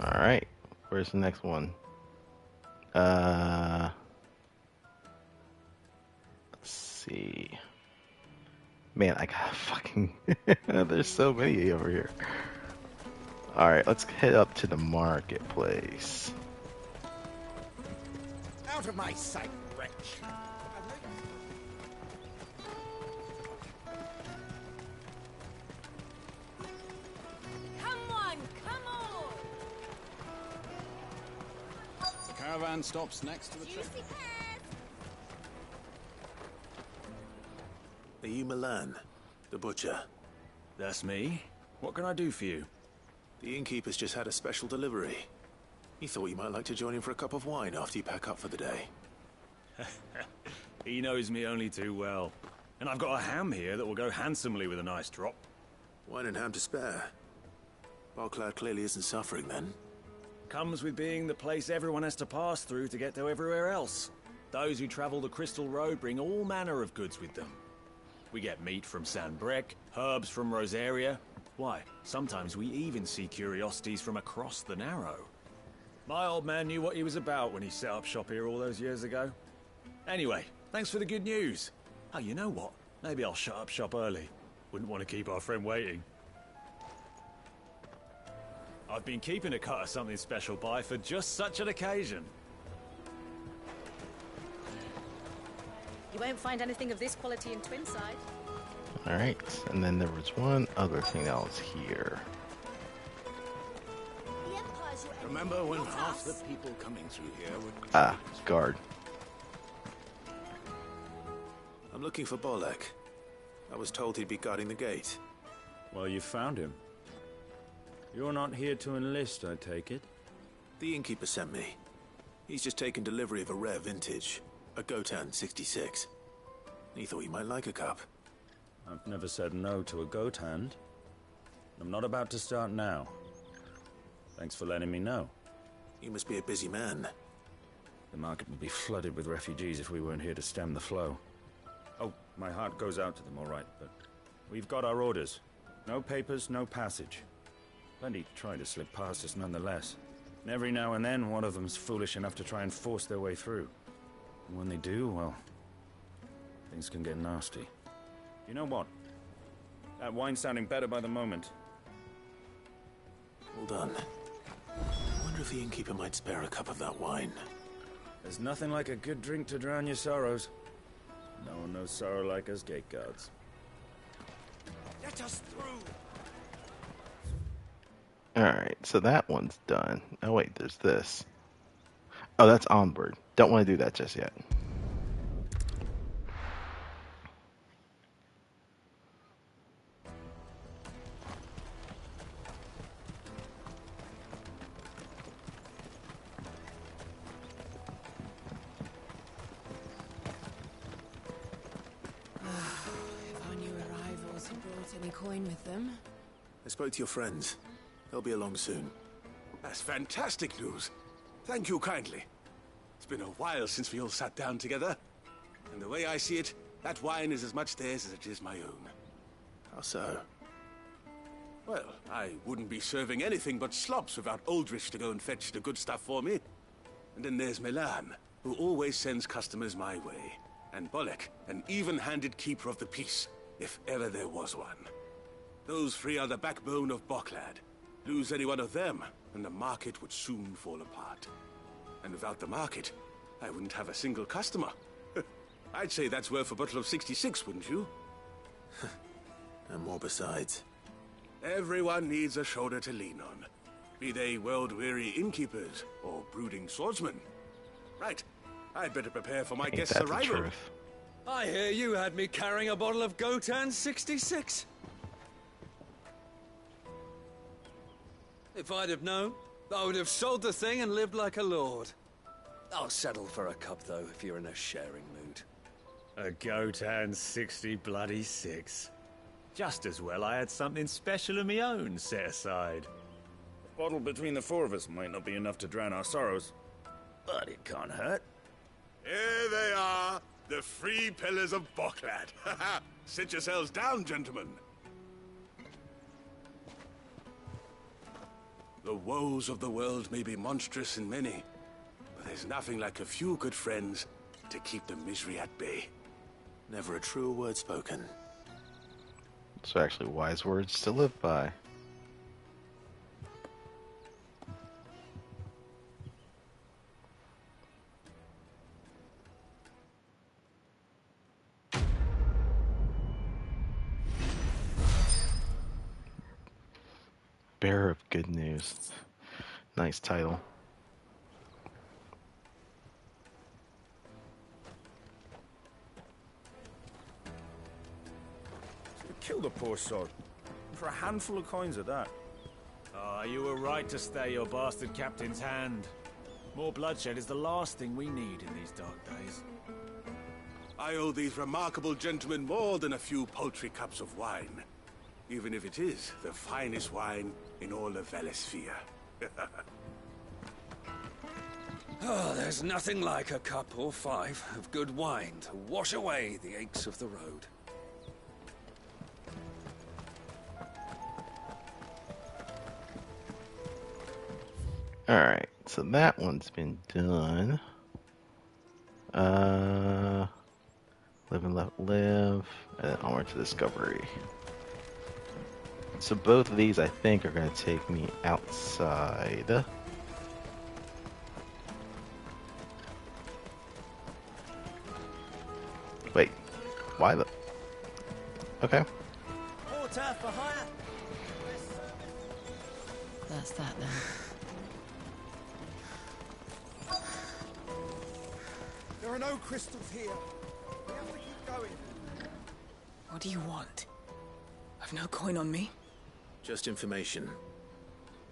Alright, where's the next one? Let's see. Man, I got fucking... There's so many over here. Alright, let's head up to the marketplace. Out of my sight, wretch! Come on, come on! The caravan stops next to the train. Are you Milan, the butcher? That's me. What can I do for you? The innkeeper's just had a special delivery. He thought you might like to join him for a cup of wine after you pack up for the day. He knows me only too well. And I've got a ham here that will go handsomely with a nice drop. Wine and ham to spare. Boklad clearly isn't suffering then. comes with being the place everyone has to pass through to get to everywhere else. Those who travel the Crystal Road bring all manner of goods with them. We get meat from San Brec, herbs from Rosaria. Why, sometimes we even see curiosities from across the Narrow. My old man knew what he was about when he set up shop here all those years ago. Anyway, thanks for the good news. Oh, you know what? Maybe I'll shut up shop early. Wouldn't want to keep our friend waiting. I've been keeping a cut of something special by for just such an occasion. You won't find anything of this quality in Twinside. Alright, and then there was one other thing that was here. Remember when half the people coming through here were... Ah, guard. I'm looking for Bolek. I was told he'd be guarding the gate. Well, you found him. You're not here to enlist, I take it? The innkeeper sent me. He's just taken delivery of a rare vintage, a Gotan 66. He thought he might like a cup. I've never said no to a goat hand. I'm not about to start now. Thanks for letting me know. You must be a busy man. The market would be flooded with refugees if we weren't here to stem the flow. Oh, my heart goes out to them, all right, but we've got our orders. No papers, no passage. Plenty try to slip past us nonetheless. And every now and then, one of them's foolish enough to try and force their way through. And when they do, well, things can get nasty. You know what? That wine's sounding better by the moment. Hold on. I wonder if the innkeeper might spare a cup of that wine. There's nothing like a good drink to drown your sorrows. No one knows sorrow like us gate guards. Let us through! Alright, so that one's done. Oh wait, there's this. Oh, that's onward. Don't want to do that just yet. If our new arrivals had brought any coin with them. I spoke to your friends. They'll be along soon. That's fantastic news. Thank you kindly. It's been a while since we all sat down together. And the way I see it, that wine is as much theirs as it is my own. How so? Well, I wouldn't be serving anything but slops without Aldrich to go and fetch the good stuff for me. And then there's Milan, who always sends customers my way. And Bolek, an even-handed keeper of the peace, if ever there was one. Those three are the backbone of Boklad. Lose any one of them, and the market would soon fall apart. And without the market, I wouldn't have a single customer. I'd say that's worth a bottle of 66, wouldn't you? And more besides. Everyone needs a shoulder to lean on. Be they world-weary innkeepers or brooding swordsmen. Right, I'd better prepare for my guest's arrival. I hear you had me carrying a bottle of Gotan 66. If I'd have known, I would have sold the thing and lived like a lord. I'll settle for a cup, though, if you're in a sharing mood. A Gotan 66. Just as well I had something special of my own set aside. A bottle between the four of us might not be enough to drown our sorrows, but it can't hurt. Here they are, the three pillars of Boklad. Sit yourselves down, gentlemen. The woes of the world may be monstrous in many, but there's nothing like a few good friends to keep the misery at bay. Never a truer word spoken. So actually wise words to live by. Bearer of Good News. Nice title. Kill the poor sod. For a handful of coins at that. Ah, you were right to stay your bastard captain's hand. More bloodshed is the last thing we need in these dark days. I owe these remarkable gentlemen more than a few paltry cups of wine. Even if it is the finest wine in all of Valesphere. Oh, there's nothing like a cup or 5 of good wine to wash away the aches of the road. Alright, so that one's been done. Live and let live, and then onward to discovery. So both of these, I think, are going to take me outside. Wait, why the... Okay. Porter for hire. That's that then. There are no crystals here. We have to keep going. What do you want? I've no coin on me. Just information.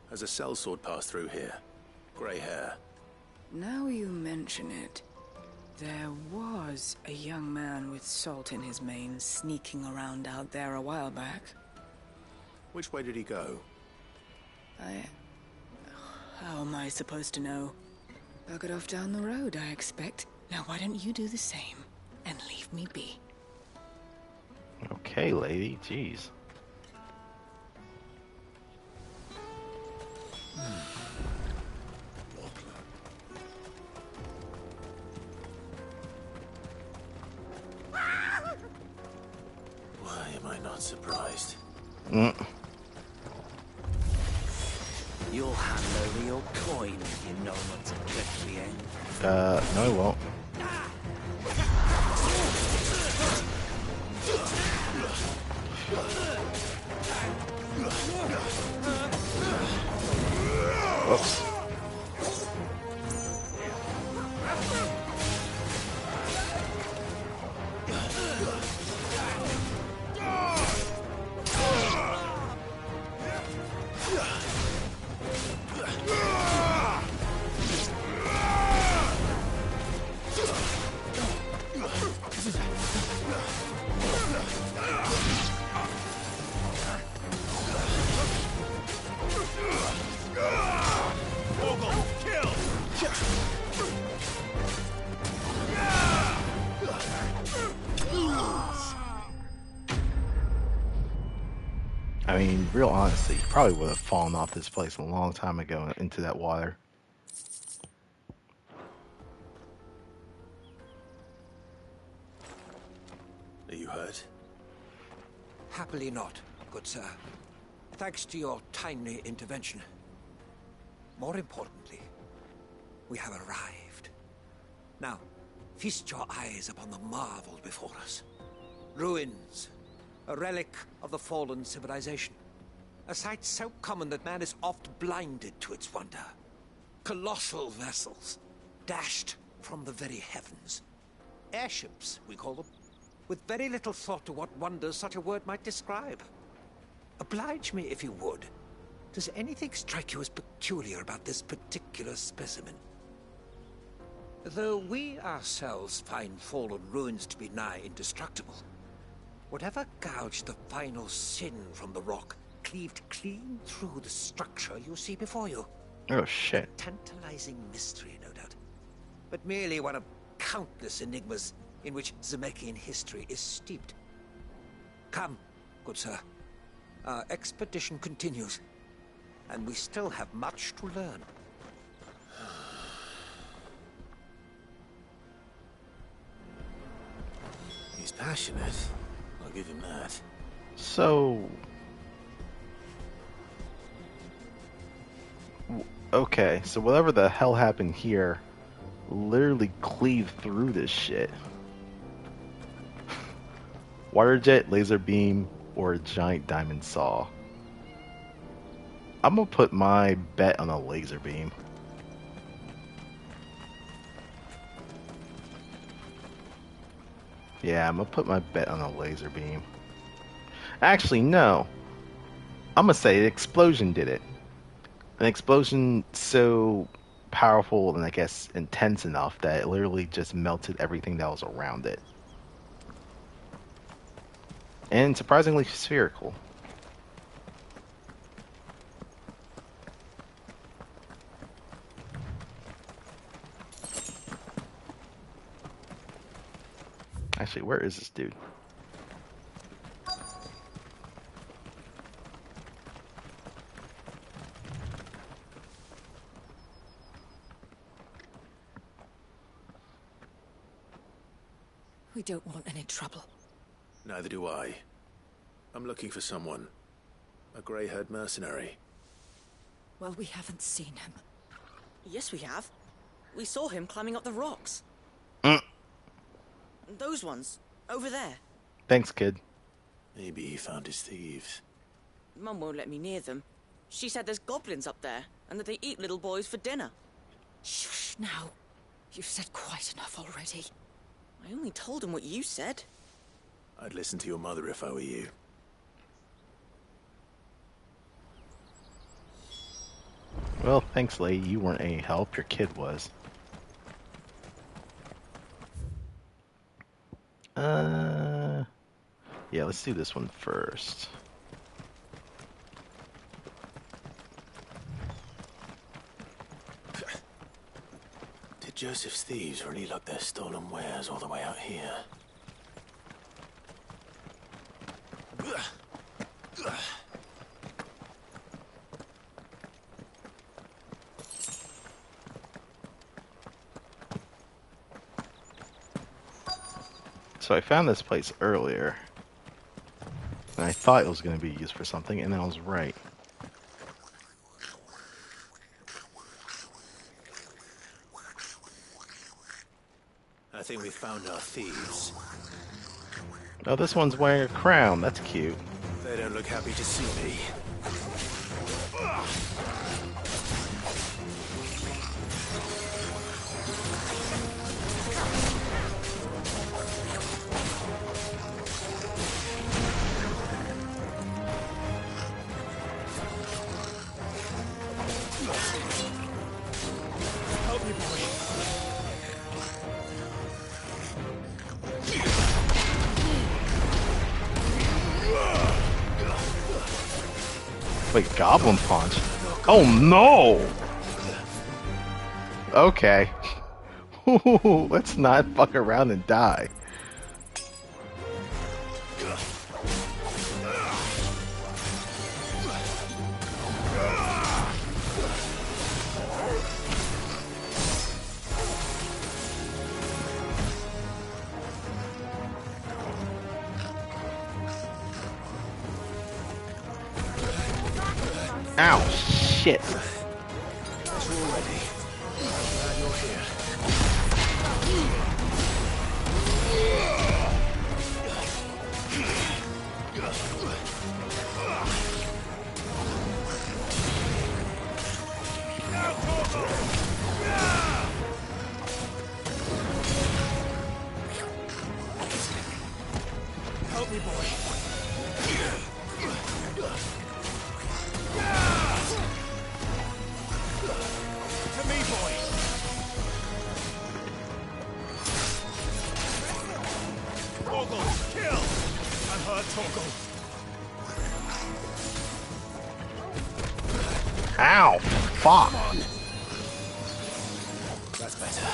Has a sellsword passed through here? Grey hair. Now you mention it, there was a young man with salt in his mane sneaking around out there a while back. Which way did he go? How am I supposed to know? Buggered off down the road, I expect. Now why don't you do the same and leave me be? Okay, lady. Jeez. Why am I not surprised? You'll hand over your coin if you know not to click the end. No, I won't. Whoops. I mean, real honestly, you probably would have fallen off this place a long time ago into that water. Are you hurt? Happily not, good sir. Thanks to your timely intervention. More importantly, we have arrived. Now, feast your eyes upon the marvel before us. Ruins, a relic of the fallen civilization. A sight so common that man is oft blinded to its wonder. Colossal vessels, dashed from the very heavens. Airships, we call them, with very little thought to what wonders such a word might describe. Oblige me if you would. Does anything strike you as peculiar about this particular specimen? Though we ourselves find fallen ruins to be nigh indestructible, whatever gouged the final sin from the rock cleaved clean through the structure you see before you. Oh, shit. A tantalizing mystery, no doubt, but merely one of countless enigmas in which Zemeckis history is steeped. Come, good sir. Our expedition continues, and we still have much to learn. He's passionate. I'll give him that. So... okay, so whatever the hell happened here literally cleaved through this shit. Water jet, laser beam, or a giant diamond saw. I'm gonna put my bet on a laser beam. Yeah, I'm gonna put my bet on a laser beam. Actually, no. I'm gonna say an explosion did it. An explosion so powerful and I guess intense enough that it literally just melted everything that was around it. And surprisingly spherical. Actually, where is this dude? We don't want any trouble. Neither do I. I'm looking for someone. A grey-haired mercenary. Well, we haven't seen him. Yes, we have. We saw him climbing up the rocks. Those ones, over there. Thanks, kid. Maybe he found his thieves. Mum won't let me near them. She said there's goblins up there, and that they eat little boys for dinner. Shush, now. You've said quite enough already. I only told him what you said. I'd listen to your mother if I were you. Well, thanks, lady. You weren't any help. Your kid was. Yeah, let's do this one first. Did Joseph's thieves really lug their stolen wares all the way out here? So I found this place earlier, and I thought it was going to be used for something, and I was right. I think we found our thieves. Oh, this one's wearing a crown. That's cute. They don't look happy to see me. Help me, boy. Wait, Goblin Punch? Oh no! Okay. Let's not fuck around and die. Ow, shit. Guess we're all ready. Glad you're here. Help me, boy. To me, boy. Torgal, kill! I'm hurt, Torgal. Ow, fuck. That's better.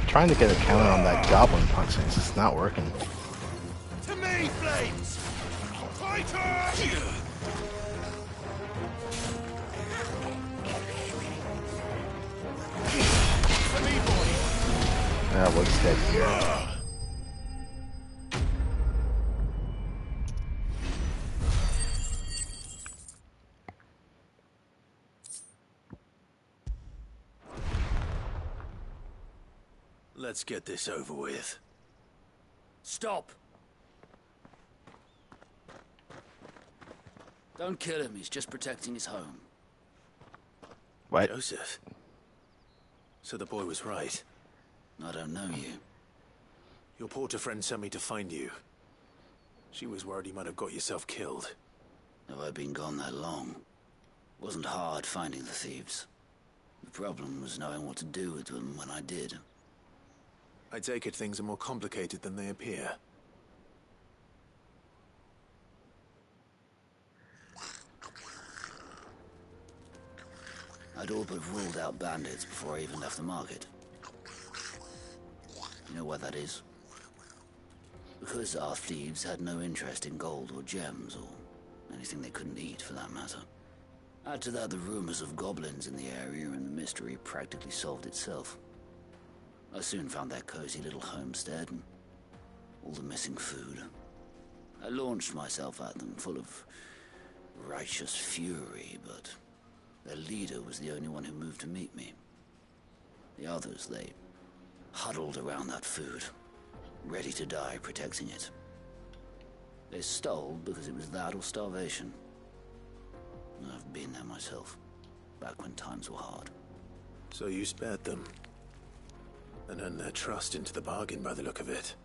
Trying to get a counter on that Goblin Punch and it's just not working. To me, Flames! Fighter! To me, boy. That looks dead here. Let's get this over with. Stop! Don't kill him, he's just protecting his home. What? Joseph? So the boy was right. I don't know you. Your porter friend sent me to find you. She was worried you might have got yourself killed. Have I been gone that long? Wasn't hard finding the thieves. The problem was knowing what to do with them when I did. I take it things are more complicated than they appear. I'd all but ruled out bandits before I even left the market. know why that is? Because our thieves had no interest in gold or gems, or anything they couldn't eat for that matter. Add to that the rumors of goblins in the area, and the mystery practically solved itself. I soon found their cozy little homestead and all the missing food. I launched myself at them full of righteous fury, but their leader was the only one who moved to meet me. The others, they huddled around that food, ready to die protecting it. They stole because it was that or starvation. I've been there myself, back when times were hard. So you spared them, and earned their trust into the bargain by the look of it.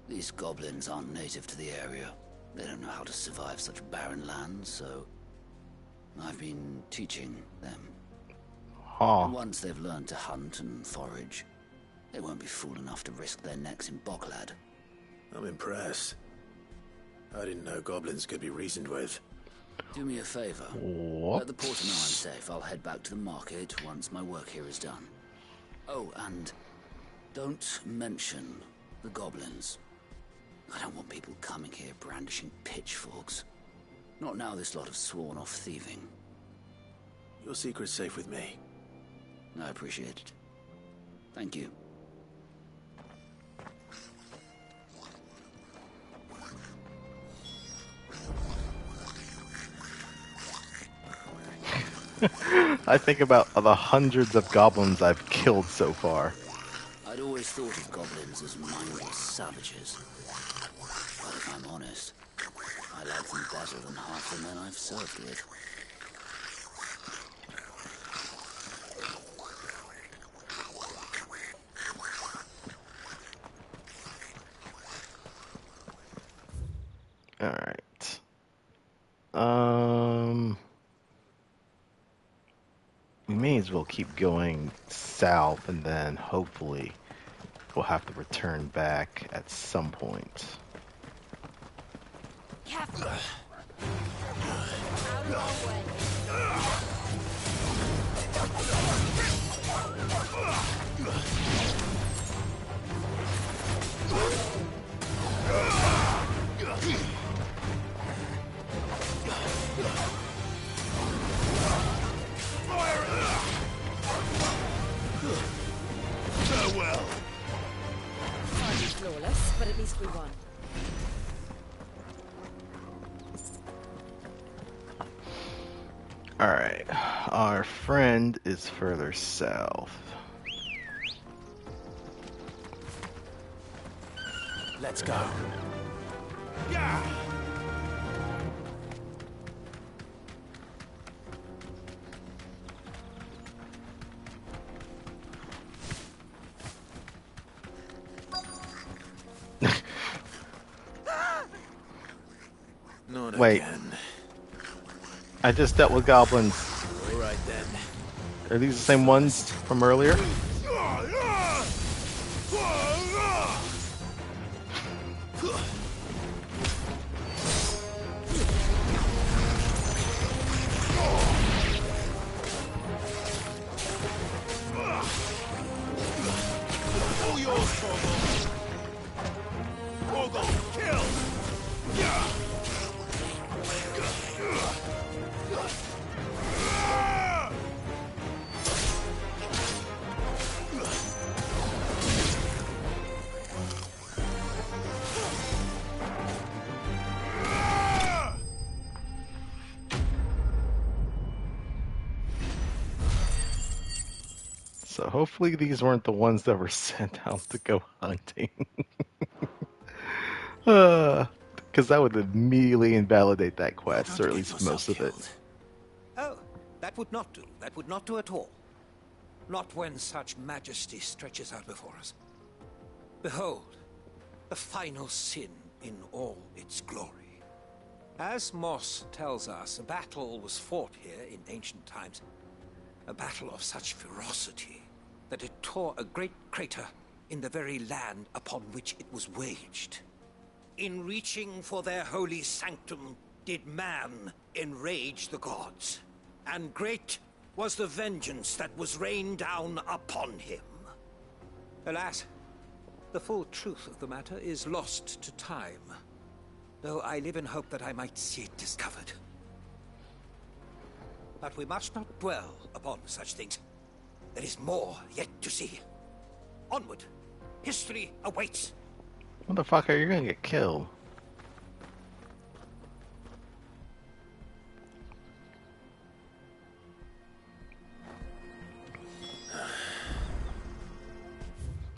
These goblins aren't native to the area. They don't know how to survive such barren lands, so I've been teaching them. And once they've learned to hunt and forage, they won't be fool enough to risk their necks in Boklad. I'm impressed. I didn't know goblins could be reasoned with. Do me a favor. What? Let the porter know I'm safe. I'll head back to the market once my work here is done. Oh, and don't mention the goblins. I don't want people coming here brandishing pitchforks. Not now this lot have sworn off thieving. Your secret's safe with me. I appreciate it. Thank you. I think about the hundreds of goblins I've killed so far. I'd always thought of goblins as mindless savages. But if I'm honest, I like them better than half the men I've served with. Alright. We may as well keep going south, and then hopefully we'll have to return back at some point. Careful. Out of our way. Farewell. Hardly flawless, but at least we won. Alright, our friend is further south. Let's go. Yeah. Not Wait. again. I just dealt with goblins. All right then. Are these the same ones from earlier? All yours, Torgal. Torgal, kill! Yeah! So hopefully these weren't the ones that were sent out to go hunting. Because that would immediately invalidate that quest, or at least most of it. Oh, that would not do. That would not do at all. Not when such majesty stretches out before us. Behold, the final sin in all its glory. As Moss tells us, a battle was fought here in ancient times. A battle of such ferocity that it tore a great crater in the very land upon which it was waged. In reaching for their holy sanctum, did man enrage the gods, and great was the vengeance that was rained down upon him. Alas, The full truth of the matter is lost to time, though I live in hope that I might see it discovered. But we must not dwell upon such things. There is more yet to see. Onward. History awaits. Motherfucker, you're gonna get killed.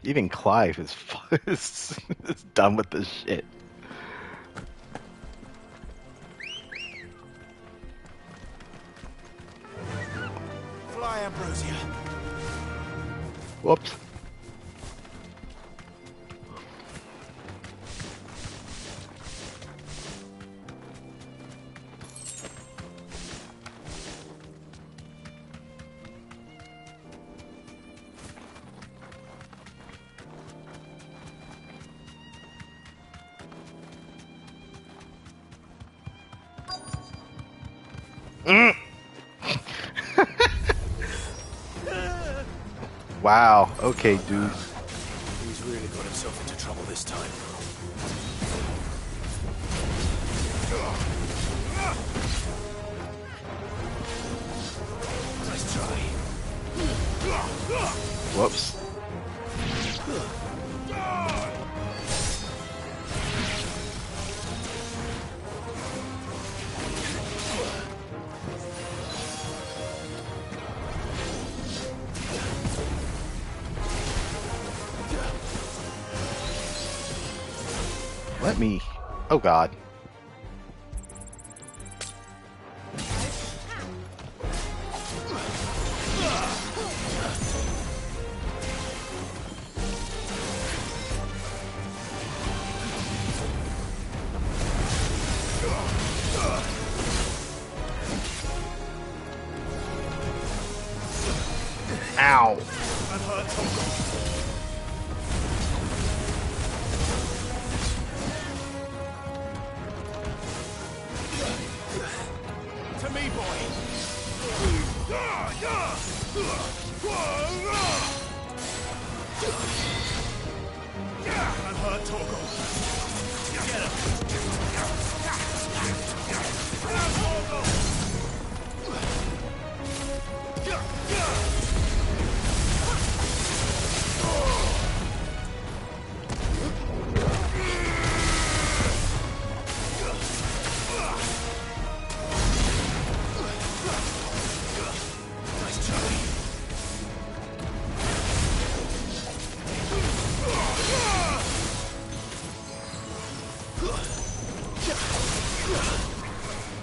Even Clive is done with this shit. Fly, Ambrosia. Whoops. Wow, okay, dude. He's really got himself into trouble this time. Nice try. Whoops. Let me... Oh god. Ow. To me, boy. Unhurt Torgal. Get him.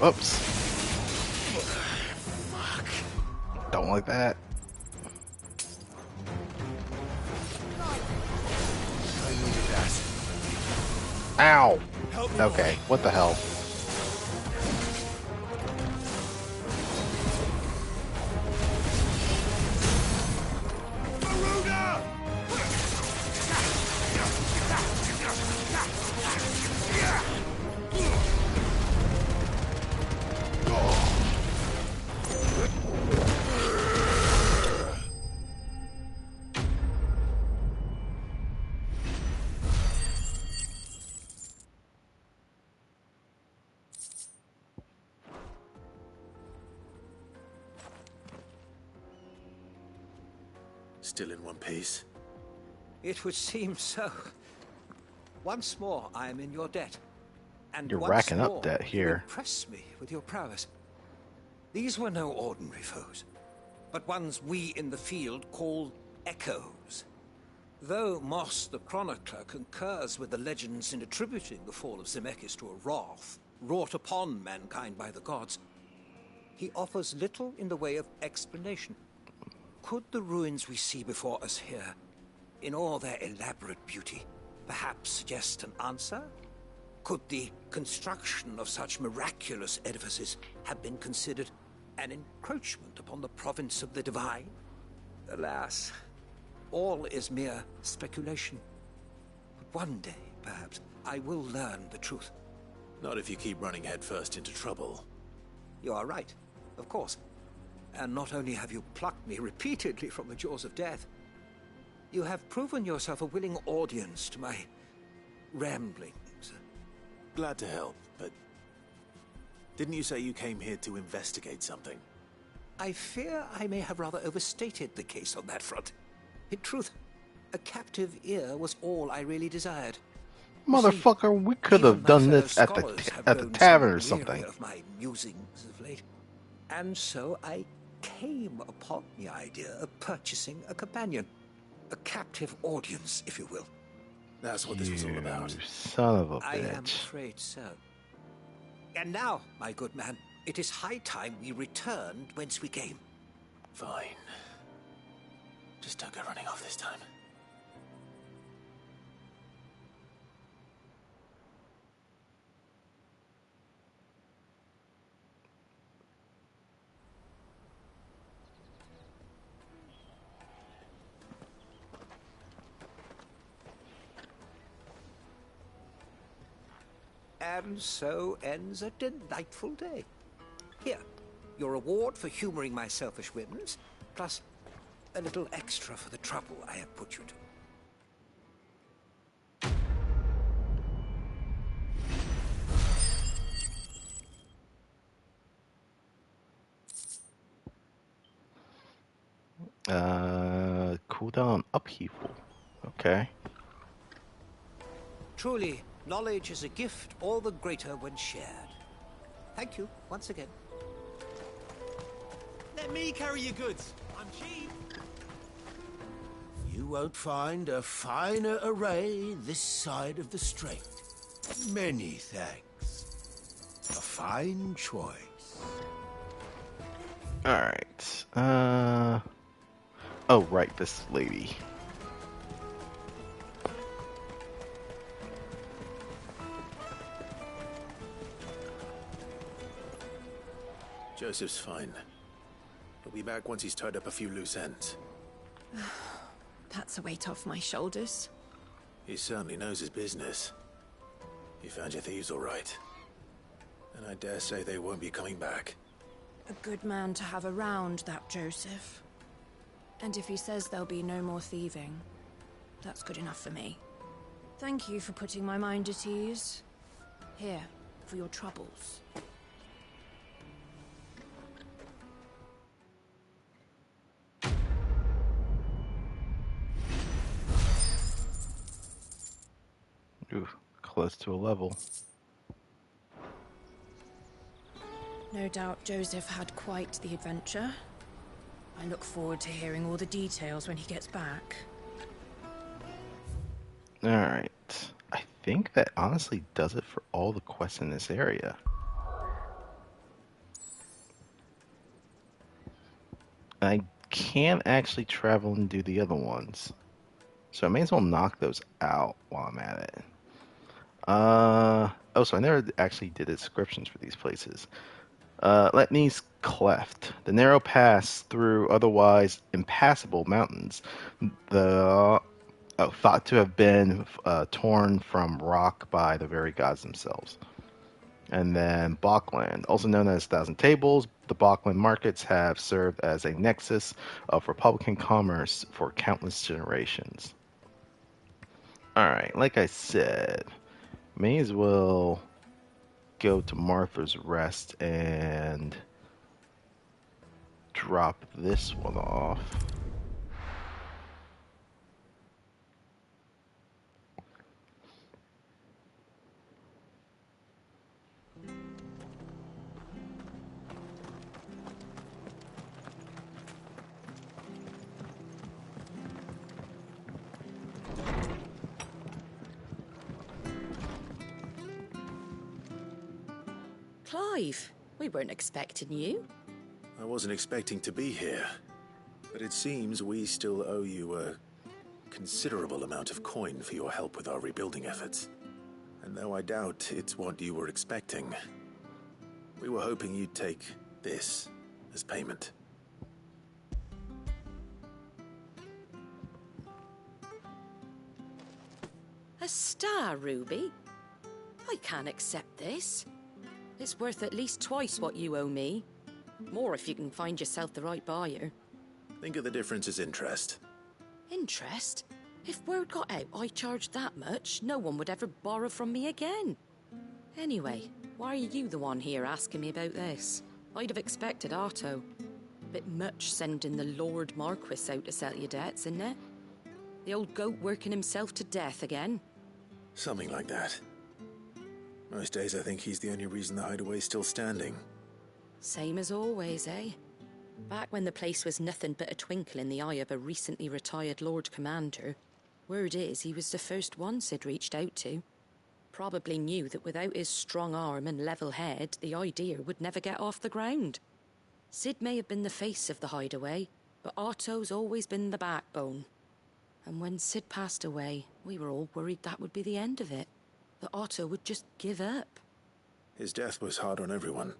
Oops. Fuck. Don't like that. I needed that. Ow. Help me, Okay, boy. what the hell? Still in one piece. It would seem so. Once more, I am in your debt. And You're once racking up more, debt here. You impress me with your prowess. These were no ordinary foes, but ones we in the field call echoes. Though Moss the Chronicler concurs with the legends in attributing the fall of Zemeckis to a wrath wrought upon mankind by the gods, he offers little in the way of explanation. Could the ruins we see before us here, in all their elaborate beauty, perhaps suggest an answer? Could the construction of such miraculous edifices have been considered an encroachment upon the province of the divine? Alas, all is mere speculation. But one day, perhaps, I will learn the truth. Not if you keep running headfirst into trouble. You are right, of course. And not only have you plucked me repeatedly from the jaws of death, You have proven yourself a willing audience to my ramblings. Glad to help, but didn't you say you came here to investigate something? I fear I may have rather overstated the case on that front. In truth, a captive ear was all I really desired. Motherfucker, we could have done this at the tavern or something. Of my musings of late, and so I came upon the idea of purchasing a companion, a captive audience, if you will. That's what this was all about. Son of a bitch. I am afraid so. And now, my good man, it is high time we returned whence we came. Fine. Just don't go running off this time. And so ends a delightful day. Here, your reward for humoring my selfish whims, plus a little extra for the trouble I have put you to. Cooldown upheaval. Okay. Truly, knowledge is a gift all the greater when shared. Thank you once again. Let me carry your goods. I'm cheap. You won't find a finer array this side of the strait. Many thanks. A fine choice. Alright. Oh, right, this lady. Joseph's fine. He'll be back once he's tied up a few loose ends. That's a weight off my shoulders. He certainly knows his business. He found your thieves all right. And I dare say they won't be coming back. A good man to have around, that Joseph. And if he says there'll be no more thieving, that's good enough for me. Thank you for putting my mind at ease. Here, for your troubles. Ooh, close to a level. No doubt Joseph had quite the adventure. I look forward to hearing all the details when he gets back. Alright. I think that honestly does it for all the quests in this area. I can't actually travel and do the other ones. So I may as well knock those out while I'm at it. Oh, so I never actually did descriptions for these places. Letney's Cleft, the narrow pass through otherwise impassable mountains. Thought to have been torn from rock by the very gods themselves. And then Balkland, also known as Thousand Tables, the Balkland markets have served as a nexus of Republican commerce for countless generations. Alright, like I said, may as well go to Martha's Rest and drop this one off. Clive, we weren't expecting you. I wasn't expecting to be here, but it seems we still owe you a considerable amount of coin for your help with our rebuilding efforts. And though I doubt it's what you were expecting, we were hoping you'd take this as payment. A star ruby? I can't accept this. It's worth at least twice what you owe me. More if you can find yourself the right buyer. Think of the difference as interest. Interest? If word got out I charged that much, no one would ever borrow from me again. Anyway, why are you the one here asking me about this? I'd have expected Otto. Bit much sending the Lord Marquis out to settle your debts, isn't it? The old goat working himself to death again? Something like that. Most days I think he's the only reason the hideaway's still standing. Same as always, eh? Back when the place was nothing but a twinkle in the eye of a recently retired Lord Commander, word is he was the first one Sid reached out to. Probably knew that without his strong arm and level head, the idea would never get off the ground. Sid may have been the face of the hideaway, but Otto's always been the backbone. And when Sid passed away, we were all worried that would be the end of it. That Otto would just give up. His death was hard on everyone.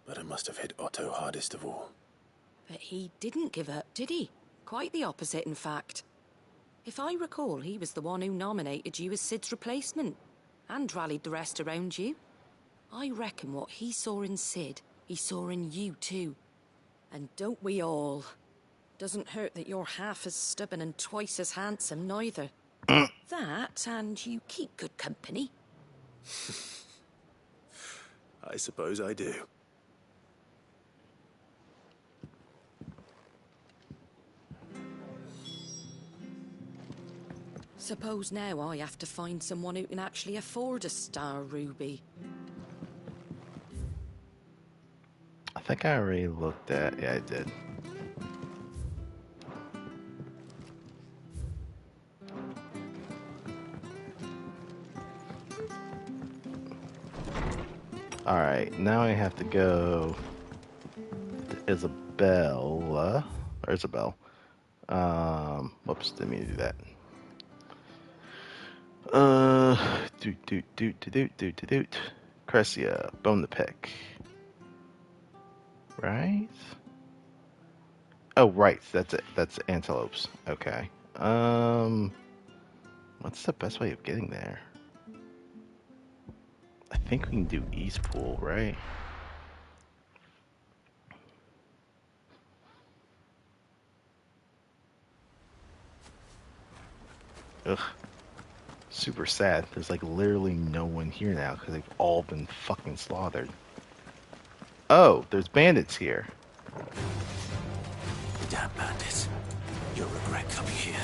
But it must have hit Otto hardest of all. But he didn't give up, did he? Quite the opposite, in fact. If I recall, he was the one who nominated you as Sid's replacement, and rallied the rest around you. I reckon what he saw in Sid, he saw in you too. And don't we all? Doesn't hurt that you're half as stubborn and twice as handsome, neither. That, and you keep good company. I suppose I do. Suppose now I have to find someone who can actually afford a star ruby. I think I already looked at... Yeah, I did. Alright, now I have to go to Isabella. Or Isabel. Whoops, didn't mean to do that. Doot. Cressia, bone to pick. Right? Oh, right, that's it. That's antelopes. Okay. What's the best way of getting there? I think we can do East Pool, right? Ugh. Super sad. There's like literally no one here now because they've all been fucking slaughtered. Oh, there's bandits here. Damn bandits. You'll regret coming here.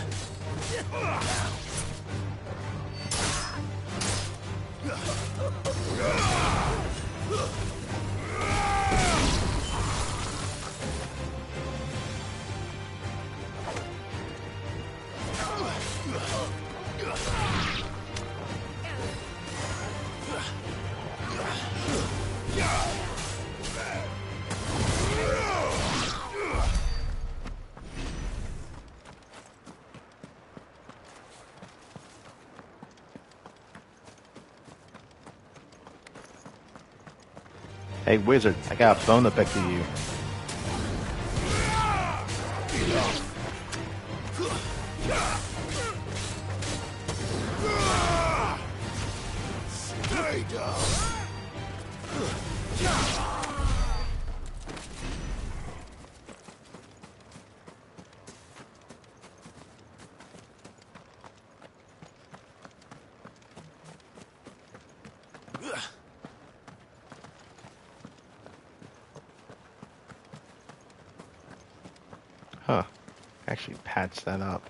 Hey, wizard, I got a bone to pick to you. Stay down. Huh. Actually patch that up.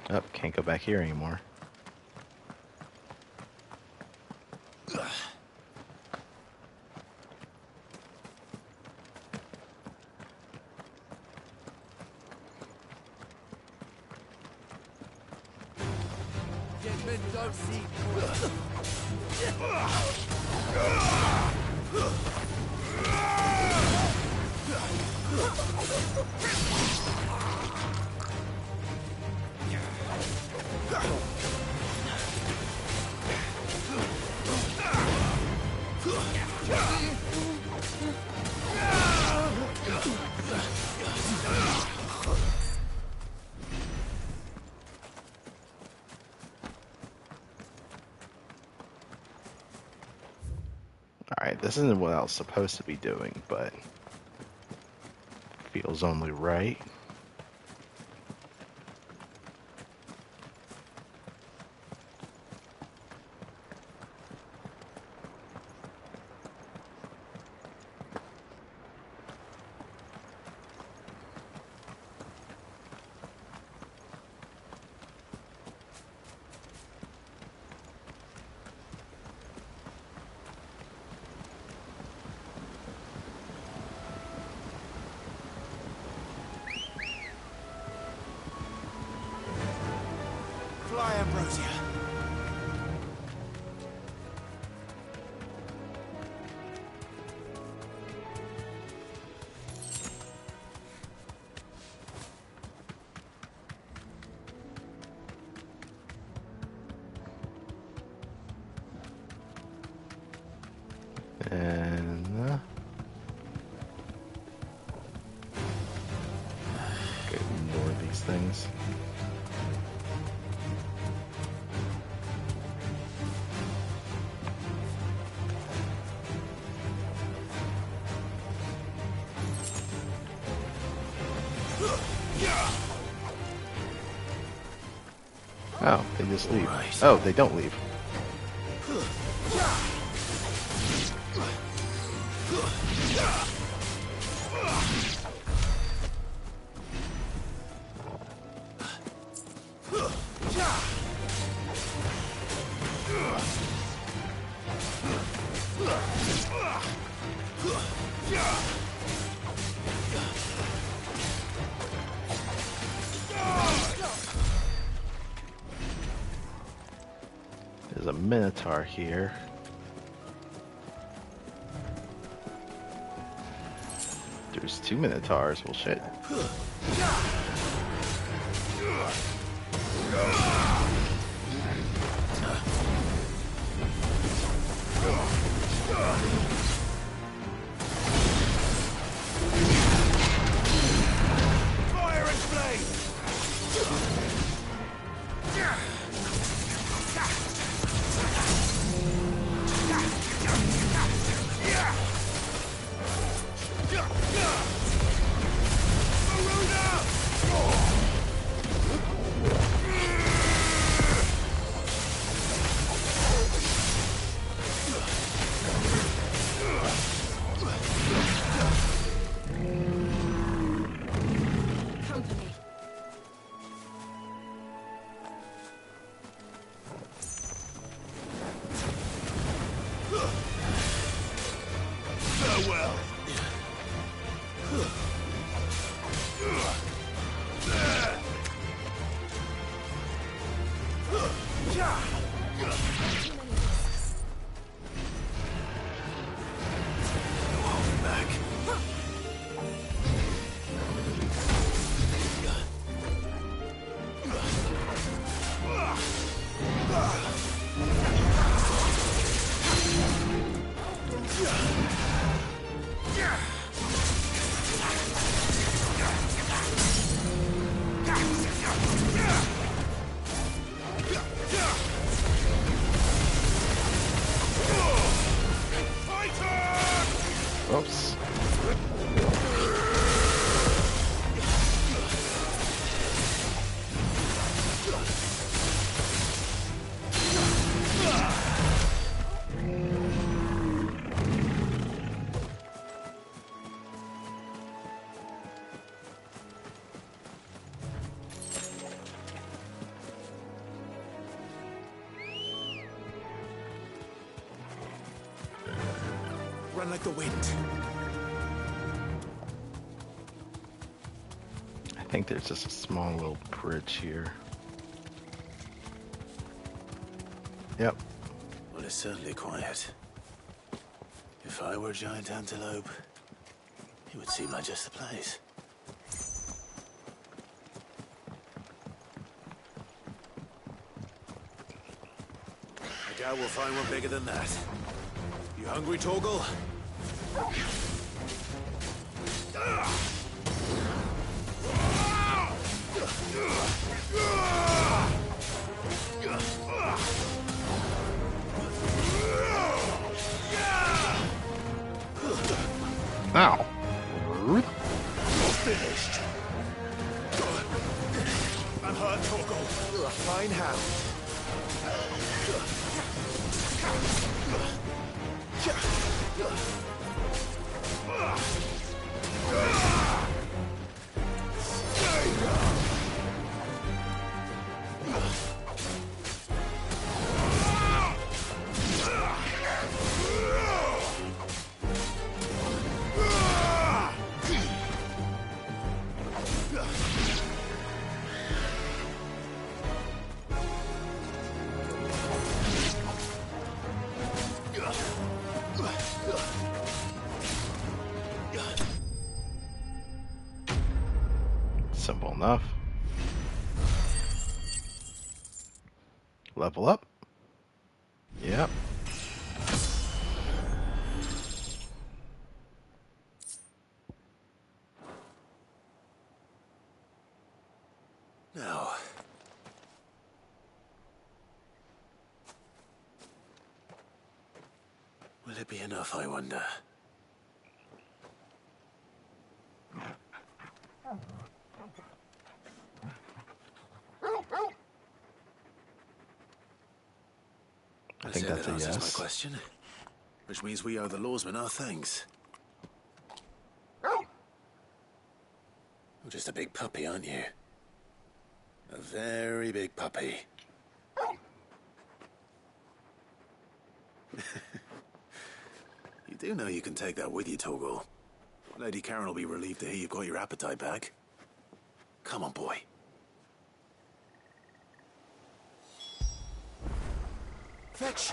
Oh, can't go back here anymore. Alright, this isn't what I was supposed to be doing, but... Feels only right. Fly, Ambrosia. And get more of these things. Oh, they just leave. Oh, they don't leave. There's a Minotaur here. There's 2 Minotaurs. Well, shit. Fire and flame! Farewell. Oops. Run like the wind. I think there's just a small little bridge here. Yep. Well, it's certainly quiet. If I were a giant antelope, it would seem like just the place. I doubt we'll find one bigger than that. You hungry, Torgal? Ow. Simple enough. Level up. Yep. Now. Will it be enough, I wonder? I think that's a answers my yes. question. Which means we owe the lawsmen our thanks. You're just a big puppy, aren't you? A very big puppy. You do know you can take that with you, Torgal. Lady Karen will be relieved to hear you've got your appetite back. Come on, boy. Fetch!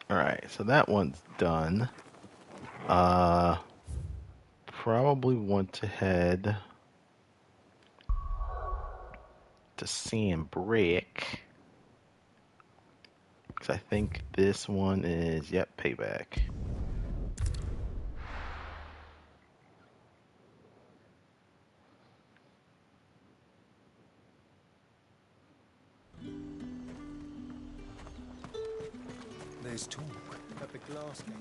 Alright, so that one's done. Probably want to head to Sand Brick. Because I think this one is, yep, payback. There's talk at the glass gate.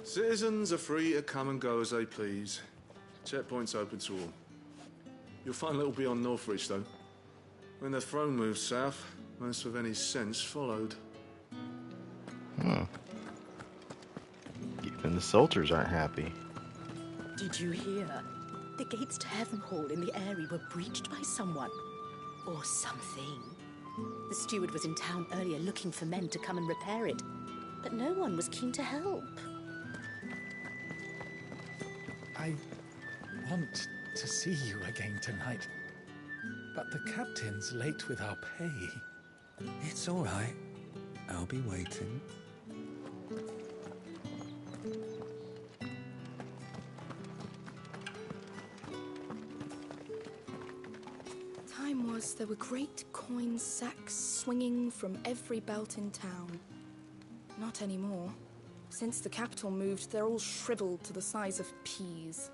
Citizens are free to come and go as they please. Checkpoint's open to all. You'll find a little beyond Northridge, though. When the throne moved south, most with any sense followed. Even the soldiers aren't happy. Did you hear? The gates to Heaven Hall in the area were breached by someone. Or something. The steward was in town earlier looking for men to come and repair it. But no one was keen to help. I want to see you again tonight. But the captain's late with our pay. It's all right. I'll be waiting. Time was there were great coin sacks swinging from every belt in town. Not anymore. Since the capital moved, they're all shriveled to the size of peas.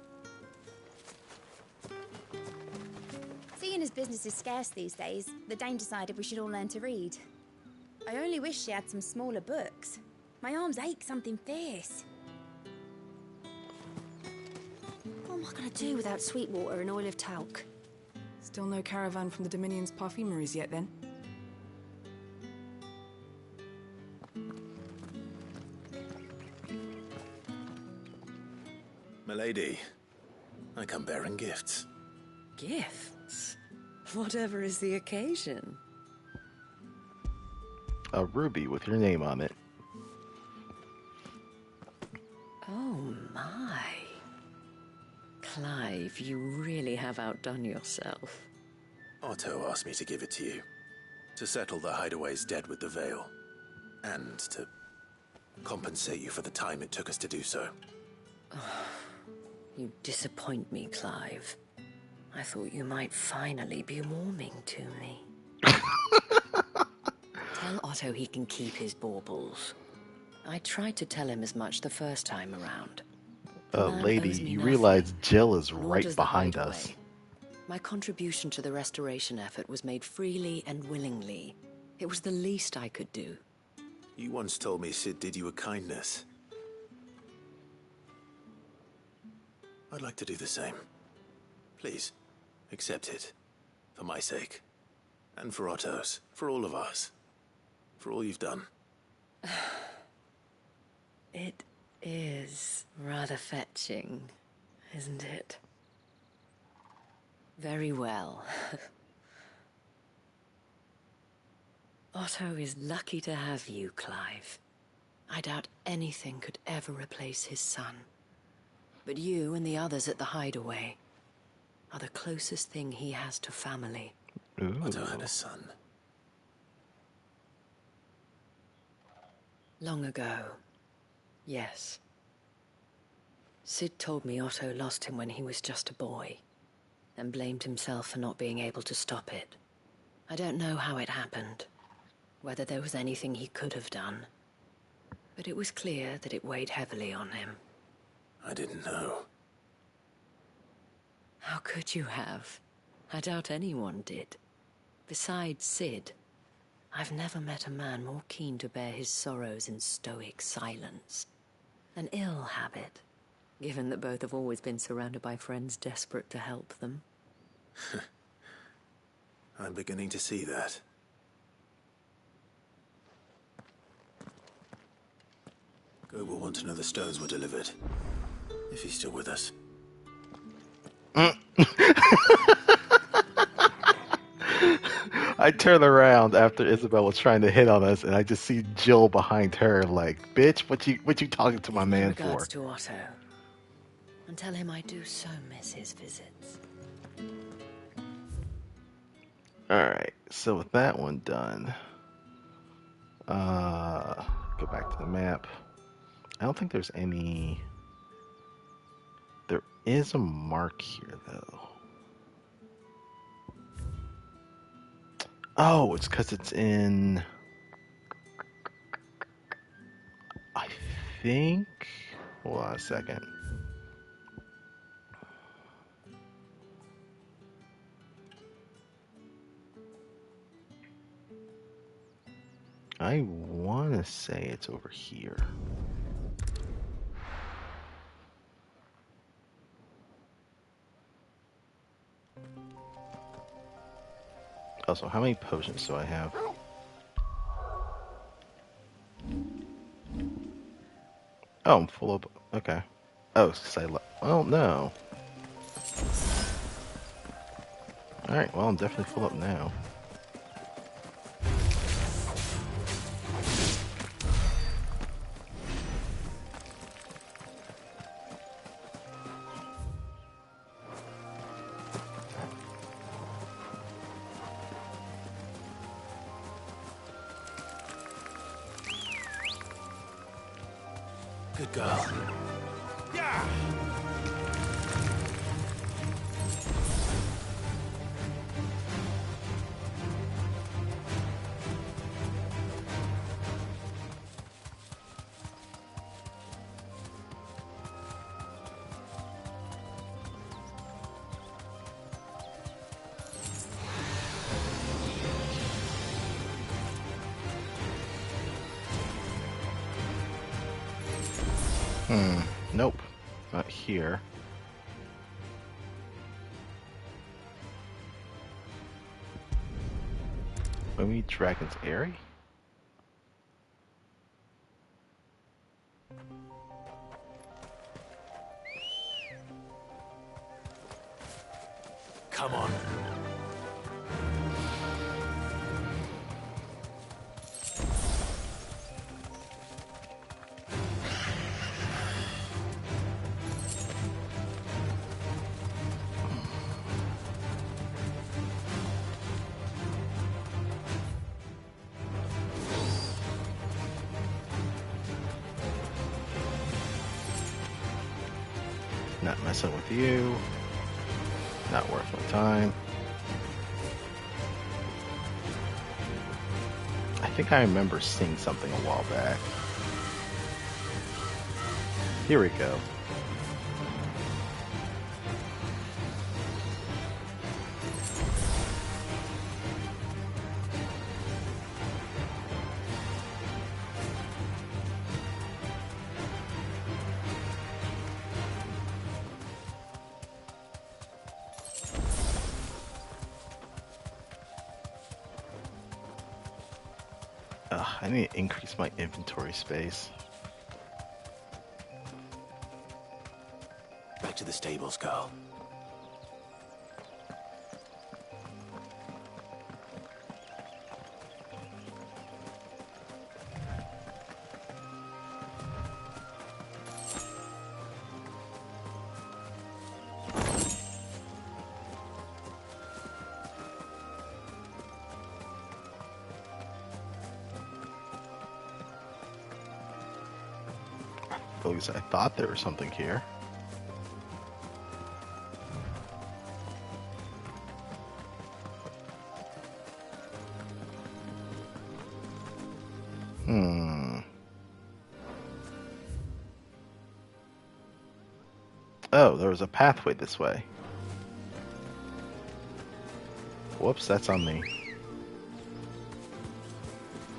Seeing as business is scarce these days, the Dame decided we should all learn to read. I only wish she had some smaller books. My arms ache something fierce. What am I going to do without sweet water and oil of talc? Still no caravan from the Dominion's perfumeries yet, then? Milady, I come bearing gifts. Gifts? Whatever is the occasion. A ruby with your name on it. Oh my. Clive, you really have outdone yourself. Otto asked me to give it to you. To settle the Hideaway's debt with the Veil. And to compensate you for the time it took us to do so. You disappoint me, Clive. I thought you might finally be warming to me. Tell Otto he can keep his baubles. I tried to tell him as much the first time around. Lady, you realize Jill is right behind us. My contribution to the restoration effort was made freely and willingly. It was the least I could do. You once told me Sid did you a kindness. I'd like to do the same. Please, accept it. For my sake. And for Otto's. For all of us. For all you've done. It is rather fetching, isn't it? Very well. Otto is lucky to have you, Clive. I doubt anything could ever replace his son. But you and the others at the Hideaway are the closest thing he has to family. Otto had a son. Long ago, yes. Sid told me Otto lost him when he was just a boy, and blamed himself for not being able to stop it. I don't know how it happened, whether there was anything he could have done, but it was clear that it weighed heavily on him. I didn't know. How could you have? I doubt anyone did. Besides Sid, I've never met a man more keen to bear his sorrows in stoic silence. An ill habit, given that both have always been surrounded by friends desperate to help them. I'm beginning to see that. Go will want to know the stones were delivered. If he's still with us. I turn around after Isabel was trying to hit on us, and I just see Jill behind her, like, "Bitch, what you talking to my man for?" Regards to Otto, and tell him I do so miss his visits. Alright, so with that one done, go back to the map. I don't think there's any... There is a mark here, though. Oh, it's because it's in... I think... Hold on a second. I want to say it's over here. Also, how many potions do I have? Oh, I'm full of... Okay. Oh, because I... Well, no. Alright, well, I'm definitely full up now. Good girl. Yeah! Nope. Not here. Maybe Dragon's Airy? Come on. Not messing with you. Not worth my time. I think I remember seeing something a while back. Here we go. I need to increase my inventory space. Back to the stables, girl. At least I thought there was something here. Oh, there was a pathway this way. Whoops, that's on me.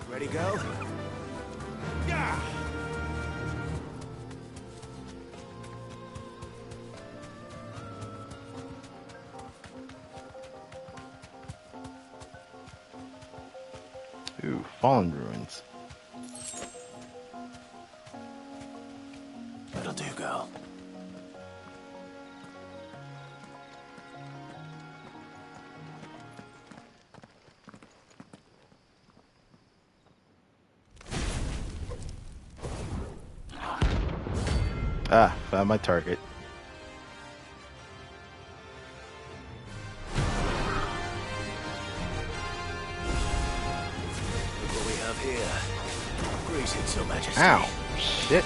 Ready, go? Yeah! Ooh, fallen ruins. That'll do, girl. Ah, found my target. Look what we have here. Greetings, Your Majesty. Ow! Shit.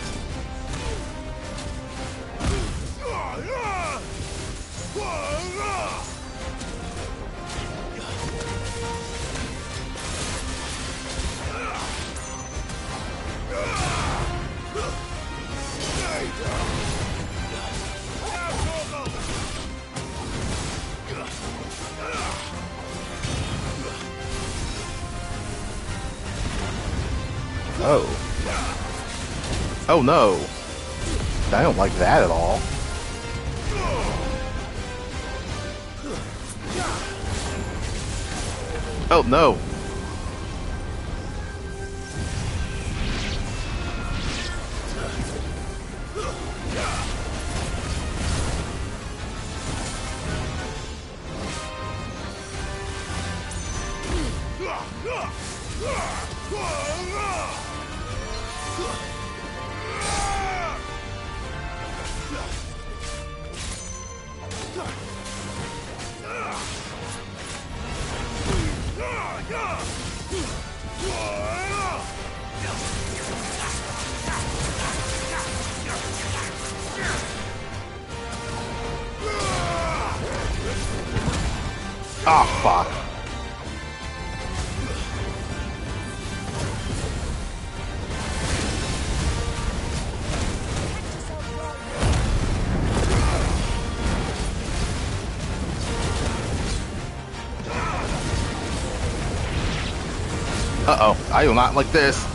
Oh. Oh no. I don't like that at all. Oh no. Oh, fuck. Uh-oh. I do not like this.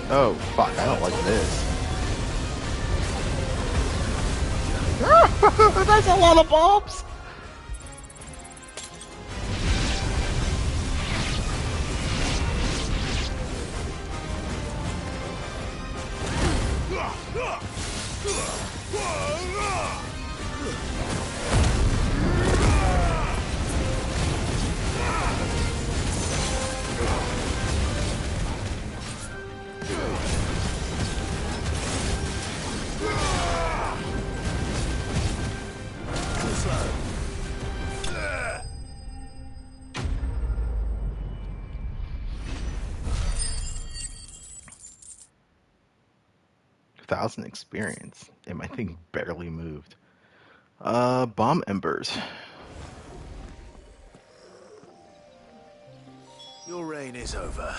Oh, fuck, I don't like this. That's a lot of bombs! Thousand experience, and my thing barely moved. Bomb embers. Your reign is over.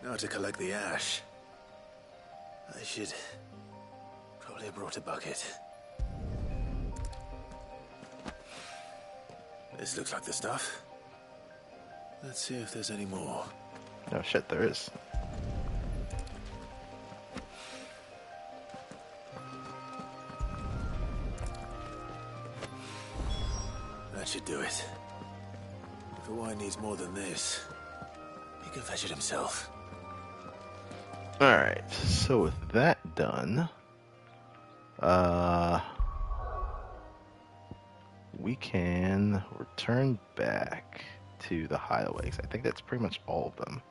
Now to collect the ash. I should probably have brought a bucket. This looks like the stuff. Let's see if there's any more. Oh shit, there is. should do it. If the wine needs more than this, he can fetch it himself. Alright, so with that done, we can return back to the hideaways. I think that's pretty much all of them.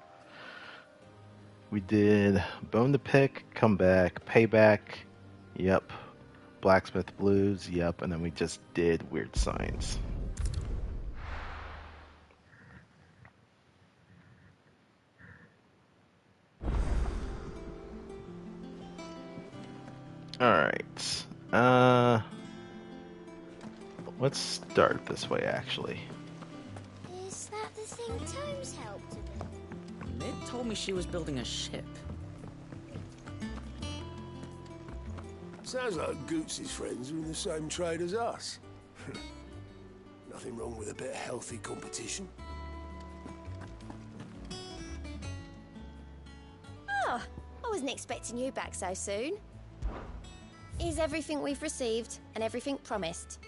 We did Bone to Pick, Come Back, Payback, yep. Blacksmith Blues, yep. And then we just did Weird Science. Alright. Let's start this way, actually. Is that the thing Tomes helped with? Mid told me she was building a ship. Sounds like Goots's friends are in the same trade as us. Nothing wrong with a bit of healthy competition. Oh, I wasn't expecting you back so soon. Is everything we've received and everything promised?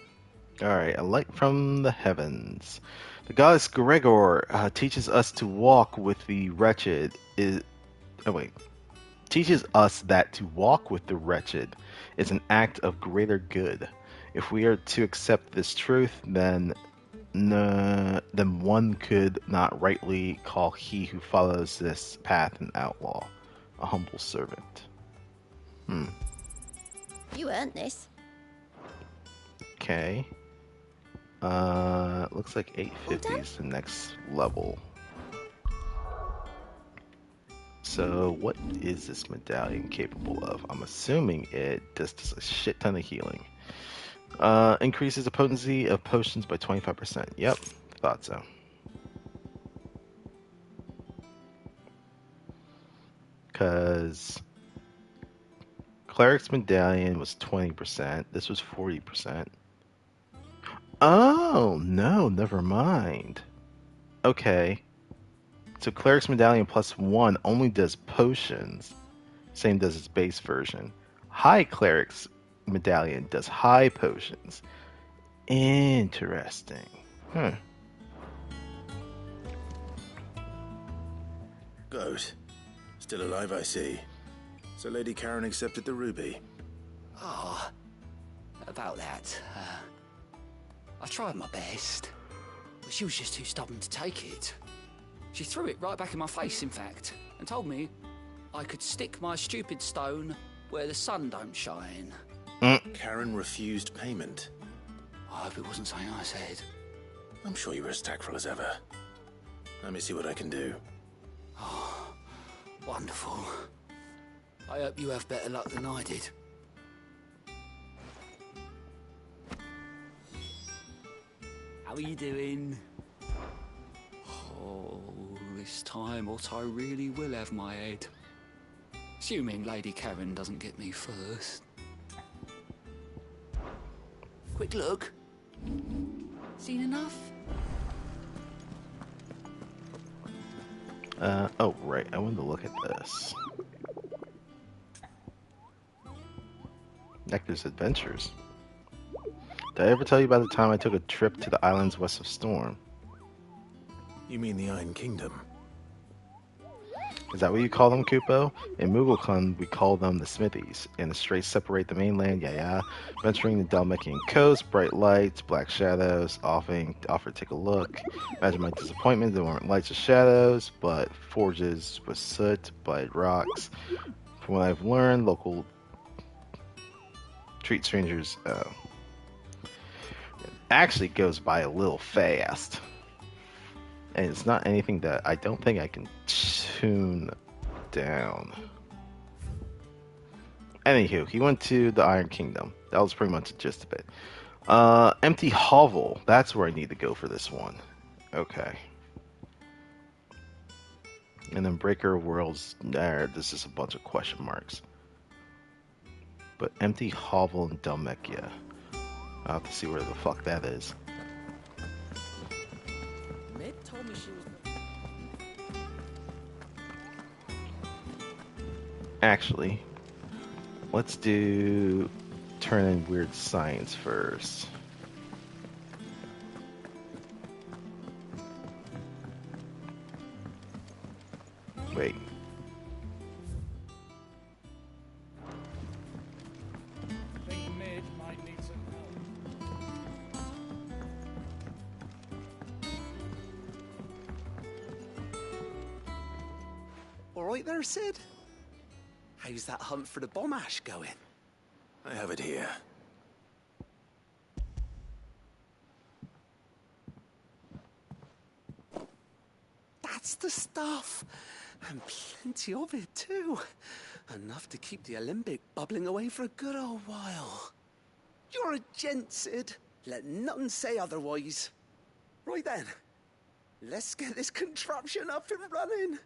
Alright, a light from the heavens. The goddess Gregor teaches us to walk with the wretched teaches us that to walk with the wretched is an act of greater good. If we are to accept this truth, then one could not rightly call he who follows this path an outlaw, a humble servant. You earned this. Okay. Looks like 850 is the next level. So what is this medallion capable of? I'm assuming it just does a shit ton of healing. Increases the potency of potions by 25%. Yep, thought so. Because Cleric's medallion was 20%. This was 40%. Oh, no, never mind. Okay. So Cleric's Medallion plus 1 only does potions. Same does its base version. High Cleric's Medallion does high potions. Interesting. Goat. Still alive, I see. So Lady Karen accepted the ruby. Ah, about that. I tried my best, but she was just too stubborn to take it. She threw it right back in my face, in fact, and told me I could stick my stupid stone where the sun don't shine. Karen refused payment. I hope it wasn't something I said. I'm sure you were as tactful as ever. Let me see what I can do. Oh, wonderful. I hope you have better luck than I did. How are you doing? Oh, this time Otto really will have my head. Assuming Lady Karen doesn't get me first. Quick look. Seen enough? Oh, right. I wanted to look at this. Nectar's Adventures. Did I ever tell you about the time I took a trip to the islands west of Storm? You mean the Iron Kingdom? Is that what you call them, Kupo? In Mugglecon, we call them the Smithies. And the Straits separate the mainland, venturing the Dalmatian coast, bright lights, black shadows, offer to take a look. Imagine my disappointment, there weren't lights or shadows, but forges with soot, blighted rocks. From what I've learned, local treat strangers, it actually goes by a little fast. And it's not anything that I don't think I can tune down. Anywho, he went to the Iron Kingdom. That was pretty much the gist of it. Empty Hovel. That's where I need to go for this one. Okay. And then Breaker of Worlds. There, this is a bunch of question marks. But Empty Hovel in Dalmekia. I'll have to see where the fuck that is. Told me she was... Actually, let's do turn in Weird Science first. Wait. I think Mid might need some All right there, Sid? How's that hunt for the bomb ash going? I have it here. That's the stuff. And plenty of it, too. Enough to keep the Olympic bubbling away for a good old while. You're a gent, Sid. Let nothing say otherwise. Right then. Let's get this contraption up and running.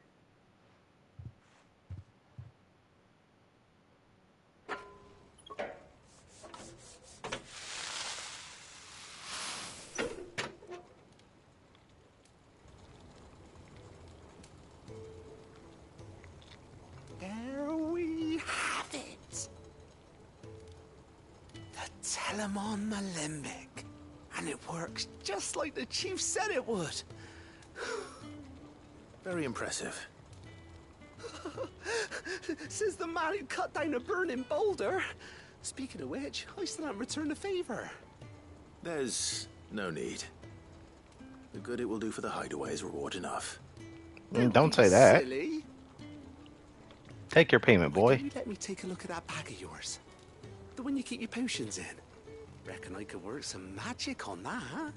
There we have it. The Telemon Alembic. And it works just like the chief said it would. Very impressive. Says the man who cut down a burning boulder. Speaking of which, I still haven't returned the favor. There's no need. The good it will do for the hideaway is reward enough. Don't say that. Silly. Take your payment, boy. Can you let me take a look at that bag of yours? The one you keep your potions in. Reckon I could work some magic on that, huh?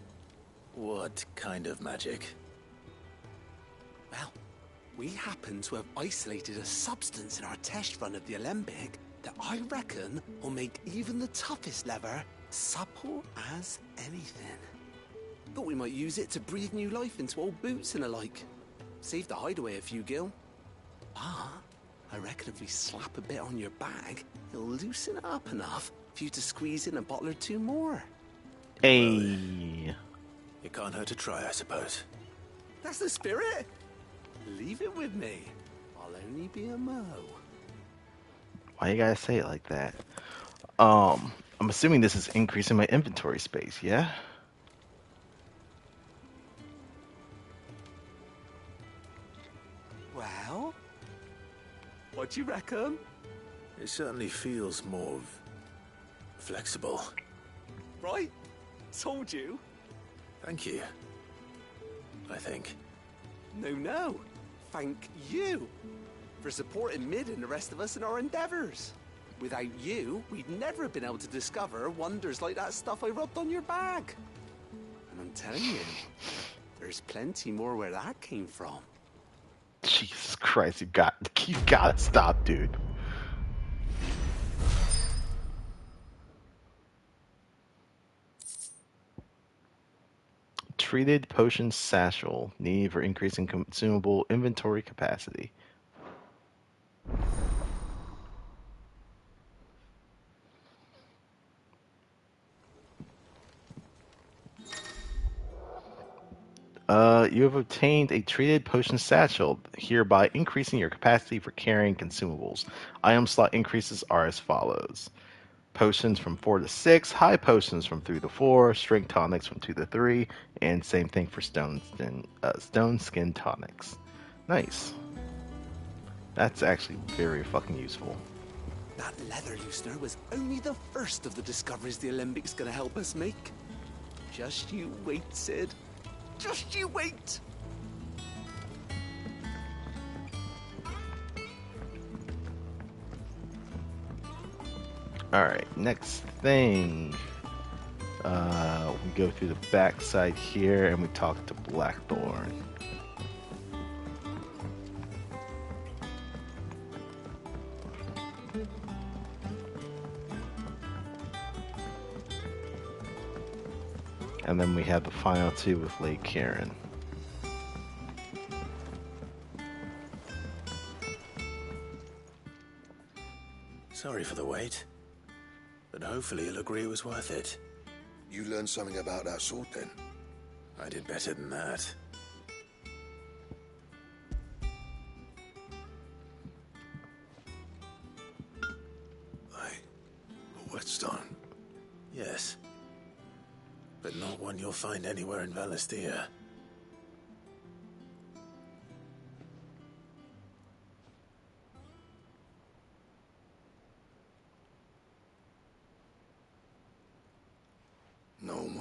What kind of magic? Well, we happen to have isolated a substance in our test run of the Alembic that I reckon will make even the toughest leather supple as anything. Thought we might use it to breathe new life into old boots and the like. Save the hideaway a few gil. Ah, I reckon if we slap a bit on your bag, it'll loosen it up enough for you to squeeze in a bottle or two more. Hey. It can't hurt to try, I suppose. That's the spirit. Leave it with me. I'll only be a mo. Why you gotta say it like that? I'm assuming this is increasing my inventory space, yeah? Well, what do you reckon? It certainly feels more flexible. Right? Told you. Thank you. I think. No. Thank you for supporting Mid and the rest of us in our endeavors. Without you, we'd never have been able to discover wonders like that stuff I rubbed on your bag. And I'm telling you, there's plenty more where that came from. Jesus Christ, you gotta stop, dude. Treated potion satchel. Need for increasing consumable inventory capacity. You have obtained a treated potion satchel, hereby increasing your capacity for carrying consumables. Item slot increases are as follows. Potions from 4 to 6, high potions from 3 to 4, strength tonics from 2 to 3, and same thing for stone skin tonics. Nice. That's actually very fucking useful. That leather loosener was only the first of the discoveries the Alembics gonna help us make. Just you wait, Sid. Just you wait! Alright, next thing. We go through the backside here and we talk to Blackthorn. And then we have the final two with Lake Karen. Sorry for the wait, but hopefully you'll agree it was worth it. You learned something about that sword then? I did better than that. A whetstone? Yes. But not one you'll find anywhere in Valisthea.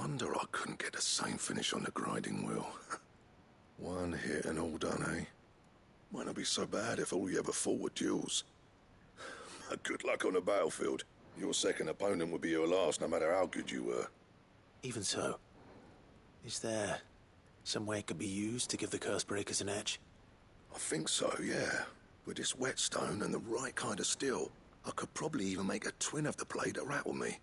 wonder I couldn't get the same finish on the grinding wheel. One hit and all done, eh? Might not be so bad if all you ever fought were duels. Good luck on the battlefield. Your second opponent would be your last, no matter how good you were. Even so, is there some way it could be used to give the curse breakers an edge? I think so, yeah. With this whetstone and the right kind of steel, I could probably even make a twin of the blade that rattled me.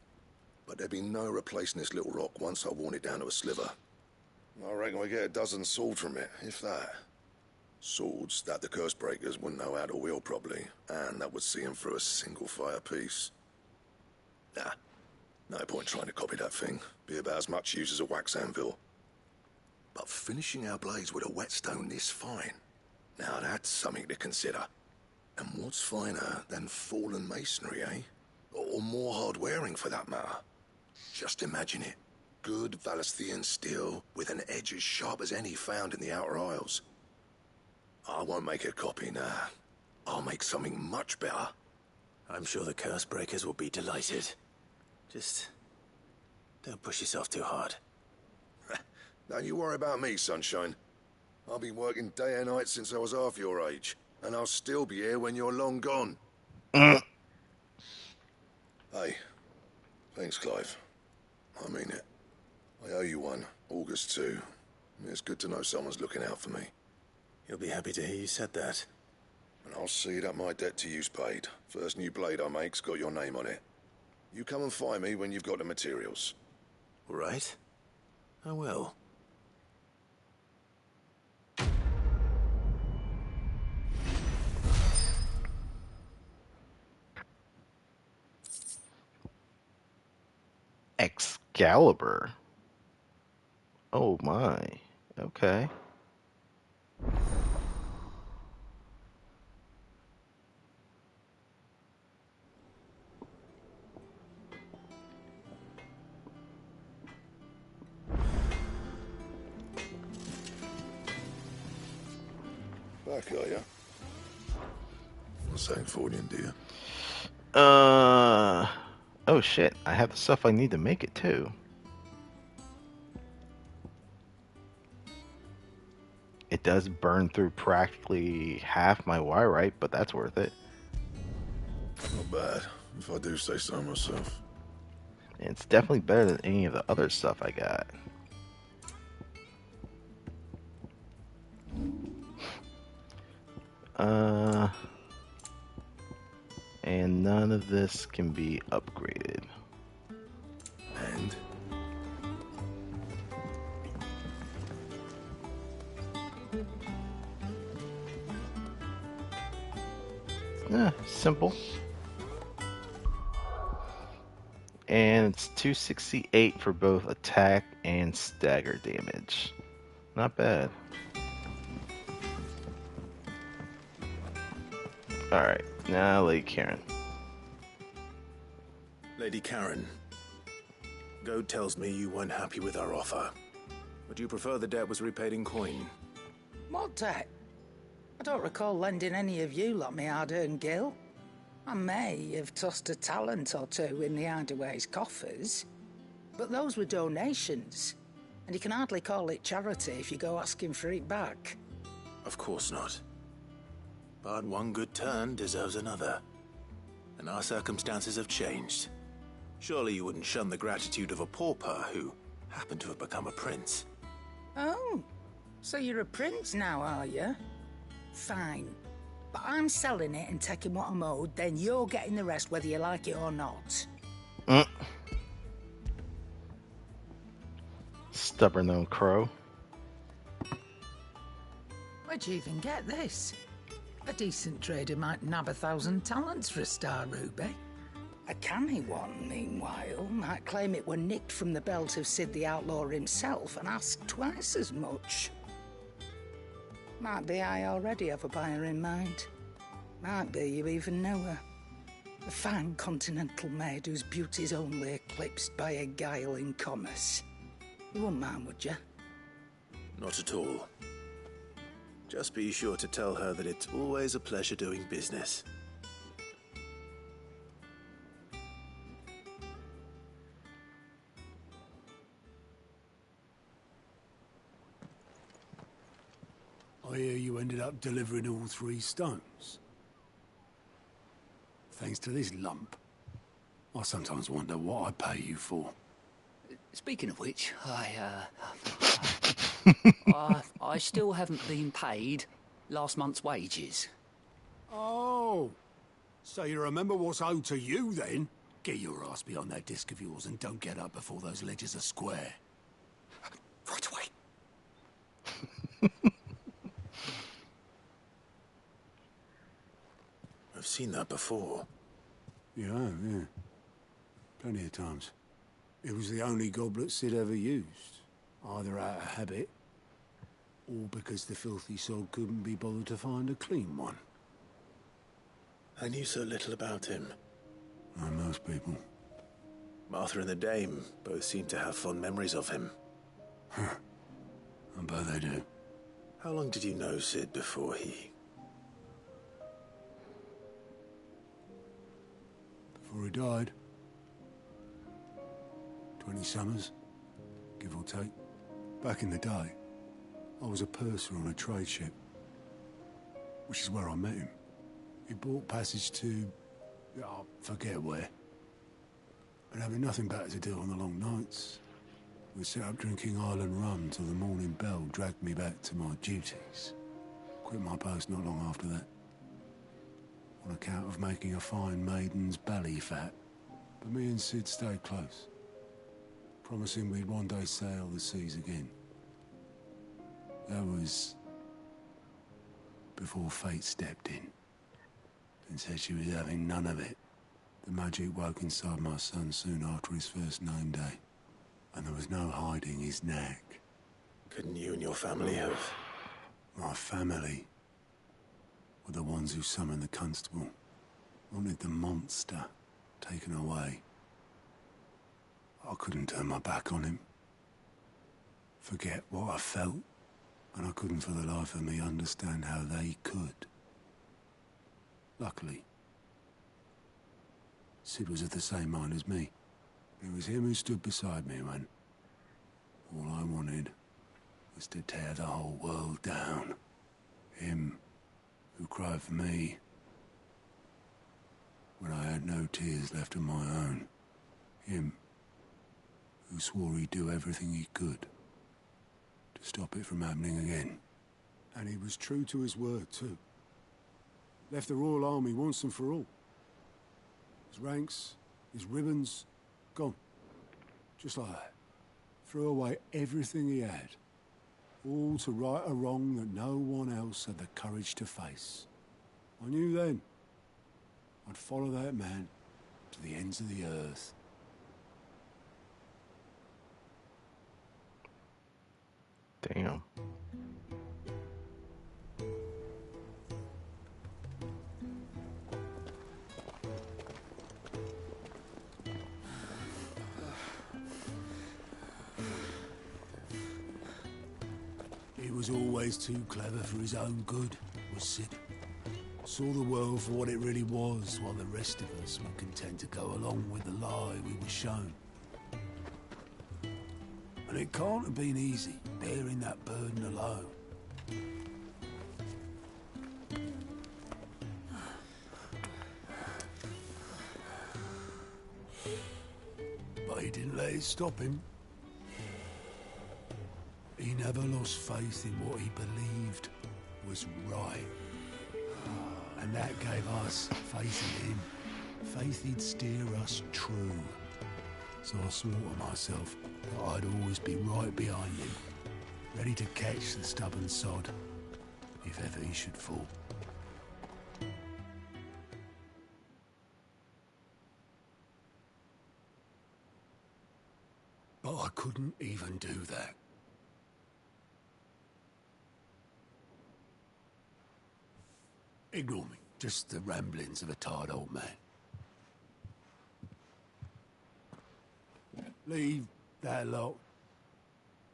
But there'd be no replacing this little rock once I worn it down to a sliver. I reckon we get a dozen swords from it, if that. Swords that the curse breakers wouldn't know how to wield properly, and that would see them through a single fire piece. Nah, no point trying to copy that thing. Be about as much use as a wax anvil. But finishing our blades with a whetstone this fine, now that's something to consider. And what's finer than fallen masonry, eh? Or more hard-wearing, for that matter. Just imagine it. Good Valesthian steel with an edge as sharp as any found in the Outer Isles. I won't make a copy, nah. I'll make something much better. I'm sure the curse breakers will be delighted. Just don't push yourself too hard. Don't you worry about me, sunshine. I've been working day and night since I was half your age, and I'll still be here when you're long gone. Hey, thanks, Clive. I mean it. I owe you one, August too. It's good to know someone's looking out for me. You'll be happy to hear you said that. And I'll see that my debt to you's paid. First new blade I make's got your name on it. You come and find me when you've got the materials. All right. I will. Excalibur. Oh my. Okay. Back, are ya? What's that for you, dear? Oh shit, I have the stuff I need to make it too. It does burn through practically half my wire, but that's worth it. Not bad, if I do say so myself. It's definitely better than any of the other stuff I got. And none of this can be upgraded. And? Simple. And it's 268 for both attack and stagger damage. Not bad. Alright, now Lady Karen. Lady Karen, Goad tells me you weren't happy with our offer. Would you prefer the debt was repaid in coin? What debt? I don't recall lending any of you lot me hard-earned gil. I may have tossed a talent or two in the Hideaway's coffers, but those were donations, and you can hardly call it charity if you go asking for it back. Of course not. But one good turn deserves another. And our circumstances have changed. Surely you wouldn't shun the gratitude of a pauper who happened to have become a prince. Oh, so you're a prince now, are you? Fine. But I'm selling it and taking what I'm owed, then you're getting the rest whether you like it or not. Stubborn old crow. Where'd you even get this? A decent trader might nab 1,000 talents for a star ruby. A canny one, meanwhile, might claim it were nicked from the belt of Sid the Outlaw himself and ask twice as much. Might be I already have a buyer in mind. Might be you even know her. A fine continental maid whose beauty's only eclipsed by a guile in commerce. You wouldn't mind, would you? Not at all. Just be sure to tell her that it's always a pleasure doing business. I hear you ended up delivering all 3 stones. Thanks to this lump. I sometimes wonder what I pay you for. Speaking of which, I still haven't been paid last month's wages. Oh, so you remember what's owed to you then? Get your ass behind that disc of yours and don't get up before those ledgers are square. Right away. I've seen that before. Yeah, yeah. Plenty of times. It was the only goblet Sid ever used. Either out of habit, or because the filthy soul couldn't be bothered to find a clean one. I knew so little about him. Like most people. Martha and the Dame both seem to have fond memories of him. Huh. I bet they do. How long did you know Sid before he... Before he died. 20 summers, give or take. Back in the day, I was a purser on a trade ship. Which is where I met him. He bought passage to... I forget where. But having nothing better to do on the long nights, we set up drinking island rum till the morning bell dragged me back to my duties. Quit my post not long after that. On account of making a fine maiden's belly fat. But me and Sid stayed close. Promising we'd one day sail the seas again. That was... before fate stepped in. And said she was having none of it. The magic woke inside my son soon after his first name day. And there was no hiding his knack. Couldn't you and your family have... My family were the ones who summoned the constable. Wanted the monster taken away. I couldn't turn my back on him. Forget what I felt. And I couldn't for the life of me understand how they could. Luckily, Sid was of the same mind as me. It was him who stood beside me when all I wanted was to tear the whole world down. Him who cried for me when I had no tears left of my own. Him who swore he'd do everything he could to stop it from happening again. And he was true to his word, too. Left the Royal Army once and for all. His ranks, his ribbons, gone. Just like that. Threw away everything he had. All to right a wrong that no one else had the courage to face. I knew then I'd follow that man to the ends of the earth. Damn. He was always too clever for his own good, was Sid. Saw the world for what it really was, while the rest of us were content to go along with the lie we were shown. And it can't have been easy, bearing that burden alone. But he didn't let it stop him. He never lost faith in what he believed was right. And that gave us faith in him. Faith he'd steer us true. So I swore to myself that I'd always be right behind him, ready to catch the stubborn sod, if ever he should fall. But I couldn't even do that. Ignore me. Just the ramblings of a tired old man. Leave that lot.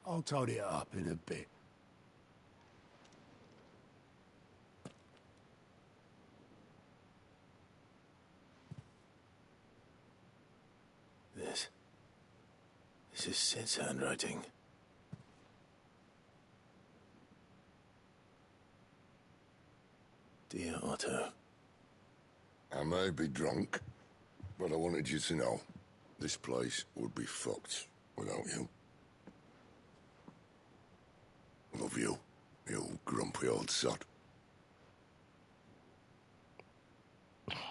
I'll tidy it up in a bit. This is Sid's handwriting. Otto. I may be drunk, but I wanted you to know this place would be fucked without you. Love you, you grumpy old sod.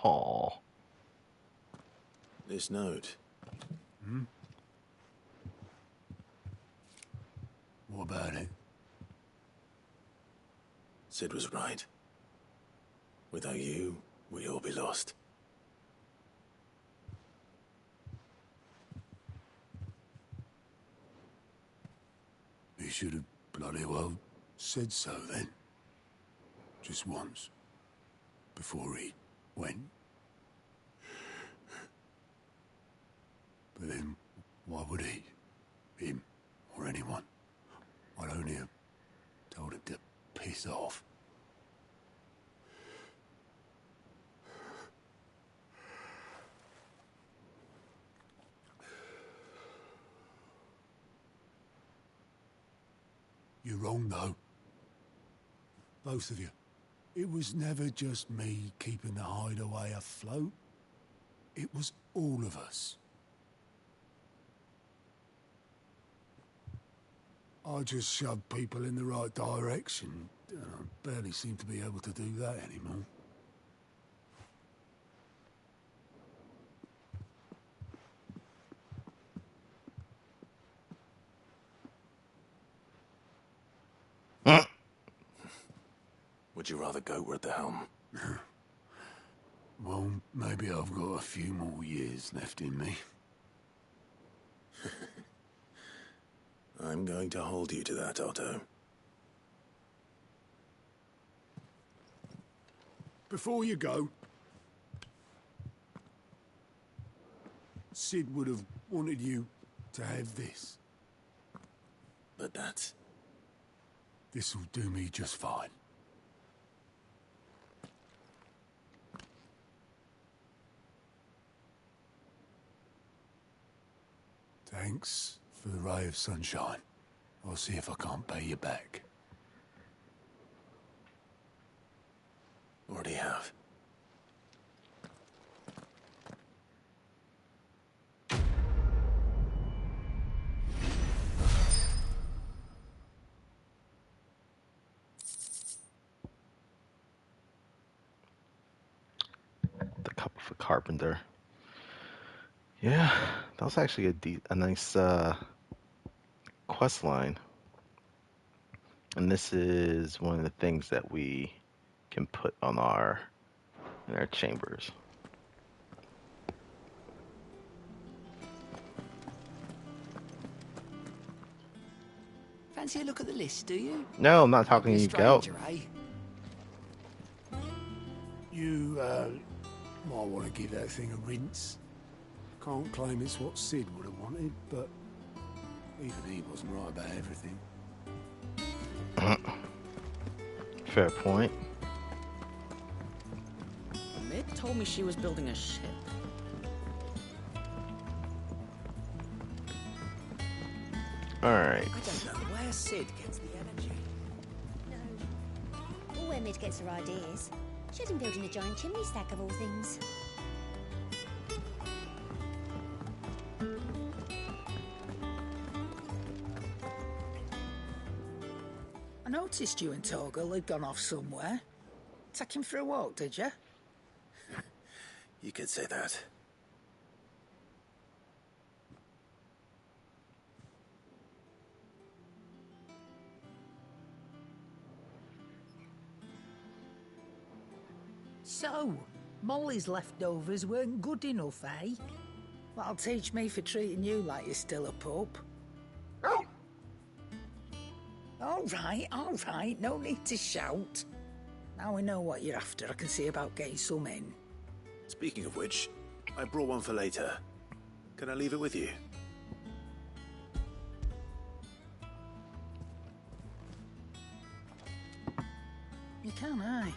Aww. This note. Hmm? What about it? Sid was right. Without you, we'd all be lost. He should have bloody well said so then. Just once. Before he went. But then, why would he? Him, or anyone? I'd only have told him to piss off. You're wrong, though. Both of you. It was never just me keeping the hideaway afloat. It was all of us. I just shoved people in the right direction. I barely seem to be able to do that anymore. Would you rather go were at the helm? Well, maybe I've got a few more years left in me. I'm going to hold you to that, Otto. Before you go, Sid would have wanted you to have this. But that's... This'll do me just fine. Thanks for the ray of sunshine. I'll see if I can't pay you back. Already have. The Cup of a Carpenter. Yeah, that was actually a nice quest line. And this is one of the things that we can put on in our chambers. Fancy a look at the list, do you? No, I'm not talking to you, Goat. You, might want to give that thing a rinse. Can't claim it's what Sid would have wanted, but even he wasn't right about everything. Fair point. Mid told me she was building a ship. Alright. I don't know where Sid gets the energy. No. Or where Mid gets her ideas. She had him building a giant chimney stack of all things. I noticed you and Torgal had gone off somewhere. Take him for a walk, did you? You could say that. So, Molly's leftovers weren't good enough, eh? That'll teach me for treating you like you're still a pup. All right, no need to shout. Now we know what you're after, I can see about getting some in. Speaking of which, I brought one for later. Can I leave it with you? You can, aye.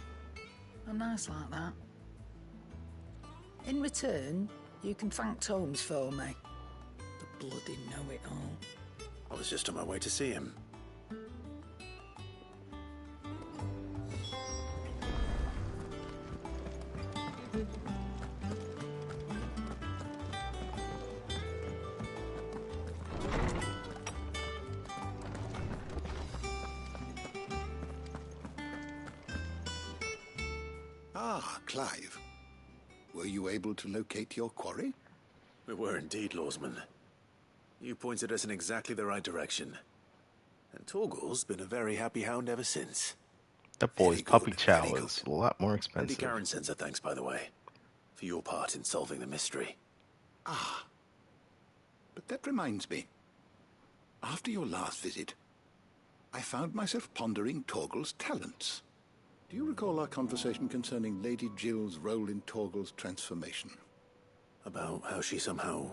I'm nice like that. In return, you can thank Tomes for me. The bloody know-it-all. I was just on my way to see him. Ah, Clive. Were you able to locate your quarry? We were indeed, Lawsman. You pointed us in exactly the right direction. And Torgal's been a very happy hound ever since. That boy's puppy chow is a lot more Lady expensive. Karen sends her thanks, by the way, for your part in solving the mystery. Ah. But that reminds me. After your last visit, I found myself pondering Torgal's talents. Do you recall our conversation concerning Lady Jill's role in Torgal's transformation? About how she somehow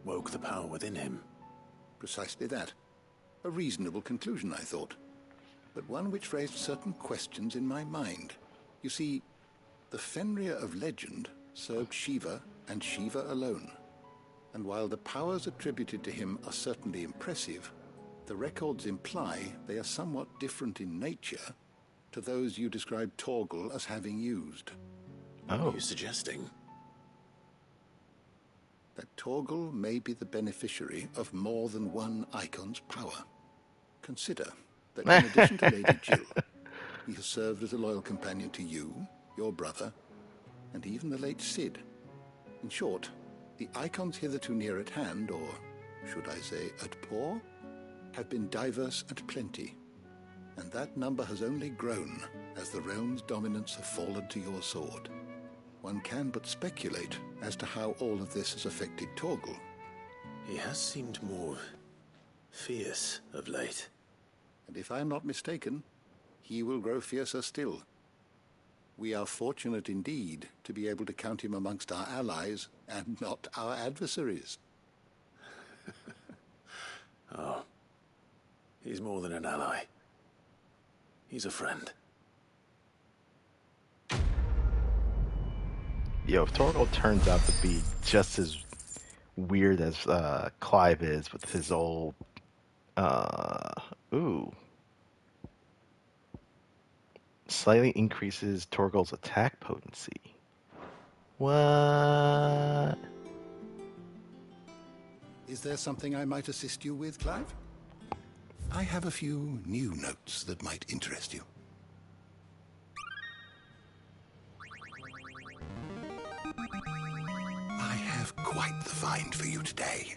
woke the power within him. Precisely that. A reasonable conclusion, I thought, but one which raised certain questions in my mind. You see, the Fenrir of legend served Shiva and Shiva alone, and while the powers attributed to him are certainly impressive, the records imply they are somewhat different in nature to those you described Torgal as having used. What are you suggesting? That Torgal may be the beneficiary of more than one Eikon's power. Consider that in addition to Lady Jill, he has served as a loyal companion to you, your brother, and even the late Cid. In short, the Eikons hitherto near at hand, or should I say at paw, have been diverse and plenty, and that number has only grown as the realm's dominance have fallen to your sword. One can but speculate as to how all of this has affected Torgal. He has seemed more fierce of late. And if I am not mistaken, he will grow fiercer still. We are fortunate indeed to be able to count him amongst our allies and not our adversaries. Oh, he's more than an ally. He's a friend. Yo, if Torgal turns out to be just as weird as Clive is with his old slightly increases Torgal's attack potency. What? Is there something I might assist you with, Clive? I have a few new notes that might interest you. I have quite the find for you today.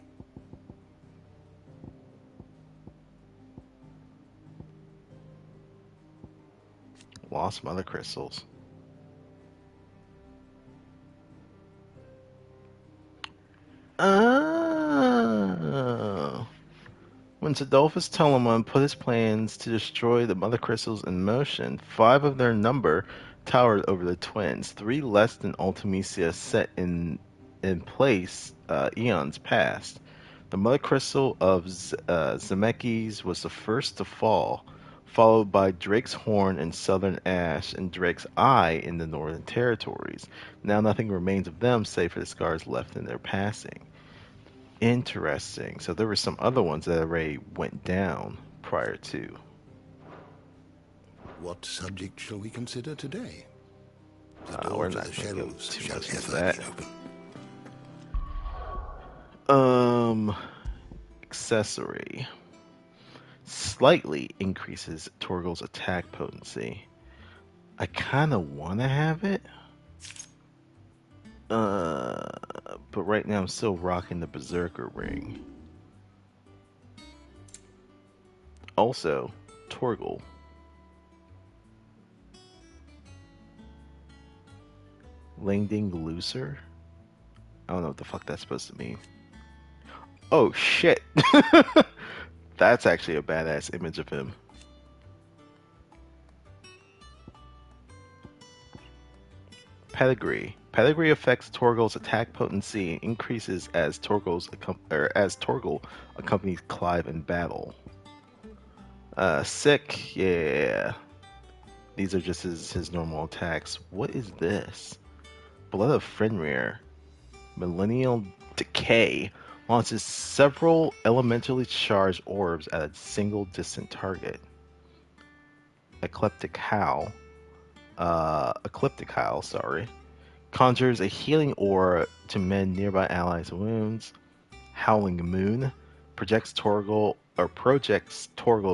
Lost mother crystals. Oh. When Sidolphus Telamon put his plans to destroy the mother crystals in motion, 5 of their number towered over the twins, 3 less than Ultimecia set in place eons past. The mother crystal of Zemeckis was the first to fall, followed by Drake's Horn in Southern Ash and Drake's Eye in the Northern Territories. Now nothing remains of them save for the scars left in their passing. Interesting. So there were some other ones that already went down prior to. What subject shall we consider today? The We're doors not of the going to go shelves too shall much into ever that. be open. Accessory. Slightly increases Torgal's attack potency. I kind of want to have it. But right now I'm still rocking the Berserker ring. Also, Torgal. Langding Looser? I don't know what the fuck that's supposed to mean. Oh shit! That's actually a badass image of him. Pedigree. Pedigree affects Torgal's attack potency and increases as Torgal accompanies Clive in battle. Sick, yeah. These are just his normal attacks. What is this? Blood of Fenrir. Millennial Decay launches several elementally charged orbs at a single distant target. Ecliptic Howl, sorry. Conjures a healing aura to mend nearby allies' wounds. Howling Moon projects Torgal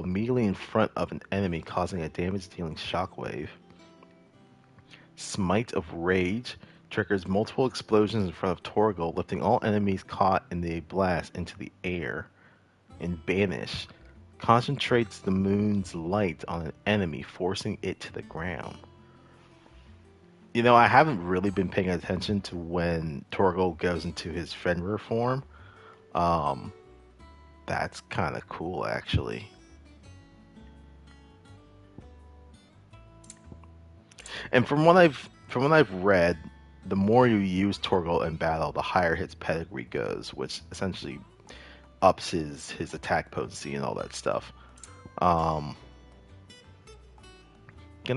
immediately in front of an enemy, causing a damage-dealing shockwave. Smite of Rage triggers multiple explosions in front of Torgal, lifting all enemies caught in the blast into the air. And Banish concentrates the moon's light on an enemy, forcing it to the ground. You know, I haven't really been paying attention to when Torgal goes into his Fenrir form. That's kind of cool, actually. And from what I've read, the more you use Torgal in battle, the higher his pedigree goes, which essentially ups his attack potency and all that stuff. Gonna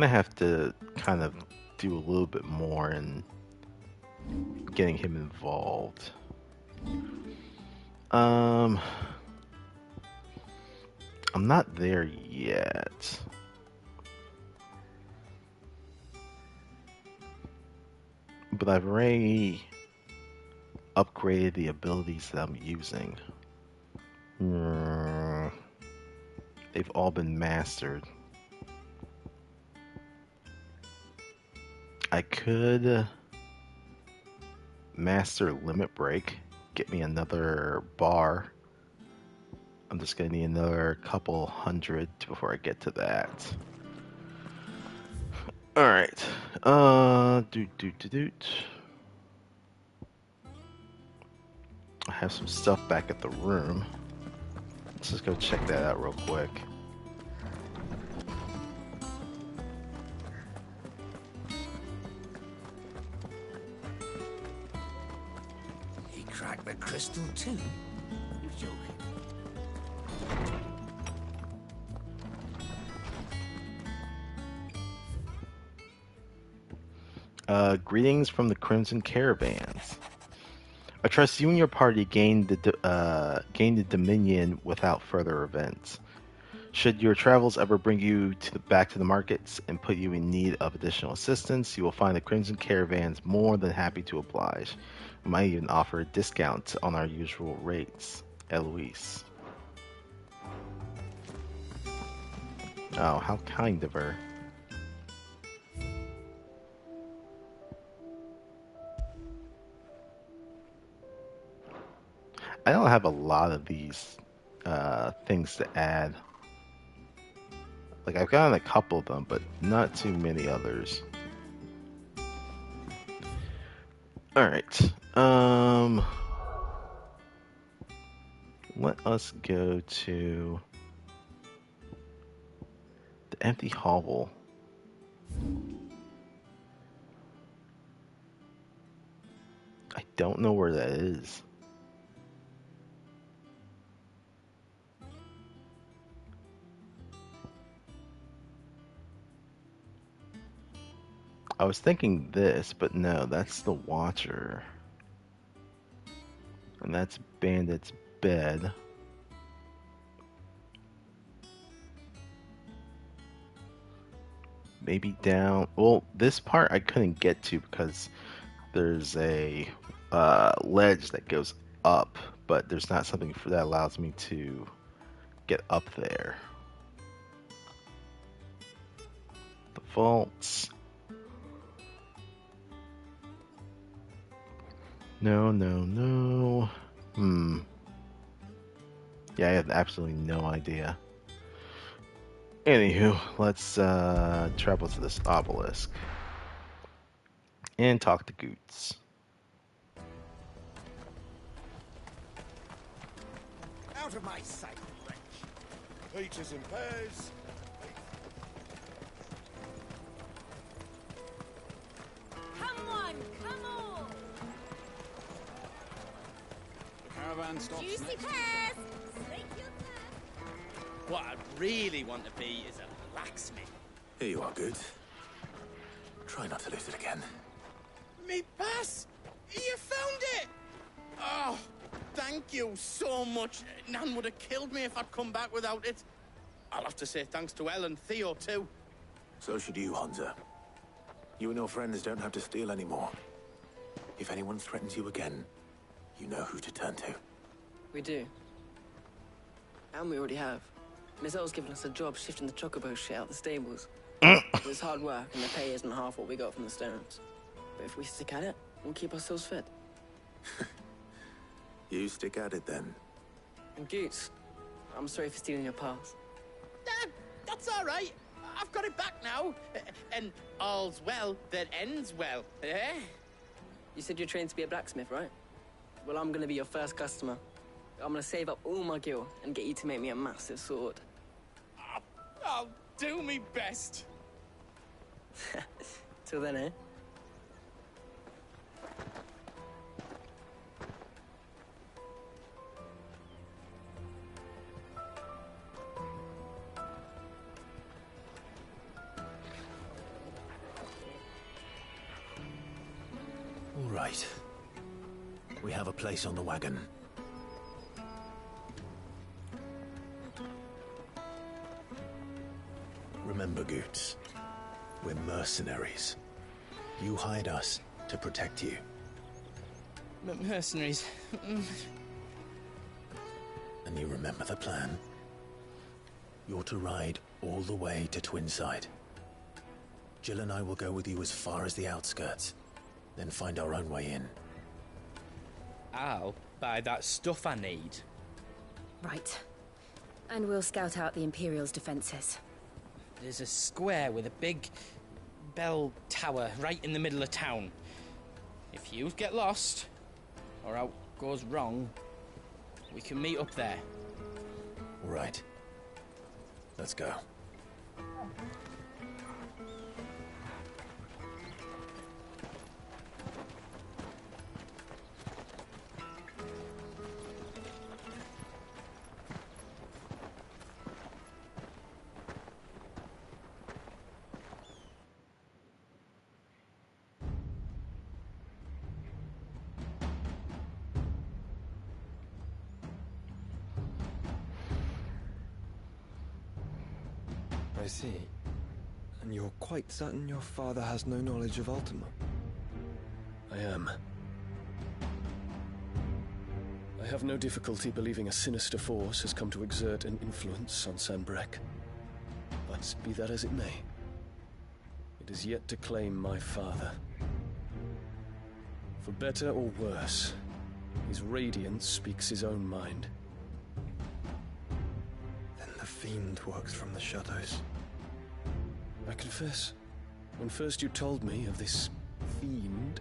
have to kind of do a little bit more in getting him involved. I'm not there yet. But I've already upgraded the abilities that I'm using. They've all been mastered. I could master Limit Break, get me another bar. I'm just gonna need another couple hundred before I get to that. Alright. I have some stuff back at the room. Let's just go check that out real quick. He cracked the crystal too? You're joking. Greetings from the Crimson Caravans. I trust you and your party gained the Dominion without further events. Should your travels ever bring you back to the markets and put you in need of additional assistance, you will find the Crimson Caravans more than happy to oblige. We might even offer a discount on our usual rates. Eloise. Oh, how kind of her. I don't have a lot of these things to add. Like, I've gotten a couple of them, but not too many others. Alright. Let us go to the empty hovel. I don't know where that is. I was thinking this, but no, that's the Watcher. And that's Bandit's bed. Maybe down... Well, this part I couldn't get to because there's a ledge that goes up, but there's not something that allows me to get up there. The vaults... No. Yeah, I have absolutely no idea. Anywho, let's travel to this obelisk and talk to Goots. Out of my sight, wretch. Peaches and pears. Come on, come on! The caravan stops Juicy next. pears! Snake your thirst. What I'd really want to be is a blacksmith. Here you are, good. Try not to lose it again. Me pass! You found it! Oh, thank you so much. Nan would have killed me if I'd come back without it. I'll have to say thanks to Elle and Theo, too. So should you, Hunter. You and your friends don't have to steal anymore. If anyone threatens you again, you know who to turn to. We do. And we already have. Miss L's given us a job shifting the chocobo shit out the stables. It's hard work, and the pay isn't half what we got from the Stones. But if we stick at it, we'll keep ourselves fed. You stick at it then. And Goots, I'm sorry for stealing your pass. That's all right. I've got it back now. And all's well that ends well, eh? You said you're trained to be a blacksmith, right? Well, I'm gonna be your first customer. I'm gonna save up all my gil and get you to make me a massive sword. I'll do me best. Till then, eh? All right. We have a place on the wagon. Remember, Goots, we're mercenaries. You hired us to protect you. Mercenaries. And you remember the plan? You're to ride all the way to Twinside. Jill and I will go with you as far as the outskirts, then find our own way in. I'll buy that stuff I need. Right. And we'll scout out the Imperial's defenses. There's a square with a big bell tower right in the middle of town. If you get lost, or out goes wrong, we can meet up there. All right. Let's go. I see. And you're quite certain your father has no knowledge of Ultima? I am. I have no difficulty believing a sinister force has come to exert an influence on Sanbreque. But be that as it may, it is yet to claim my father. For better or worse, his radiance speaks his own mind. Then the fiend works from the shadows. I confess, when first you told me of this fiend,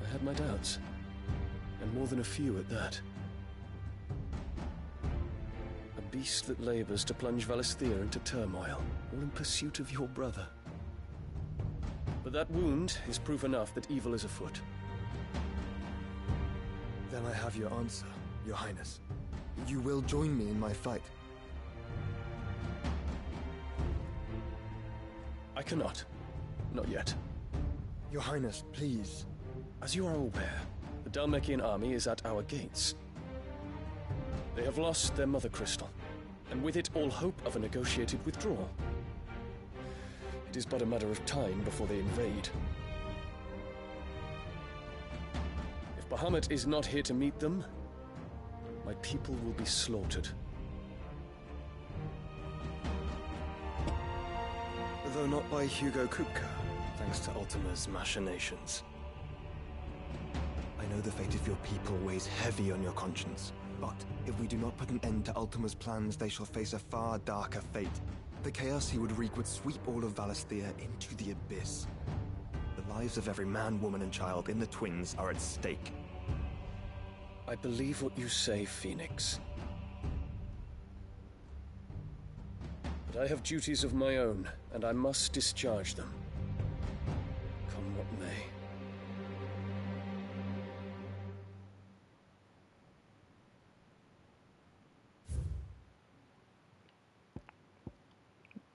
I had my doubts, and more than a few at that. A beast that labors to plunge Valisthea into turmoil, all in pursuit of your brother. But that wound is proof enough that evil is afoot. Then I have your answer, Your Highness. You will join me in my fight. I cannot. Not yet. Your Highness, please. As you are aware, the Dhalmekian army is at our gates. They have lost their mother crystal, and with it all hope of a negotiated withdrawal. It is but a matter of time before they invade. If Bahamut is not here to meet them, my people will be slaughtered. Though not by Hugo Kupka, thanks to Ultima's machinations. I know the fate of your people weighs heavy on your conscience, but if we do not put an end to Ultima's plans, they shall face a far darker fate. The chaos he would wreak would sweep all of Valisthea into the abyss. The lives of every man, woman, and child in the Twins are at stake. I believe what you say, Phoenix. But I have duties of my own, and I must discharge them. Come what may.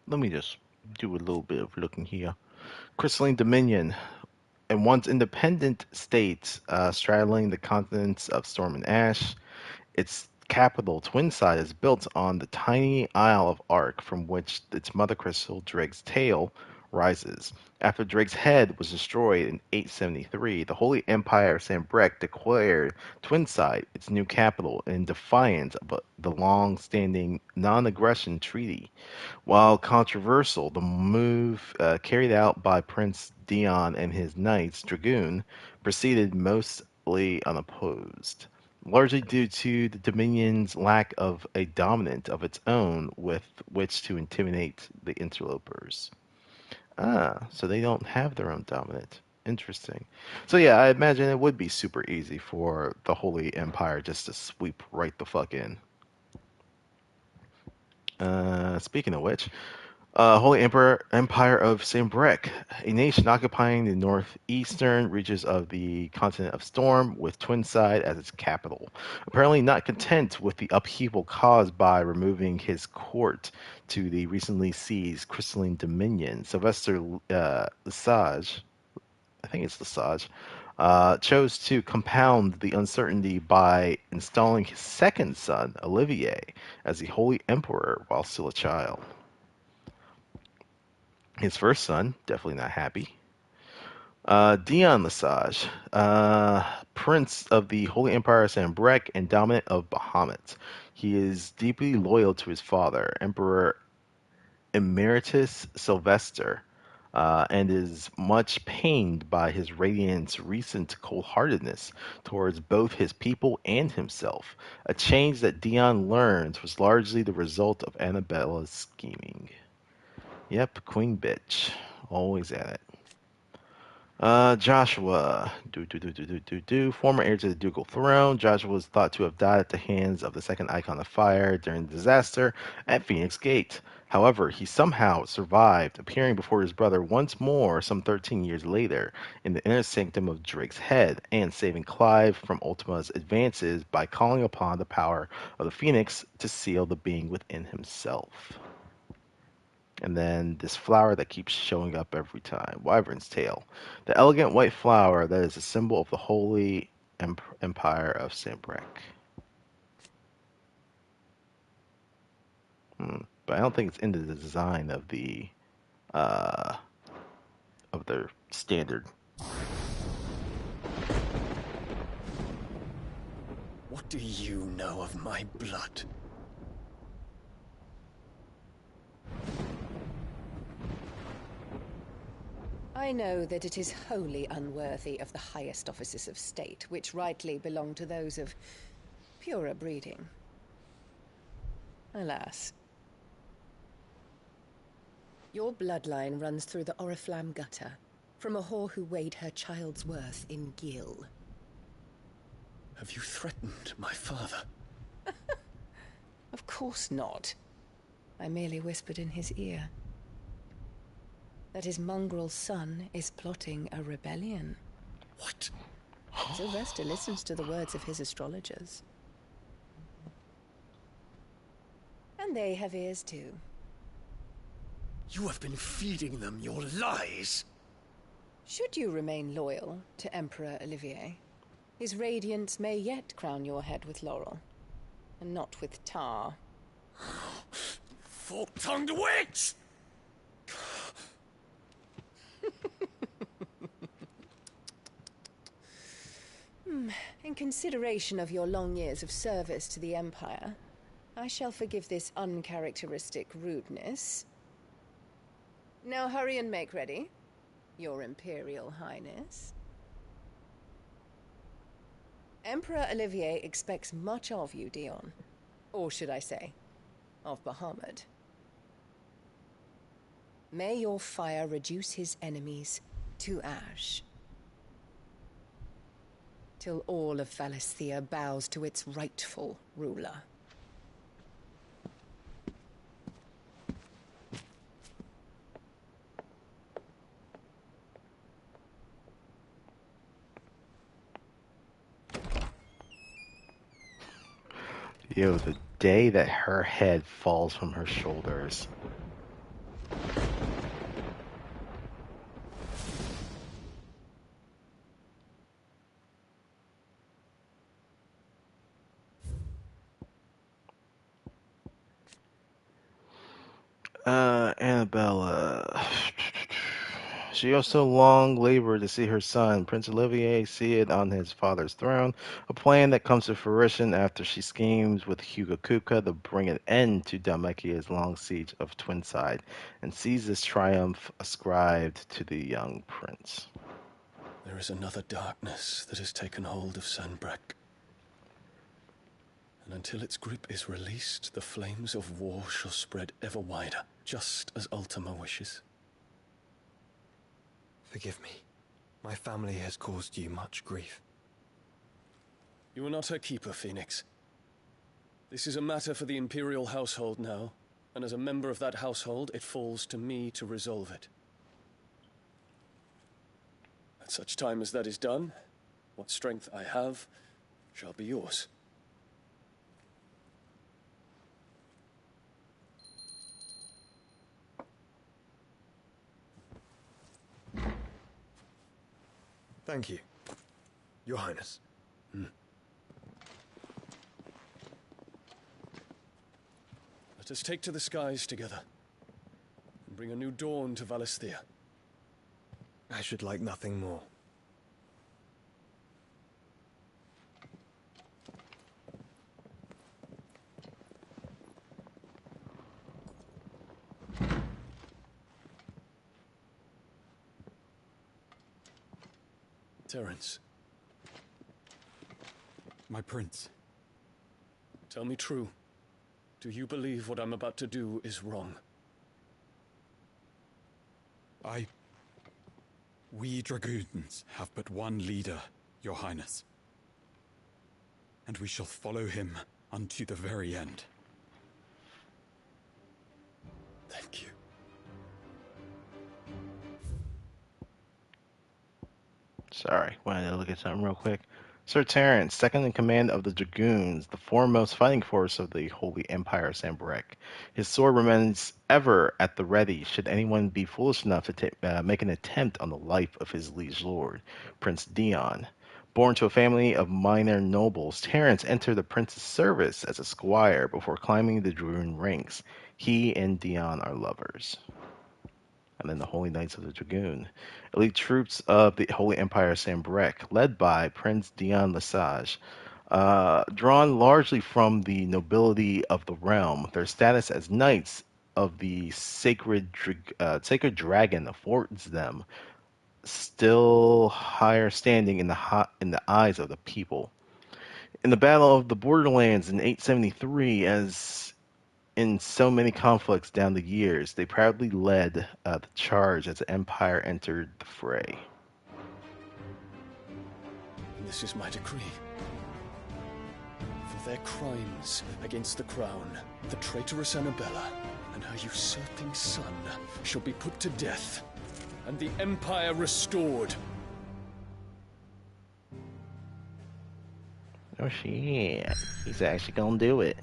Let me just do a little bit of looking here. Crystalline Dominion, and once independent states straddling the continents of Storm and Ash. Its capital, Twinside, is built on the tiny Isle of Ark, from which its mother crystal, Drake's Tail, rises. After Drake's head was destroyed in 873, the Holy Empire of Sanbreque declared Twinside its new capital in defiance of the long-standing non-aggression treaty. While controversial, the move carried out by Prince Dion and his Knights Dragoon proceeded mostly unopposed, largely due to the Dominion's lack of a dominant of its own with which to intimidate the interlopers. Ah, so they don't have their own dominant. Interesting. So yeah, I imagine it would be super easy for the Holy Empire just to sweep right the fuck in. Speaking of which, Holy Emperor Empire of Sanbreque, a nation occupying the northeastern reaches of the continent of Storm, with Twinside as its capital. Apparently not content with the upheaval caused by removing his court to the recently seized Crystalline Dominion, Sylvester Lesage, I think it's Lesage, chose to compound the uncertainty by installing his second son, Olivier, as the Holy Emperor while still a child. His first son, definitely not happy. Dion Lesage, Prince of the Holy Empire of Sanbreque and Dominant of Bahamut. He is deeply loyal to his father, Emperor Emeritus Sylvester, and is much pained by his Radiant's recent cold-heartedness towards both his people and himself, a change that Dion learns was largely the result of Annabella's scheming. Yep, queen bitch. Always at it. Joshua. Former heir to the ducal throne. Joshua was thought to have died at the hands of the second Icon of Fire during the disaster at Phoenix Gate. However, he somehow survived, appearing before his brother once more some 13 years later in the inner sanctum of Drake's Head, and saving Clive from Ultima's advances by calling upon the power of the Phoenix to seal the being within himself. And then this flower that keeps showing up every time, Wyvern's Tail. The elegant white flower that is a symbol of the Holy Empire of Sanbreque. But I don't think it's in the design of their standard. What do you know of my blood? I know that it is wholly unworthy of the highest offices of state, which rightly belong to those of purer breeding. Alas. Your bloodline runs through the Oriflamme gutter, from a whore who weighed her child's worth in gil. Have you threatened my father? Of course not. I merely whispered in his ear that his mongrel son is plotting a rebellion. What? Sylvester listens to the words of his astrologers. And they have ears too. You have been feeding them your lies! Should you remain loyal to Emperor Olivier, his radiance may yet crown your head with laurel, and not with tar. Fork-tongued witch! In consideration of your long years of service to the Empire, I shall forgive this uncharacteristic rudeness. Now hurry and make ready, Your Imperial Highness. Emperor Olivier expects much of you, Dion. Or should I say, of Bahamut. May your fire reduce his enemies to ash, till all of Valisthea bows to its rightful ruler. Yo, the day that her head falls from her shoulders. Annabella. She also long labored to see her son, Prince Olivier, seated on his father's throne, a plan that comes to fruition after she schemes with Hugo Kupka to bring an end to Dhalmekia's long siege of Twinside, and sees this triumph ascribed to the young prince. There is another darkness that has taken hold of Sanbreque. And until its grip is released, the flames of war shall spread ever wider, just as Ultima wishes. Forgive me. My family has caused you much grief. You are not her keeper, Phoenix. This is a matter for the Imperial household now, and as a member of that household, it falls to me to resolve it. At such time as that is done, what strength I have shall be yours. Thank you, Your Highness. Let us take to the skies together, and bring a new dawn to Valisthea. I should like nothing more. Terence. My prince. Tell me true. Do you believe what I'm about to do is wrong? We dragoons have but one leader, Your Highness. And we shall follow him unto the very end. Thank you. Sorry, wanted to look at something real quick. Sir Terence, second in command of the Dragoons, the foremost fighting force of the Holy Empire of Sanbreque. His sword remains ever at the ready should anyone be foolish enough to make an attempt on the life of his liege lord, Prince Dion. Born to a family of minor nobles, Terence entered the prince's service as a squire before climbing the Dragoon ranks. He and Dion are lovers. And then the Holy Knights of the Dragoon, elite troops of the Holy Empire of Sanbreque, led by Prince Dion Lesage. Drawn largely from the nobility of the realm, their status as knights of the sacred dragon affords them still higher standing in the eyes of the people. In the Battle of the Borderlands in 873, as in so many conflicts down the years, they proudly led the charge as the Empire entered the fray. And this is my decree. For their crimes against the crown, the traitorous Annabella and her usurping son shall be put to death, and the Empire restored. Oh shit, he's actually gonna do it.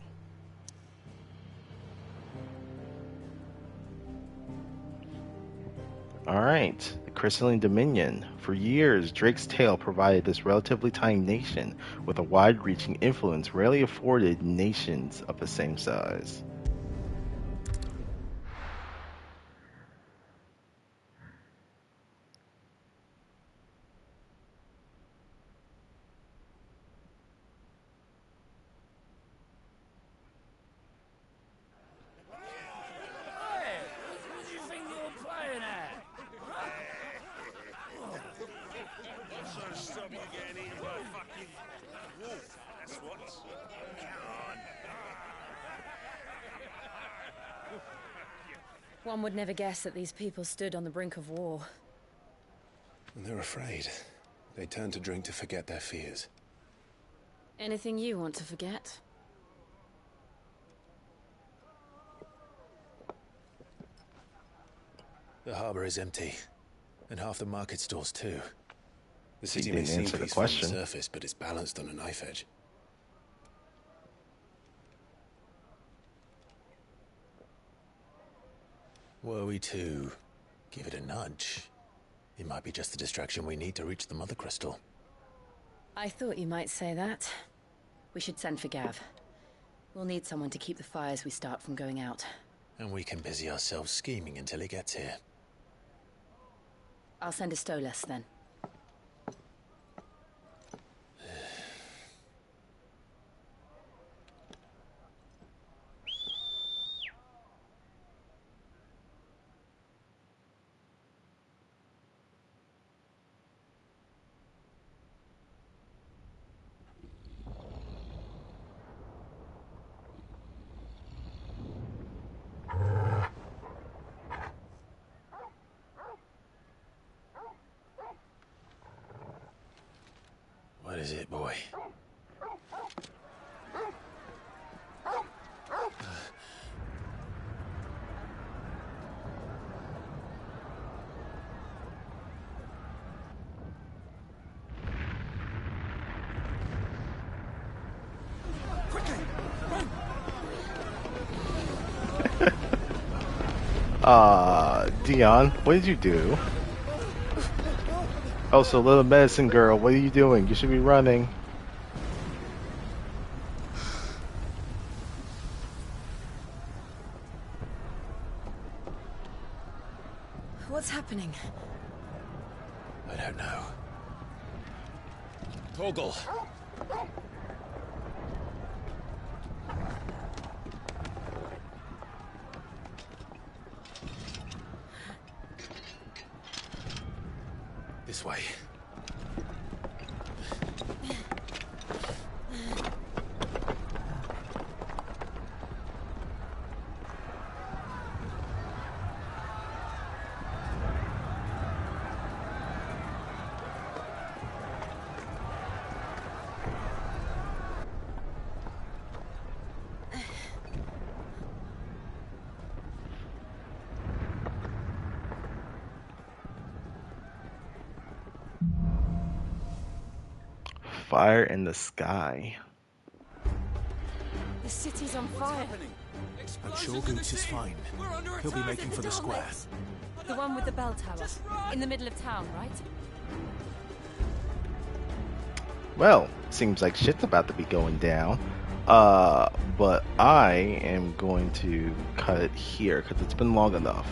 Alright, the Crystalline Dominion. For years, Drake's Tale provided this relatively tiny nation with a wide-reaching influence rarely afforded nations of the same size. One would never guess that these people stood on the brink of war. And they're afraid. They turn to drink to forget their fears. Anything you want to forget? The harbor is empty, and half the market stalls too. The He city may didn't seem answer the peaceful on the question. surface, but it's balanced on a knife edge. Were we to give it a nudge, it might be just the distraction we need to reach the Mother Crystal. I thought you might say that. We should send for Gav. We'll need someone to keep the fires we start from going out. And we can busy ourselves scheming until he gets here. I'll send a Stolas then. What is it, boy? Dion, what did you do? Oh, so little medicine girl, what are you doing? You should be running. What's happening? I don't know. Torgal! This way. Fire in the sky. The city's on fire. I'm sure Goots is fine. He'll be making for the square. The one with the bell tower. In the middle of town, right? Well, seems like shit's about to be going down. But I am going to cut it here because it's been long enough.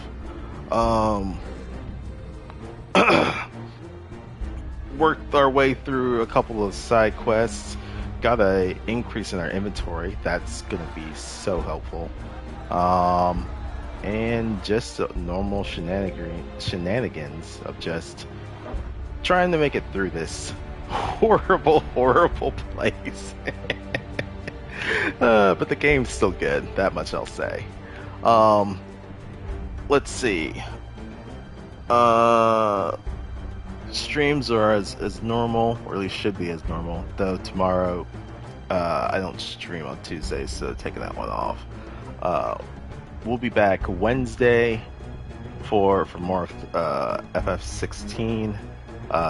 Worked our way through a couple of side quests. Got a increase in our inventory. That's gonna be so helpful. And just normal shenanigans of just trying to make it through this horrible place. But the game's still good. That much I'll say. Let's see. Streams are as normal, or at least should be as normal. Though tomorrow, I don't stream on Tuesdays, so taking that one off. We'll be back Wednesday for more FF16.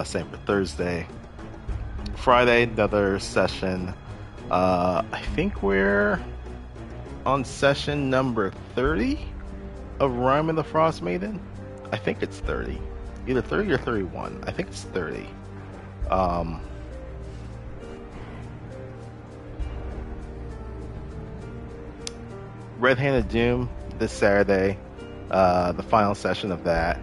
Same for Thursday. Friday, another session. I think we're on session number 30 of Rime of the Frost Maiden. I think it's 30. Either 30 or 31. I think it's 30. Red-Handed Doom this Saturday. The final session of that.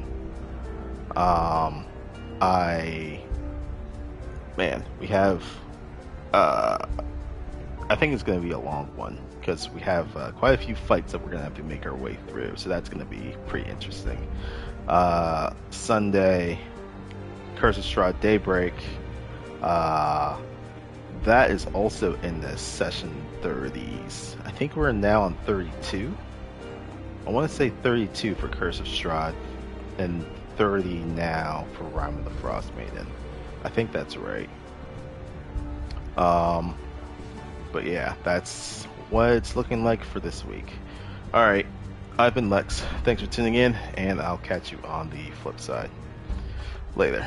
We have. I think it's going to be a long one because we have quite a few fights that we're going to have to make our way through. So that's going to be pretty interesting. Sunday, Curse of Strahd Daybreak. That is also in the session 30s. I think we're now on 32. I want to say 32 for Curse of Strahd and 30 now for Rime of the Frost Maiden. I think that's right. But yeah, that's what it's looking like for this week. Alright, I've been Lex. Thanks for tuning in, and I'll catch you on the flip side. Later.